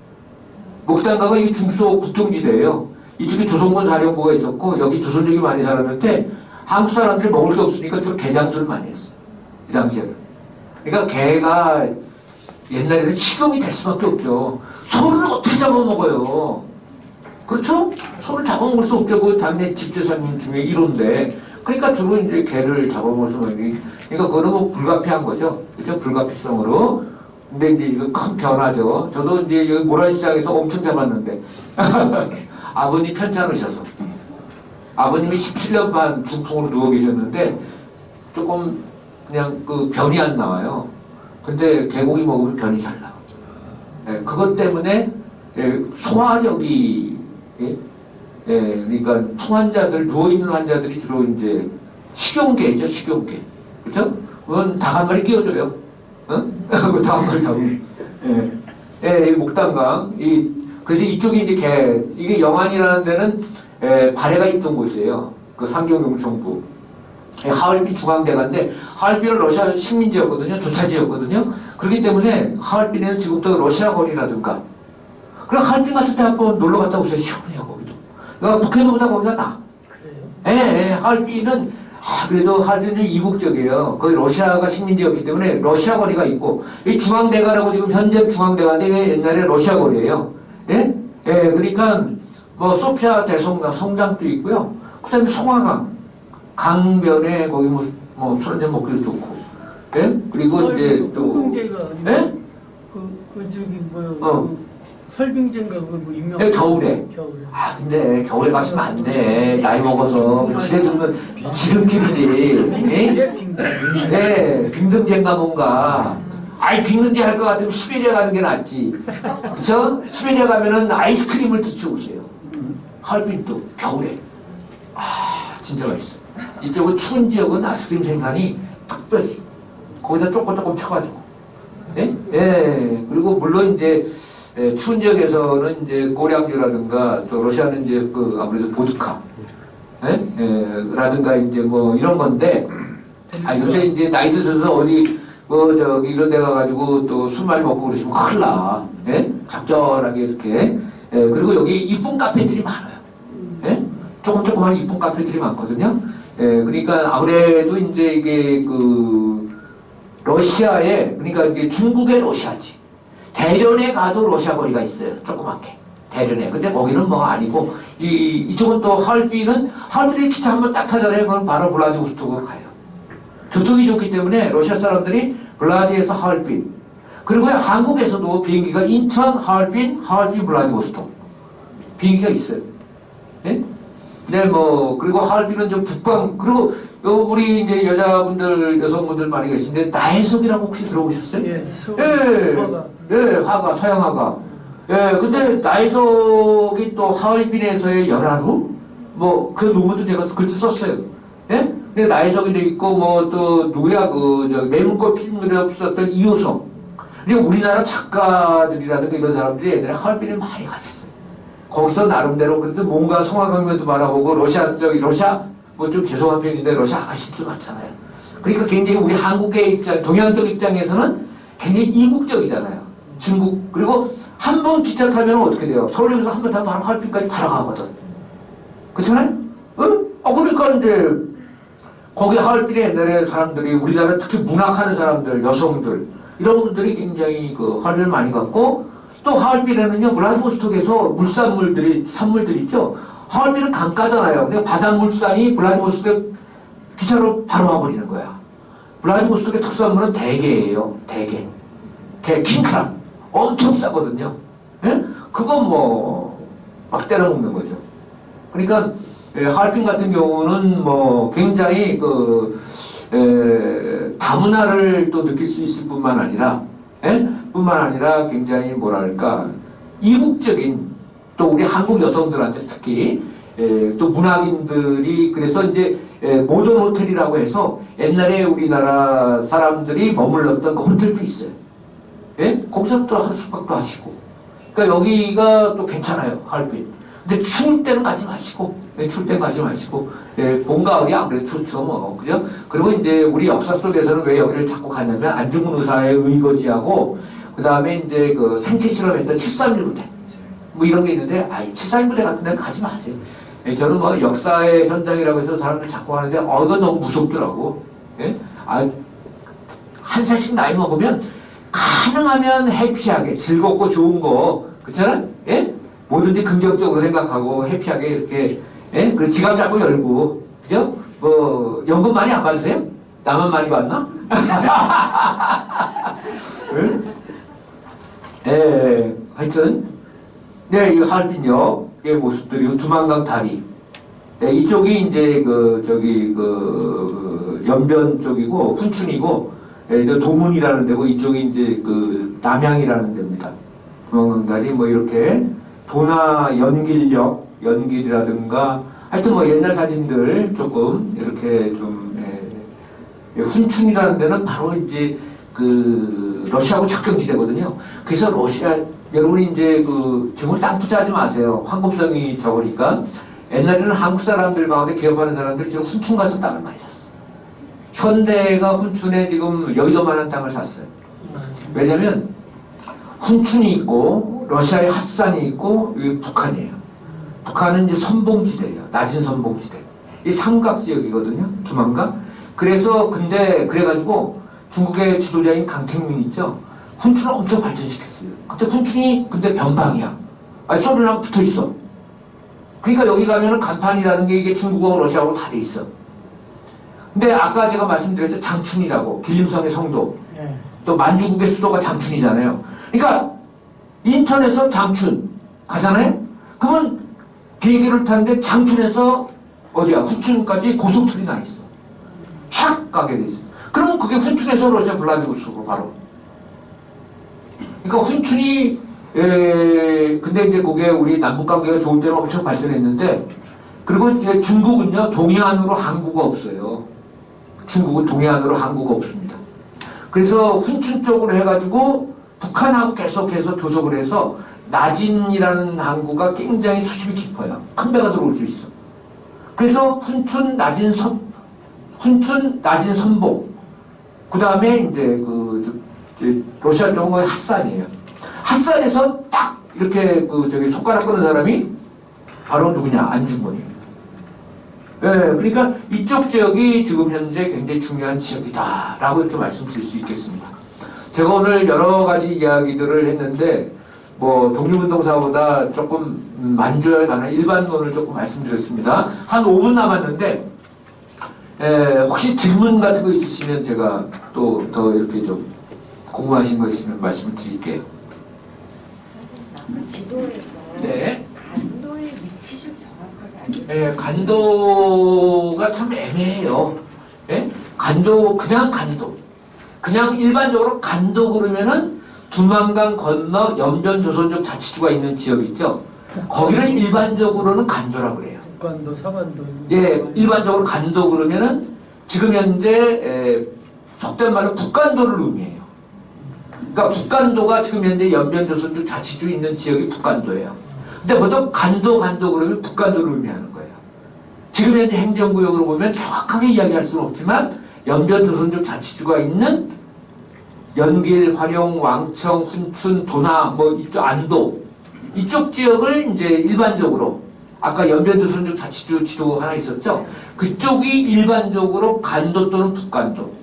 [SPEAKER 1] 목단강은 이게 중소 국경지대예요. 이쪽에 조선군 사령부가 있었고 여기 조선족이 많이 살았는데 한국 사람들이 먹을 게 없으니까 주로 개장수를 많이 했어요. 이 당시에는. 그러니까 개가 옛날에는 식용이 될 수밖에 없죠. 소를 어떻게 잡아먹어요? 그렇죠? 소를 잡아먹을 수 없죠. 그 당연히 집재산님 중에 1호인데. 그러니까 주로 이제 개를 잡아먹을 수 있는, 그러니까 그거는 뭐 불가피한 거죠. 그렇죠? 불가피성으로. 근데 이제 이거 큰 변화죠. 저도 이제 여기 모란시장에서 엄청 잡았는데. 아버님 편찮으셔서. 아버님이 17년 반 중풍으로 누워 계셨는데 조금 그냥 그 변이 안 나와요. 근데 개고기 먹으면 변이 잘 나와. 그것 때문에 소화력이, 그러니까 풍환자들, 누워있는 환자들이 주로 이제 식용개죠, 식용개. 그죠? 그건 닭 한 마리 끼워줘요. 그 닭 한 마리 잡으면. 이 목단강. 그래서 이쪽이 이제 이게 영안이라는 데는 발해가 있던 곳이에요. 그 상경용청부. 하얼빈 중앙대가인데, 하얼빈은 러시아 식민지였거든요. 조차지였거든요. 그렇기 때문에 하얼빈에는 지금도 러시아 거리라든가. 그럼 하얼빈 같은 데 한번 놀러 갔다 오세요. 시원해요, 거기도. 그러니까 북해도보다 거기가 나.
[SPEAKER 2] 그래요?
[SPEAKER 1] 하얼빈은, 그래도 하얼빈은 이국적이에요. 거기 러시아가 식민지였기 때문에 러시아 거리가 있고, 이 중앙대가라고 지금 현재 중앙대가인데, 이게 옛날에 러시아 거리예요. 그러니까, 뭐, 소피아 대성당, 성당도 있고요. 그 다음에 송화강. 강변에 거기 뭐 술 한잔 먹기도 좋고, 그리고 이제 또,
[SPEAKER 2] 홍등제가 그 저기 뭐요? 그 설빙제인가 그 유명.
[SPEAKER 1] 겨울에. 근데 겨울에 가시면 안 돼. 나이 먹어서 집에 두면 지름길이지. 빙등제인가 뭔가. 빙등제 할 것 같으면 시베리아 가는 게 낫지. 그쵸? 시베리아 가면은 아이스크림을 드셔보세요. 하얼빈도 겨울에. 진짜 맛있어. 이쪽은 추운 지역은 아이스크림 생산이 특별히 거기다 조금 쳐가지고, 그리고 물론 이제 추운 지역에서는 이제 고량주라든가 또 러시아는 이제 그 아무래도 보드카, 라든가 이제 뭐 이런 건데, 요새 이제 나이 드셔서 어디 뭐 저기 이런 데 가가지고 또 술 많이 먹고 그러시면 큰일 나, 적절하게 이렇게, 그리고 여기 이쁜 카페들이 많아요, 조그만 이쁜 카페들이 많거든요. 그러니까 아무래도 이제 이게 그 러시아에, 그러니까 이게 중국의 러시아지. 대련에 가도 러시아 거리가 있어요. 조그맣게. 대련에. 근데 거기는 뭐 아니고, 이쪽은 또 하얼빈에 기차 한번 딱 타잖아요. 그건 바로 블라디보스토크로 가요. 교통이 좋기 때문에 러시아 사람들이 블라디에서 하얼빈. 그리고 한국에서도 비행기가 인천, 하얼빈, 블라디보스토크. 비행기가 있어요. 예? 네, 뭐, 그리고 하얼빈은 좀 북방, 그리고 우리 이제 여자분들, 여성분들 많이 계신데, 나혜석이라고 혹시 들어보셨어요?
[SPEAKER 2] 예,
[SPEAKER 1] 예,
[SPEAKER 2] 화가.
[SPEAKER 1] 예, 화가, 서양화가. 예, 근데 나혜석이 또 하얼빈에서의 열하루? 뭐, 그 논문도 제가 글도 썼어요. 예? 근데 나혜석이도 있고, 뭐, 또, 누구야, 매문꽃 피는 글에 없었던 이효성. 근데 우리나라 작가들이라든가 이런 사람들이 옛날에 하얼빈에 많이 갔었어요. 거기서 나름대로 그래도 뭔가 송화강변도 바라보고 러시아 뭐 좀 죄송한 표현인데 러시아 아가씨도 많잖아요. 그러니까 굉장히 우리 한국의 입장, 동양적 입장에서는 굉장히 이국적이잖아요. 중국 그리고 한 번 기차 타면 어떻게 돼요? 서울역에서 한 번 타면 바로 하얼빈까지 바로 가거든. 그렇잖아요? 응? 그러니까 이제 거기 하얼빈에 옛날에 사람들이 우리나라 특히 문학하는 사람들, 여성들 이런 분들이 굉장히 그 하얼빈을 많이 갔고 또 하얼빈에는요 블라디보스톡에서 물산물들이 산물들 있죠. 하얼빈은 강가잖아요. 근데 바닷물산이 블라디보스톡에 기차로 바로 와버리는 거야. 블라디보스톡의 특산물은 대게예요. 대게. 킹크랍. 엄청 싸거든요. 예? 그건 뭐 막 때려 먹는 거죠. 그러니까 하얼빈 같은 경우는 뭐 굉장히 다문화를 또 느낄 수 있을 뿐만 아니라 뿐만 아니라 굉장히 뭐랄까 이국적인 또 우리 한국 여성들한테 특히 또 문학인들이 그래서 이제 모던 호텔이라고 해서 옛날에 우리나라 사람들이 머물렀던 그 호텔도 있어요. 예? 거기서 또 한 숙박도 하시고. 그러니까 여기가 또 괜찮아요, 하얼빈. 근데 추울 때는 가지 마시고, 추울 때는 가지 마시고, 봄, 가을이 아무래도 좋죠, 뭐. 그죠? 그리고 이제 우리 역사 속에서는 왜 여기를 자꾸 가냐면 안중근 의사의 의거지하고, 그 다음에 이제 그 생체 실험했던 731 부대. 뭐 이런 게 있는데, 731 부대 같은 데는 가지 마세요. 저는 뭐 역사의 현장이라고 해서 사람들 자꾸 하는데, 이건 너무 무섭더라고. 예? 한 살씩 나이 먹으면, 가능하면 해피하게, 즐겁고 좋은 거, 그렇잖아요? 예? 뭐든지 긍정적으로 생각하고, 해피하게 이렇게, 예? 그 지갑 잡고 열고, 그죠? 뭐, 연금 많이 안 받으세요? 나만 많이 받나? 예, 하여튼, 네, 이 하얼빈역의 모습들이, 두만강 다리. 네, 이쪽이 이제 연변 쪽이고, 훈춘이고, 도문이라는 데고 이쪽이 이제 남양이라는 데입니다. 두만강다리 뭐 이렇게 도나 연길이라든가 하여튼 뭐 옛날 사진들 조금 이렇게 좀 훈춘이라는 데는 바로 이제 러시아하고 접경지대거든요. 그래서 러시아 여러분이 이제 정말 땅 투자하지 마세요. 황금성이 적으니까 옛날에는 한국 사람들 가운데 기업하는 사람들이 지금 훈춘 가서 땅을 많이 샀어요. 현대가 훈춘에 지금 여의도만한 땅을 샀어요. 왜냐면 훈춘이 있고 러시아의 핫산이 있고 여기 북한이에요. 북한은 이제 선봉지대예요. 낮은 선봉지대. 이 삼각지역이거든요. 두만강. 그래서 근데 그래가지고 중국의 지도자인 강택민 있죠. 훈춘을 엄청 발전시켰어요. 근데 훈춘이 근데 변방이야. 소련하고 붙어 있어. 그러니까 여기 가면은 간판이라는 게 이게 중국하고 러시아하고 다 돼 있어. 근데 아까 제가 말씀드렸죠. 장춘이라고. 길림성의 성도.
[SPEAKER 2] 예.
[SPEAKER 1] 또 만주국의 수도가 장춘이잖아요. 그러니까 인천에서 장춘 가잖아요. 그러면 비행기를 타는데 장춘에서 어디야? 훈춘까지 고속철이 나 있어. 촥 가게 돼 있어. 그러면 그게 훈춘에서 러시아 블라디보스토크로 바로. 그러니까 훈춘이 근데 이제 그게 우리 남북 관계가 좋을 때는 엄청 발전했는데 그리고 이제 중국은요 동해안으로 항구가 없어요. 중국은 동해안으로 항구가 없습니다. 그래서 훈춘 쪽으로 해가지고 북한하고 계속해서 교섭을 해서 나진이라는 항구가 굉장히 수심이 깊어요. 큰 배가 들어올 수 있어. 그래서 훈춘 나진 선봉. 그 다음에 이제 러시아 쪽은 핫산이에요. 핫산에서 딱 이렇게 손가락 끄는 사람이 바로 누구냐? 안중근이에요. 예, 그러니까 이쪽 지역이 지금 현재 굉장히 중요한 지역이다라고 이렇게 말씀드릴 수 있겠습니다. 제가 오늘 여러 가지 이야기들을 했는데 뭐 독립운동사보다 조금 만조에 관한 일반론을 조금 말씀드렸습니다. 한 5분 남았는데 혹시 질문 같은 거 있으시면 제가 또 더 이렇게 좀 궁금하신 거 있으면 말씀을 드릴게요.
[SPEAKER 5] 지도에서
[SPEAKER 1] 네.
[SPEAKER 5] 간도에
[SPEAKER 1] 예, 간도가 참 애매해요. 예? 간도, 그냥 간도. 그냥 일반적으로 간도 그러면은 두만강 건너 연변조선족 자치주가 있는 지역 있죠? 거기를 일반적으로는 간도라고 그래요.
[SPEAKER 2] 북간도 서간도.
[SPEAKER 1] 예, 일반적으로 간도 그러면은 지금 현재 속된 말로 북간도를 의미해요. 그러니까 북간도가 지금 현재 연변조선족 자치주 있는 지역이 북간도예요. 근데 보통 간도 그러면 북간도를 의미하는 거예요. 지금 현재 행정구역으로 보면 정확하게 이야기할 수는 없지만 연변조선족 자치주가 있는 연길, 활용, 왕청, 훈춘, 도나, 뭐 이쪽 안도 이쪽 지역을 이제 일반적으로 아까 연변조선족 자치주 지도 하나 있었죠. 그쪽이 일반적으로 간도 또는 북간도.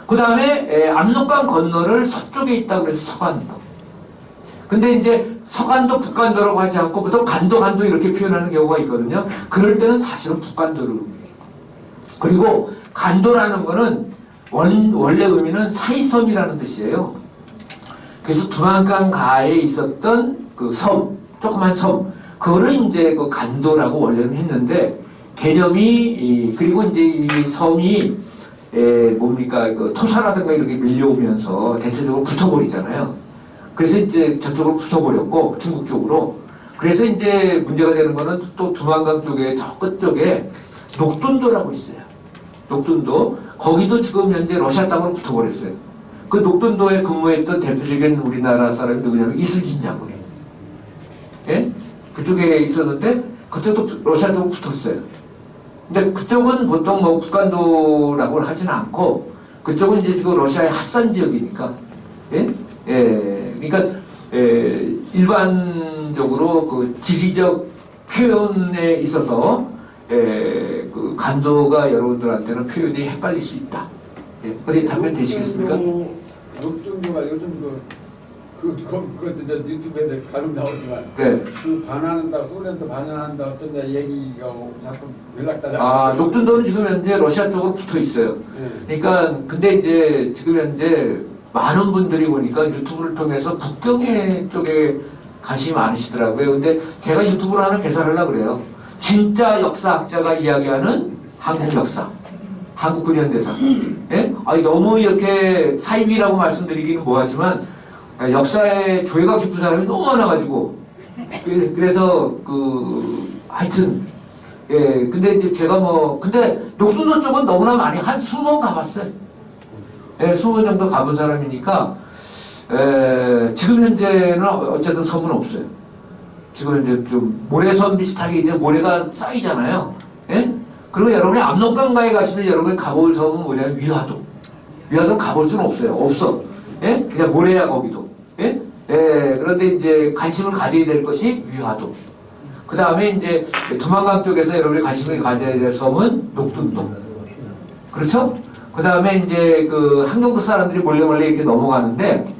[SPEAKER 1] 그 다음에 압록강 건너를 서쪽에 있다고 그래서 서간도. 근데 이제 서간도, 북간도라고 하지 않고 보통 간도 이렇게 표현하는 경우가 있거든요. 그럴 때는 사실은 북간도를 의미해요. 그리고 간도라는 거는 원래 의미는 사이섬이라는 뜻이에요. 그래서 두만강 가에 있었던 그 섬, 조그만 섬, 그거를 이제 그 간도라고 원래는 했는데 개념이 그리고 이제 이 섬이 뭡니까 그 토사라든가 이렇게 밀려오면서 대체적으로 붙어버리잖아요. 그래서 이제 저쪽으로 붙어버렸고 중국 쪽으로. 그래서 이제 문제가 되는 거는 또 두만강 쪽에 저 끝쪽에 녹둔도라고 있어요. 녹둔도. 거기도 지금 현재 러시아 땅으로 붙어버렸어요. 그 녹둔도에 근무했던 대표적인 우리나라 사람이 누구냐면 이순신 장군이. 예? 그쪽에 있었는데 그쪽도 러시아 쪽으로 붙었어요. 근데 그쪽은 보통 뭐 북간도라고 하지는 않고 그쪽은 이제 지금 러시아의 핫산 지역이니까. 예? 예. 그러니까 일반적으로 그 지리적 표현에 있어서 그 간도가 여러분들한테는 표현이 헷갈릴 수 있다. 예, 어디 답변 되시겠습니까?
[SPEAKER 4] 녹중도가 요즘 그것도 유튜브에 가끔 나오지만
[SPEAKER 1] 네.
[SPEAKER 4] 그 반환한다, 소련에서 반환한다 어떤 얘기가 자꾸 연락다.
[SPEAKER 1] 아, 녹둔도는 지금 현재 러시아 쪽으로 붙어 있어요.
[SPEAKER 4] 네.
[SPEAKER 1] 그러니까 근데 이제 지금 현재 많은 분들이 보니까 유튜브를 통해서 북경해 쪽에 관심이 많으시더라고요. 근데 제가 유튜브를 하나 개설하려고 그래요. 진짜 역사학자가 이야기하는 한국 역사, 한국 근현대사. 예? 아니 너무 이렇게 사입이라고 말씀드리기는 뭐하지만 역사에 조예가 깊은 사람이 너무 많아가지고 그래서 하여튼 예 근데 이제 제가 근데 녹둔도 쪽은 너무나 많이 한 20번 가봤어요. 예, 20번 정도 가본 사람이니까 지금 현재는 어쨌든 섬은 없어요. 지금 이제 좀 모래섬 비슷하게 이제 모래가 쌓이잖아요. 예? 그리고 여러분이 압록강가에 가시면 여러분이 가볼 섬은 뭐냐면 위화도. 위화도 가볼 수는 없어요. 없어. 예? 그냥 모래야 거기도. 예? 예, 그런데 이제 관심을 가져야 될 것이 위화도. 그 다음에 이제 두만강 쪽에서 여러분이 관심을 가져야 될 섬은 녹둔도. 그렇죠? 그 다음에 이제 그 한경도 사람들이 몰래 이렇게 넘어가는데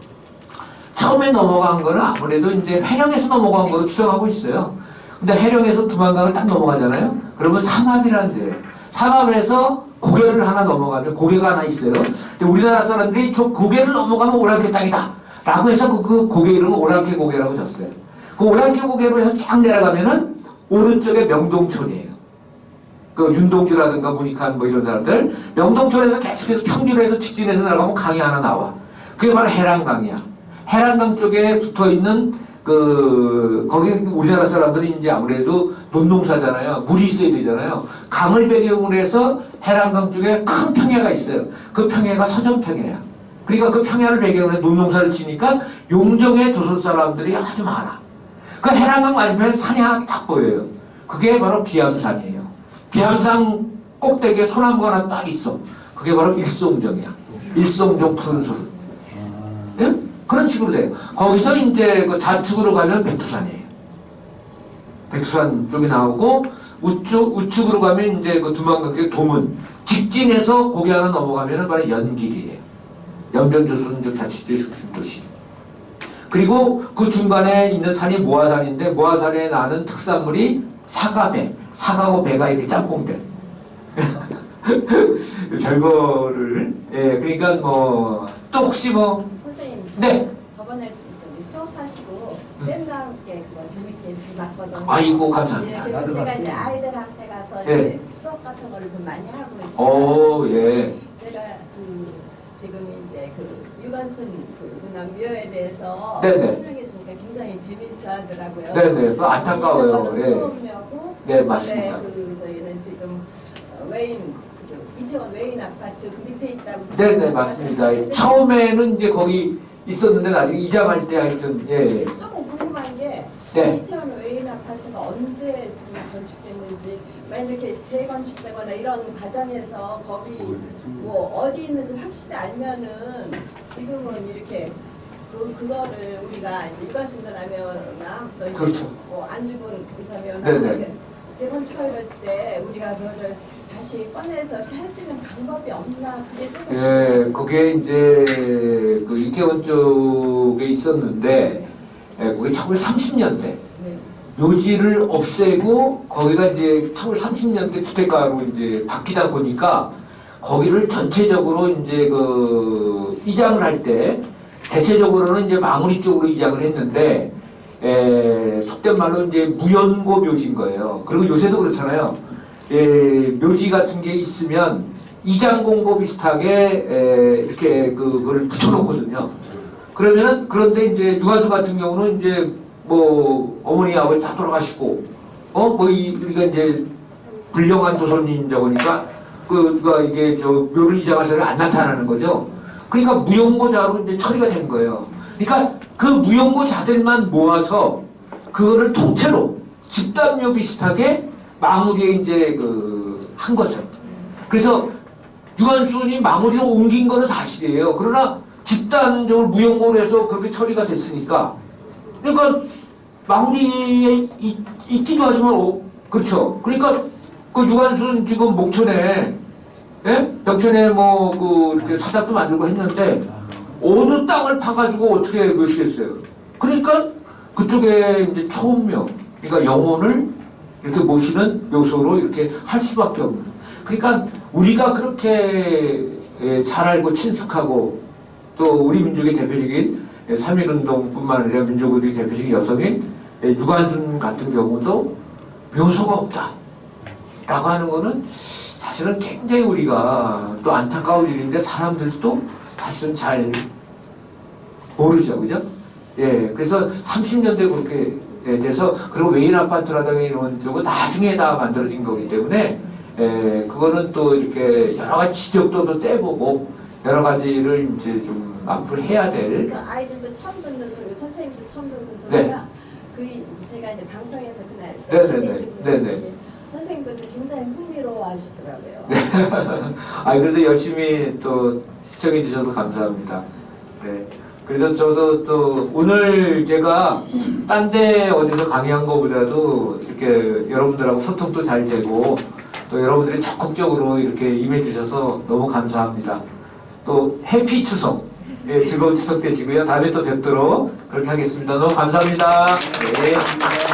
[SPEAKER 1] 처음에 넘어간 거는 아무래도 이제 해령에서 넘어간 거로 추정하고 있어요. 근데 해령에서 두만강을 딱 넘어가잖아요. 그러면 삼합이라는 데예요. 삼합에서 고개를 하나 넘어가면 고개가 하나 있어요. 근데 우리나라 사람들이 저 고개를 넘어가면 오랑캐 땅이다 라고 해서 그 고개 이름을 오랑캐 고개라고 졌어요. 그 오랑캐 고개로 해서 쫙 내려가면은 오른쪽에 명동촌이에요. 그 윤동주라든가 문익환 뭐 이런 사람들 명동촌에서 계속해서 평지로 해서 직진해서 내려가면 강이 하나 나와. 그게 바로 해랑강이야. 해랑강 쪽에 붙어있는 거기 우리나라 사람들이 이제 아무래도 논농사잖아요. 물이 있어야 되잖아요. 강을 배경으로 해서 해랑강 쪽에 큰 평야가 있어요. 그 평야가 서정평야야. 그러니까 그 평야를 배경으로 해서 논농사를 지니까 용정의 조선 사람들이 아주 많아. 그 해랑강 맞으면 산이 하나 딱 보여요. 그게 바로 비암산이에요. 비암산 꼭대기에 소나무가 하나 딱 있어. 그게 바로 일송정이야. 일송정 푸른소를. 예? 그런 식으로 돼요. 거기서 이제 그 좌측으로 가면 백두산이에요. 백두산 쪽이 나오고 우측으로 가면 이제 그 두만강의 도문. 직진해서 고개 하나 넘어가면 바로 연길이에요. 연변조선족 자치주의 중심도시. 그리고 그 중간에 있는 산이 모화산인데 모화산에 나는 특산물이 사과배. 사과하고 배가 이렇게 짬뽕배. 별거를 그러니까 또 혹시
[SPEAKER 5] 선생님
[SPEAKER 1] 네.
[SPEAKER 5] 저번에 수업하시고 쌤과 함께 그거 재밌게 잘 봤거든요.
[SPEAKER 1] 아이고, 감사합니다.
[SPEAKER 5] 예, 그래서
[SPEAKER 3] 나도
[SPEAKER 5] 제가
[SPEAKER 3] 봤지.
[SPEAKER 5] 이제 아이들한테 가서
[SPEAKER 1] 예.
[SPEAKER 5] 이제 수업 같은 거를 좀 많이 하고 있고.
[SPEAKER 1] 오, 예.
[SPEAKER 5] 제가 지금 이제 유관순 누나 묘에 대해서
[SPEAKER 1] 네네.
[SPEAKER 5] 설명해 주니까 굉장히 재밌어 하더라고요.
[SPEAKER 1] 네네, 그거 안타까워요.
[SPEAKER 5] 저도
[SPEAKER 1] 예.
[SPEAKER 5] 처음이었고.
[SPEAKER 1] 네, 맞습니다.
[SPEAKER 5] 저희는 지금 외인 이태원 외인 아파트 그 밑에 있다고.
[SPEAKER 1] 네네, 맞습니다. 처음에는 이제 거기 있었는데 나중에 이장할 때 하여튼, 예.
[SPEAKER 5] 조금 궁금한 게
[SPEAKER 1] 네.
[SPEAKER 5] 이태원 외인 아파트가 언제 지금 건축됐는지, 만약 이렇게 재건축되거나 이런 과정에서 거기 뭐 어디 있는지 확실히 알면은 지금은 이렇게 그거를 우리가 이제 유가신도라면이나 또 이제
[SPEAKER 1] 그렇죠.
[SPEAKER 5] 뭐 안주근 의사면
[SPEAKER 1] 네네.
[SPEAKER 5] 재건축할 때 우리가 그거를 다시 꺼내서 이렇게 할 수 있는 방법이 없나, 그게 조금.
[SPEAKER 1] 예, 그게 이제 그 이태원 쪽에 있었는데, 예, 그게 1930년대.
[SPEAKER 5] 네.
[SPEAKER 1] 묘지를 없애고 거기가 이제 1930년대 주택가로 이제 바뀌다 보니까 거기를 전체적으로 이제 이장을 할 때 대체적으로는 이제 마무리 쪽으로 이장을 했는데, 속된 말로 이제 무연고 묘지인 거예요. 그리고 요새도 그렇잖아요. 묘지 같은 게 있으면 이장 공고 비슷하게 이렇게 그거를 붙여놓거든요. 그러면은, 그런데 이제 유관수 같은 경우는 이제 뭐 어머니 아버지 다 돌아가시고 우리가 이제 불량한 조선인이다 보니까 그가 이게 묘를 이장하서는 안 나타나는 거죠. 그러니까 무용고자로 이제 처리가 된 거예요. 그러니까 그 무용고자들만 모아서 그거를 통째로 집단묘 비슷하게 마무리에 이제 한 거죠. 그래서 유관순이 마무리로 옮긴 거는 사실이에요. 그러나 집단적으로 무용고로 해서 그렇게 처리가 됐으니까, 그러니까 마무리에 있기도 하지만 그렇죠. 그러니까 그 유관순 지금 목천에, 예? 벽천에 이렇게 사작도 만들고 했는데 어느 땅을 파가지고 어떻게 묘시겠어요. 그러니까 그쪽에 이제 초음묘, 그러니까 영혼을 이렇게 모시는 묘소로 이렇게 할 수밖에 없는. 그러니까 우리가 그렇게 잘 알고 친숙하고 또 우리 민족의 대표적인 3.1운동뿐만 아니라 민족의 대표적인 여성인 유관순 같은 경우도 묘소가 없다 라고 하는 거는 사실은 굉장히 우리가 또 안타까운 일인데 사람들도 사실은 잘 모르죠. 그죠? 예, 그래서 30년대 그렇게 돼서, 그리고 외인 아파트라든가 이런 쪽은 나중에 다 만들어진 거기 때문에 그거는 또 이렇게 여러 가지 지적도도 떼보고 여러 가지를 이제 좀 앞으로 해야 될.
[SPEAKER 5] 그래서 아이들도 처음 듣는 소리, 선생님도 처음 듣는 소리가
[SPEAKER 1] 네.
[SPEAKER 5] 제가 이제 방송에서 그날
[SPEAKER 1] 네네네. 네네.
[SPEAKER 5] 선생님들도 굉장히 흥미로워하시더라고요.
[SPEAKER 1] 그래도 열심히 또 시청해 주셔서 감사합니다. 네. 그래서 저도 또 오늘 제가 딴 데 어디서 강의한 것보다도 이렇게 여러분들하고 소통도 잘 되고 또 여러분들이 적극적으로 이렇게 임해 주셔서 너무 감사합니다. 또 해피 추석, 즐거운 추석 되시고요. 다음에 또 뵙도록 그렇게 하겠습니다. 너무 감사합니다. 네.